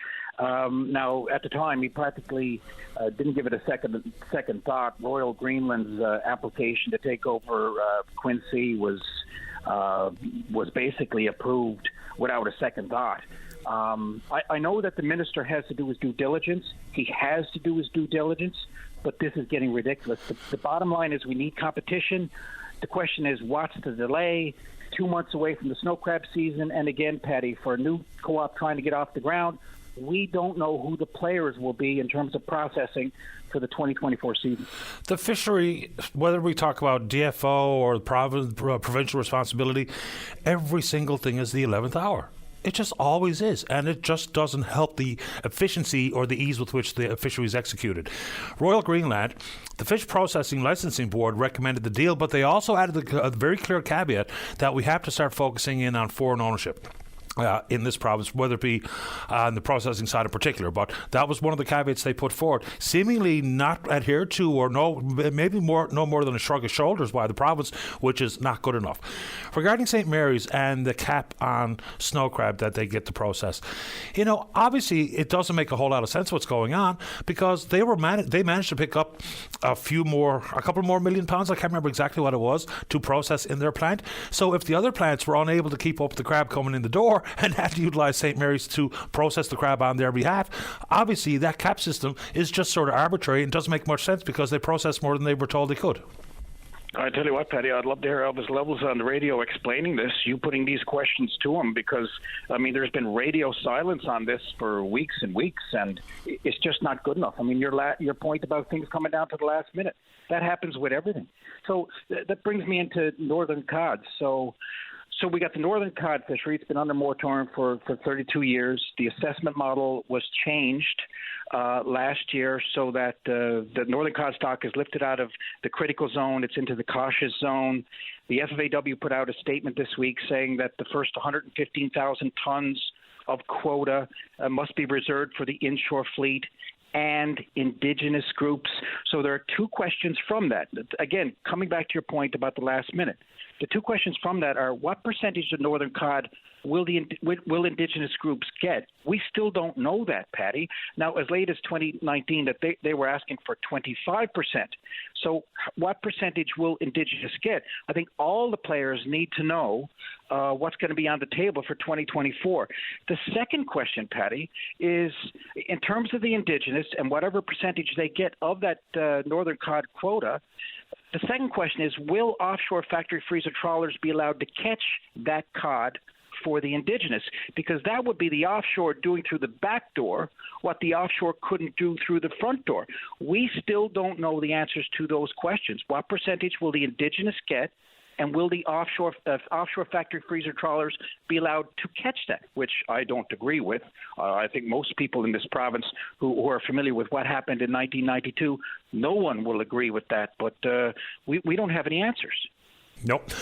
Now, at the time, he practically didn't give it a second thought. Royal Greenland's application to take over Quincy was basically approved without a second thought. I know that the minister has to do his due diligence. He has to do his due diligence, but this is getting ridiculous. The bottom line is we need competition. The question is, what's the delay? 2 months away from the snow crab season. And again, Patty, for a new co-op trying to get off the ground, we don't know who the players will be in terms of processing for the 2024 season. The fishery, whether we talk about DFO or provincial responsibility, every single thing is the 11th hour. It just always is, and it just doesn't help the efficiency or the ease with which the fishery is executed. Royal Greenland, the Fish Processing Licensing Board recommended the deal, but they also added a very clear caveat that we have to start focusing in on foreign ownership. In this province, whether it be on the processing side in particular. But that was one of the caveats they put forward, seemingly not adhered to or no more than a shrug of shoulders by the province, which is not good enough. Regarding St. Mary's and the cap on snow crab that they get to process, obviously it doesn't make a whole lot of sense what's going on because they managed to pick up a couple more million pounds, I can't remember exactly what it was, to process in their plant. So if the other plants were unable to keep up the crab coming in the door, and had to utilize St. Mary's to process the crab on their behalf, obviously that cap system is just sort of arbitrary and doesn't make much sense because they process more than they were told they could. I tell you what, Patty, I'd love to hear Elvis Lovelace on the radio explaining this, you putting these questions to him, because, there's been radio silence on this for weeks and weeks, and it's just not good enough. Your point about things coming down to the last minute, that happens with everything. So that brings me into northern cod. So we got the northern cod fishery. It's been under moratorium for 32 years. The assessment model was changed last year so that the northern cod stock is lifted out of the critical zone. It's into the cautious zone. The FFAW put out a statement this week saying that the first 115,000 tons of quota must be reserved for the inshore fleet and Indigenous groups. So there are two questions from that. Again, coming back to your point about the last minute, the two questions from that are what percentage of northern cod will Indigenous groups get? We still don't know that, Patty. Now, as late as 2019, that they were asking for 25%. So what percentage will Indigenous get? I think all the players need to know what's going to be on the table for 2024. The second question, Patty, is in terms of the indigenous and whatever percentage they get of that northern cod quota. The second question is, will offshore factory freezer trawlers be allowed to catch that cod for the indigenous? Because that would be the offshore doing through the back door what the offshore couldn't do through the front door. We still don't know the answers to those questions. What percentage will the indigenous get? And will the offshore factory freezer trawlers be allowed to catch that, which I don't agree with. I think most people in this province who are familiar with what happened in 1992, no one will agree with that. But we don't have any answers. Nope.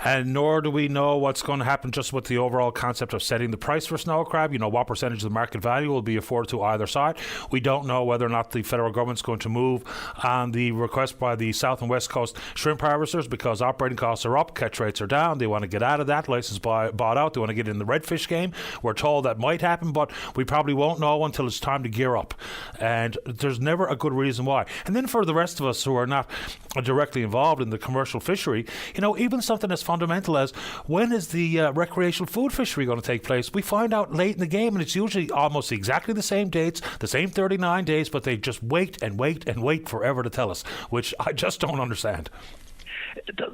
And nor do we know what's going to happen just with the overall concept of setting the price for snow crab. You know, what percentage of the market value will be afforded to either side. We don't know whether or not the federal government's going to move on the request by the South and West Coast shrimp harvesters because operating costs are up, catch rates are down. They want to get out of that. License bought out. They want to get in the redfish game. We're told that might happen, but we probably won't know until it's time to gear up. And there's never a good reason why. And then for the rest of us who are not directly involved in the commercial fishery, you know, even something as fundamental as when is the recreational food fishery going to take place? We find out late in the game, and it's usually almost exactly the same dates, the same 39 days, but they just wait and wait and wait forever to tell us, which I just don't understand.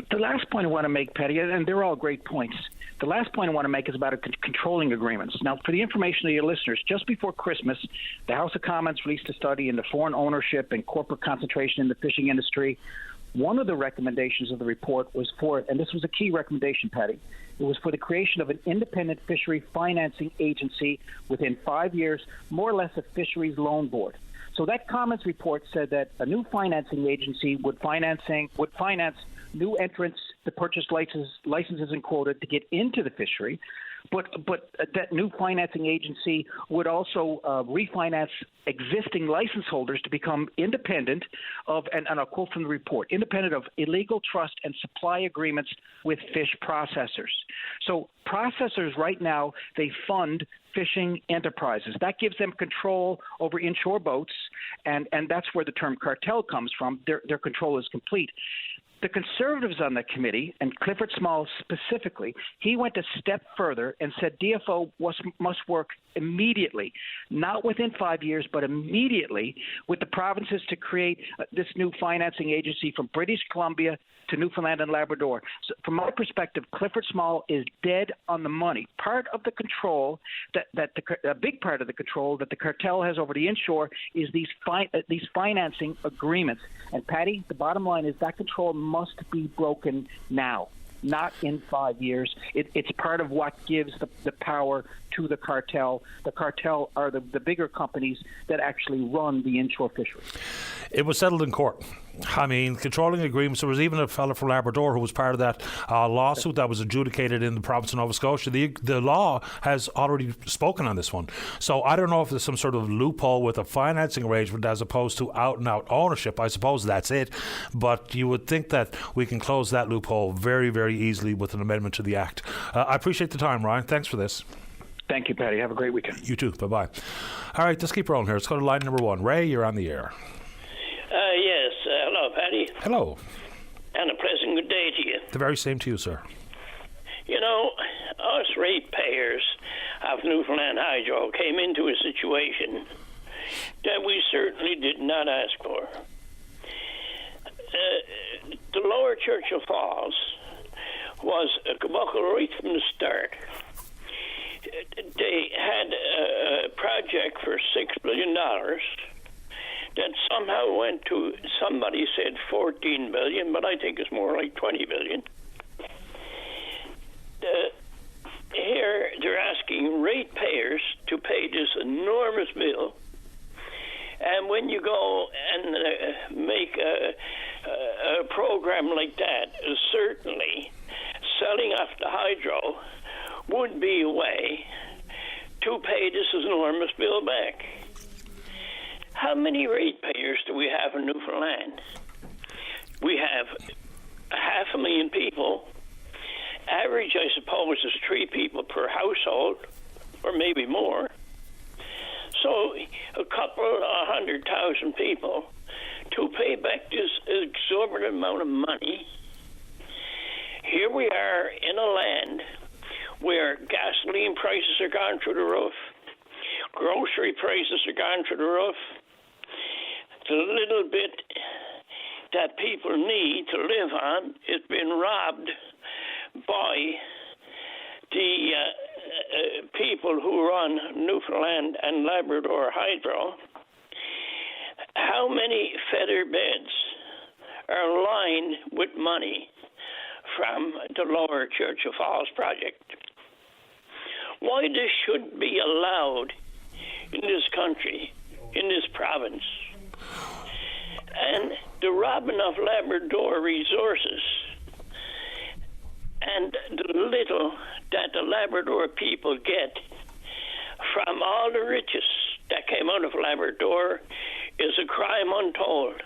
The last point I want to make, Patty, and they're all great points. The last point I want to make is about controlling agreements. Now, for the information of your listeners, just before Christmas, the House of Commons released a study into foreign ownership and corporate concentration in the fishing industry. One of the recommendations of the report was for, and this was a key recommendation, Patty, it was for the creation of an independent fishery financing agency within 5 years, more or less a fisheries loan board. So that Commons report said that a new financing agency would finance new entrants to purchase licenses and quota to get into the fishery. But that new financing agency would also refinance existing license holders to become independent of, and I'll quote from the report, independent of illegal trust and supply agreements with fish processors. So processors right now, they fund fishing enterprises. That gives them control over inshore boats, and that's where the term cartel comes from. Their control is complete. The Conservatives on the committee, and Clifford Small specifically, he went a step further and said DFO must work immediately, not within 5 years, but immediately with the provinces to create this new financing agency from British Columbia to Newfoundland and Labrador. So from my perspective, Clifford Small is dead on the money. Part of the control a big part of the control that the cartel has over the inshore is these financing agreements. And Patty, the bottom line is that control must be broken now, not in 5 years. It's part of what gives the power to the cartel. The cartel are the bigger companies that actually run the inshore fishery. It was settled in court. I mean, controlling agreements. There was even a fellow from Labrador who was part of that lawsuit that was adjudicated in the province of Nova Scotia. The law has already spoken on this one. So I don't know if there's some sort of loophole with a financing arrangement as opposed to out-and-out ownership. I suppose that's it. But you would think that we can close that loophole very, very easily with an amendment to the Act. I appreciate the time, Ryan. Thanks for this. Thank you, Patty. Have a great weekend. You too. Bye-bye. All right, let's keep rolling here. Let's go to line number 1. Ray, you're on the air. Yes. Hello, Patty. Hello. And a pleasant good day to you. The very same to you, sir. You know, us ratepayers of Newfoundland Hydro came into a situation that we certainly did not ask for. The Lower Churchill Falls was a kabuckle right from the start. They had a project for $6 billion that somehow went to, somebody said 14 billion, but I think it's more like 20 billion. Here they're asking ratepayers to pay this enormous bill, and when you go and make a program like that, certainly selling off the hydro would be a way to pay this enormous bill back. How many ratepayers do we have in Newfoundland? We have 500,000 people. Average, I suppose, is 3 people per household, or maybe more. So a couple of 100,000 people to pay back this exorbitant amount of money. Here we are in a land where gasoline prices are gone through the roof, grocery prices are gone through the roof. The little bit that people need to live on is being robbed by the people who run Newfoundland and Labrador Hydro. How many feather beds are lined with money from the Lower Churchill Falls project? Why this should be allowed in this country, in this province? And the robbing of Labrador resources and the little that the Labrador people get from all the riches that came out of Labrador is a crime untold.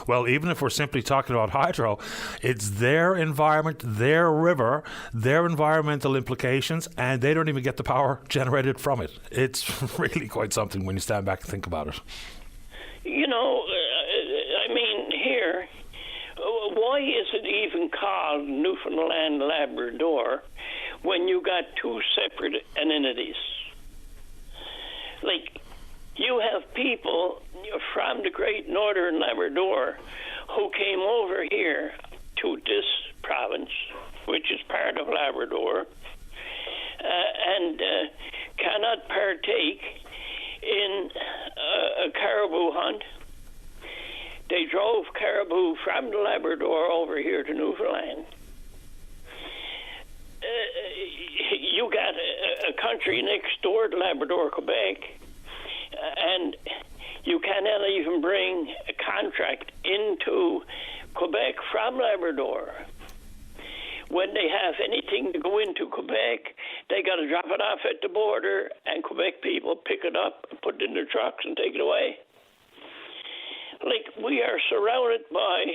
Well, even if we're simply talking about hydro, it's their environment, their river, their environmental implications, and they don't even get the power generated from it. It's really quite something when you stand back and think about it. You know, I mean, here, why is it even called Newfoundland Labrador when you got two separate entities? Like, you have people from the Great Northern Labrador who came over here to this province, which is part of Labrador, and cannot partake in a caribou hunt. They drove caribou from the Labrador over here to Newfoundland. You got a country next door to Labrador, Quebec, and you cannot even bring a contract into Quebec from Labrador. When they have anything to go into Quebec, they got to drop it off at the border, and Quebec people pick it up, put it in their trucks, and take it away. Like, we are surrounded by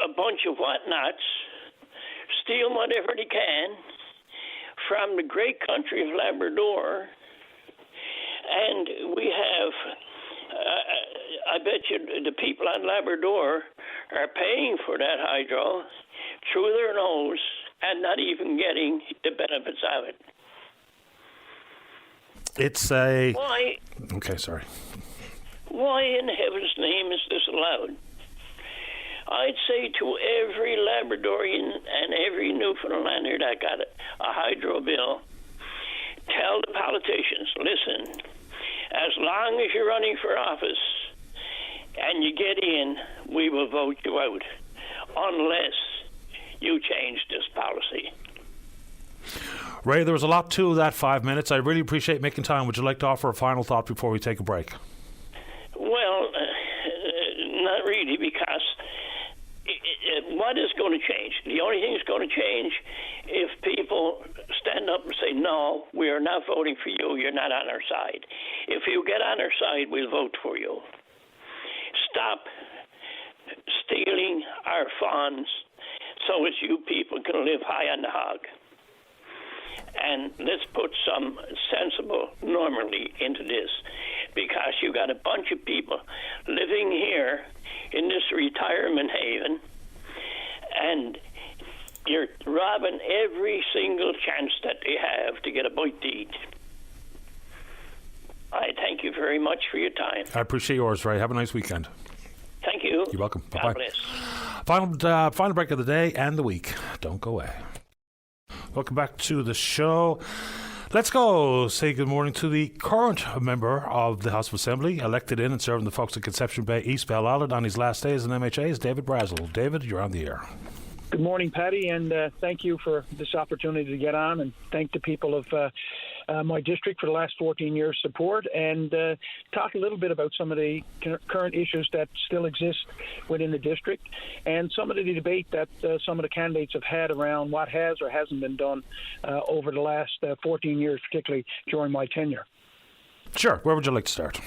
a bunch of whatnots, steal whatever they can from the great country of Labrador, and we have, I bet you the people on Labrador are paying for that hydro through their nose and not even getting the benefits of it. It's a... Why? Okay, sorry. Why in heaven's name is this allowed? I'd say to every Labradorian and every Newfoundlander that got a hydro bill, tell the politicians, listen, as long as you're running for office and you get in, we will vote you out, unless you change this policy. Ray, there was a lot to that 5 minutes. I really appreciate making time. Would you like to offer a final thought before we take a break? Well, not really, because what is going to change? The only thing that's going to change if people stand up and say, no, we are not voting for you, you're not on our side. If you get on our side, we'll vote for you. Stop stealing our funds so as you people can live high on the hog. And let's put some sensible normality into this, because you got a bunch of people living here in this retirement haven, and you're robbing every single chance that they have to get a bite to eat. I thank you very much for your time. I appreciate yours, Ray. Have a nice weekend. Thank you. You're welcome. God Bye-bye. bless. Final break of the day and the week. Don't go away. Welcome back to the show. Let's go say good morning to the current member of the House of Assembly, elected in and serving the folks of Conception Bay, East Bell Island on his last day as an MHA, is David Brazel. David, you're on the air. Good morning, Patty, and thank you for this opportunity to get on, and thank the people of my district for the last 14 years' support, and talk a little bit about some of the current issues that still exist within the district, and some of the debate that some of the candidates have had around what has or hasn't been done over the last 14 years, particularly during my tenure. Sure. Where would you like to start?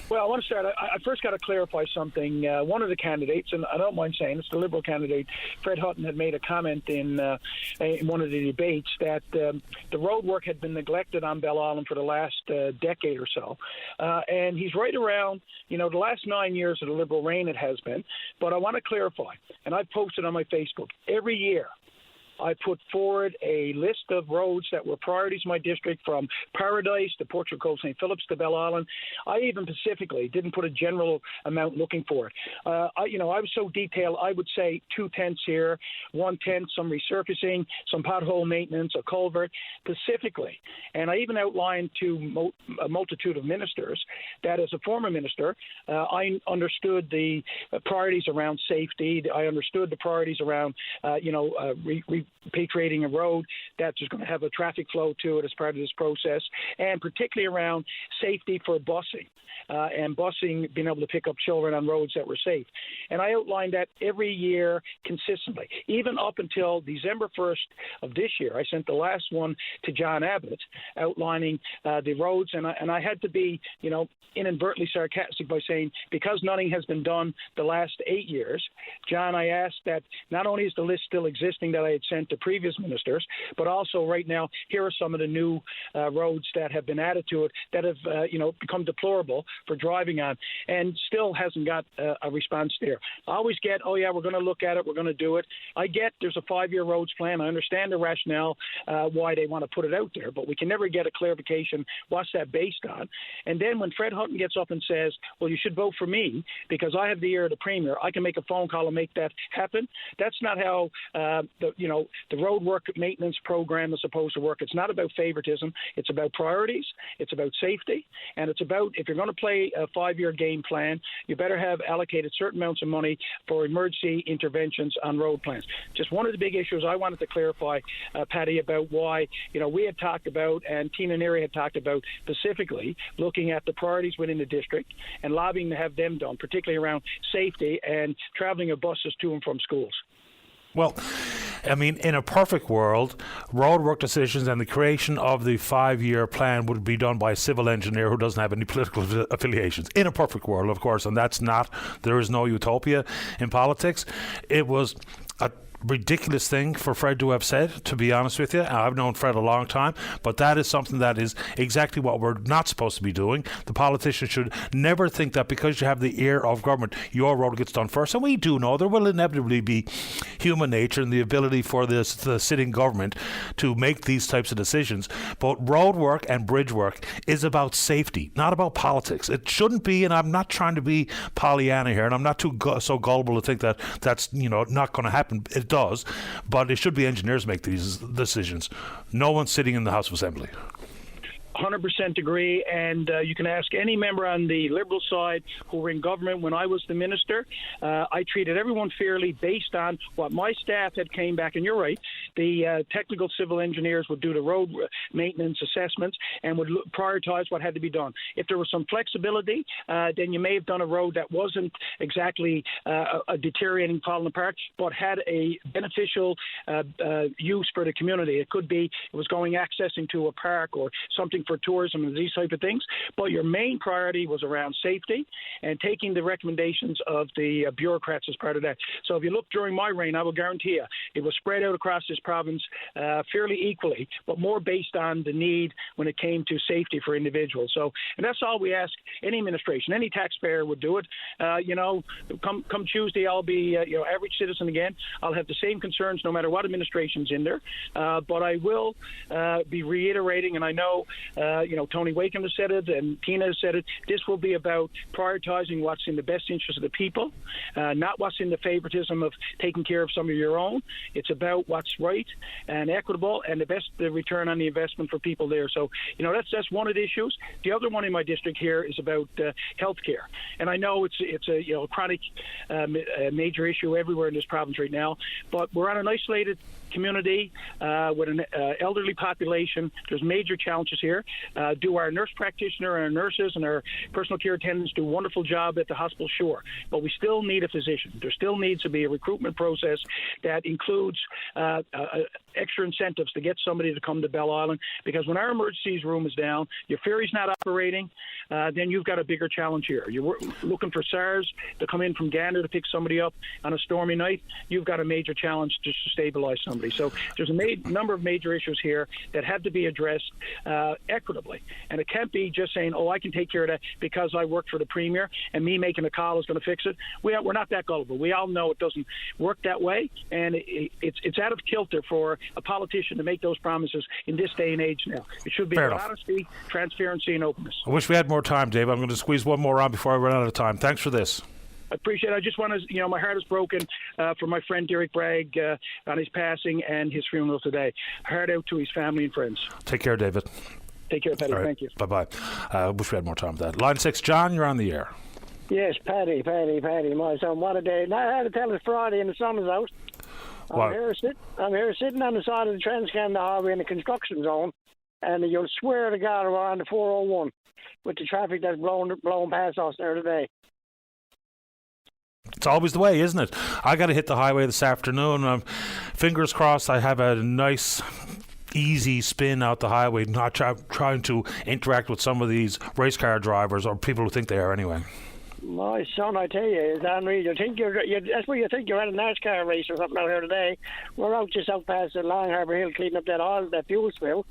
Well, I want to start. I first got to clarify something. One of the candidates, and I don't mind saying it's the Liberal candidate, Fred Hutton, had made a comment in one of the debates that the road work had been neglected on Bell Island for the last decade or so. And he's right around, the last 9 years of the Liberal reign it has been. But I want to clarify, and I've posted on my Facebook, every year I put forward a list of roads that were priorities in my district, from Paradise to Portrush Cove, St. Phillips to Bell Island. I even specifically didn't put a general amount looking for it. I was so detailed, I would say 2/10 here, 1/10, some resurfacing, some pothole maintenance, a culvert, specifically. And I even outlined to a multitude of ministers that as a former minister, I understood the priorities around safety. I understood the priorities around, repatriating a road that's just going to have a traffic flow to it as part of this process, and particularly around safety for busing. And busing, being able to pick up children on roads that were safe. And I outlined that every year consistently, even up until December 1st of this year. I sent the last one to John Abbott outlining the roads, and I had to be, inadvertently sarcastic by saying, because nothing has been done the last 8 years, John, I asked that not only is the list still existing that I had sent to previous ministers, but also right now, here are some of the new roads that have been added to it that have, become deplorable for driving on, and still hasn't got a response there. I always get, oh yeah, we're going to look at it, we're going to do it. I get there's a 5-year roads plan. I understand the rationale why they want to put it out there, but we can never get a clarification what's that based on. And then when Fred Hutton gets up and says, well, you should vote for me because I have the ear of the Premier, I can make a phone call and make that happen. That's not how the road work maintenance program is supposed to work. It's not about favoritism. It's about priorities. It's about safety, and it's about, if you're going to play a 5-year game plan, you better have allocated certain amounts of money for emergency interventions on road plans. Just one of the big issues I wanted to clarify, Patty, about why, we had talked about, and Tina Neary had talked about specifically looking at the priorities within the district and lobbying to have them done, particularly around safety and traveling of buses to and from schools. Well, I mean, in a perfect world, roadwork decisions and the creation of the 5-year plan would be done by a civil engineer who doesn't have any political affiliations. In a perfect world, of course, and there is no utopia in politics. It was a ridiculous thing for Fred to have said, to be honest with you. I've known Fred a long time, but that is something that is exactly what we're not supposed to be doing. The politicians should never think that because you have the ear of government, your road gets done first. And we do know there will inevitably be human nature and the ability for the sitting government to make these types of decisions. But road work and bridge work is about safety, not about politics. It shouldn't be, and I'm not trying to be Pollyanna here, and I'm not so gullible to think that that's not going to happen. It does, but it should be engineers make these decisions. No one sitting in the House of Assembly. 100% agree, and you can ask any member on the Liberal side who were in government when I was the minister. I treated everyone fairly based on what my staff had came back, and you're right, the technical civil engineers would do the road maintenance assessments and would prioritize what had to be done. If there was some flexibility, then you may have done a road that wasn't exactly a deteriorating, falling apart, but had a beneficial use for the community. It could be it was accessing to a park or something for tourism and these type of things, but your main priority was around safety and taking the recommendations of the bureaucrats as part of that. So if you look during my reign, I will guarantee you it was spread out across this province fairly equally, but more based on the need when it came to safety for individuals. So, and that's all we ask any administration. Any taxpayer would do it. Come Tuesday, I'll be average citizen again. I'll have the same concerns no matter what administration's in there, but I will be reiterating, and I know Tony Wakeham has said it and Tina has said it, this will be about prioritizing what's in the best interest of the people, not what's in the favoritism of taking care of some of your own. It's about what's right and equitable and the best return on the investment for people there. So, that's one of the issues. The other one in my district here is about health care. And I know it's a chronic major issue everywhere in this province right now, but we're on an isolated community with an elderly population. There's major challenges here. Do our nurse practitioner and our nurses and our personal care attendants do a wonderful job at the hospital? Sure. But we still need a physician. There still needs to be a recruitment process that includes extra incentives to get somebody to come to Bell Island, because when our emergencies room is down, your ferry's not operating, then you've got a bigger challenge here. You're looking for SARS to come in from Gander to pick somebody up on a stormy night. You've got a major challenge just to stabilize somebody. So there's a number of major issues here that have to be addressed equitably. And it can't be just saying, I can take care of that because I work for the Premier and me making a call is going to fix it. We're not that gullible. We all know it doesn't work that way. And it's out of kilter for a politician to make those promises in this day and age now. It should be about honesty, transparency, and openness. I wish we had more time, Dave. I'm going to squeeze one more on before I run out of time. Thanks for this. I appreciate it. I just want to, my heart is broken for my friend Derek Bragg on his passing and his funeral today. Heart out to his family and friends. Take care, David. Take care, Paddy. Right. Thank you. Bye-bye. Wish we had more time for that. Line 6, John, you're on the air. Yes, Paddy, my son. What a day. Now, I had to tell it's Friday and the sun is out. I'm here sitting on the side of the Trans-Canada Highway in the construction zone, and you'll swear to God we're on the 401 with the traffic that's blowing past us there today. It's always the way, isn't it? I got to hit the highway this afternoon. Fingers crossed I have a nice easy spin out the highway, not trying to interact with some of these race car drivers or people who think they are anyway. My son, I tell you, is unreal. That's where you think you're at a NASCAR race or something out here today. We're out just out past the Long Harbour Hill cleaning up that fuel spill.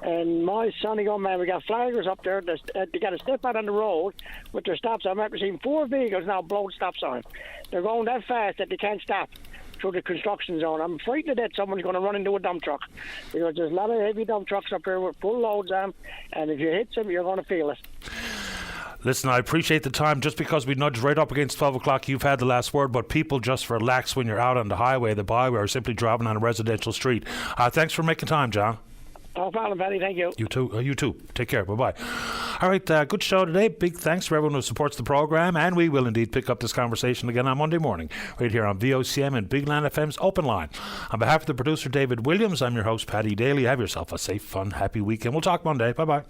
And my sonny going, man, we got flaggers up there. They got to step out on the road with their stop sign. I've seen 4 vehicles now blowing stop sign. They're going that fast that they can't stop through the construction zone. I'm frightened that someone's going to run into a dump truck because there's a lot of heavy dump trucks up here with full loads on them, and if you hit them, you're going to feel it. Listen, I appreciate the time. Just because we nudged right up against 12 o'clock, you've had the last word, but people just relax when you're out on the highway, the byway, or simply driving on a residential street. Thanks for making time, John. No problem, Paddy. Thank you. You too. Take care. Bye-bye. All right, good show today. Big thanks for everyone who supports the program, and we will indeed pick up this conversation again on Monday morning, right here on VOCM and Big Land FM's Open Line. On behalf of the producer, David Williams, I'm your host, Paddy Daly. Have yourself a safe, fun, happy weekend. We'll talk Monday. Bye-bye.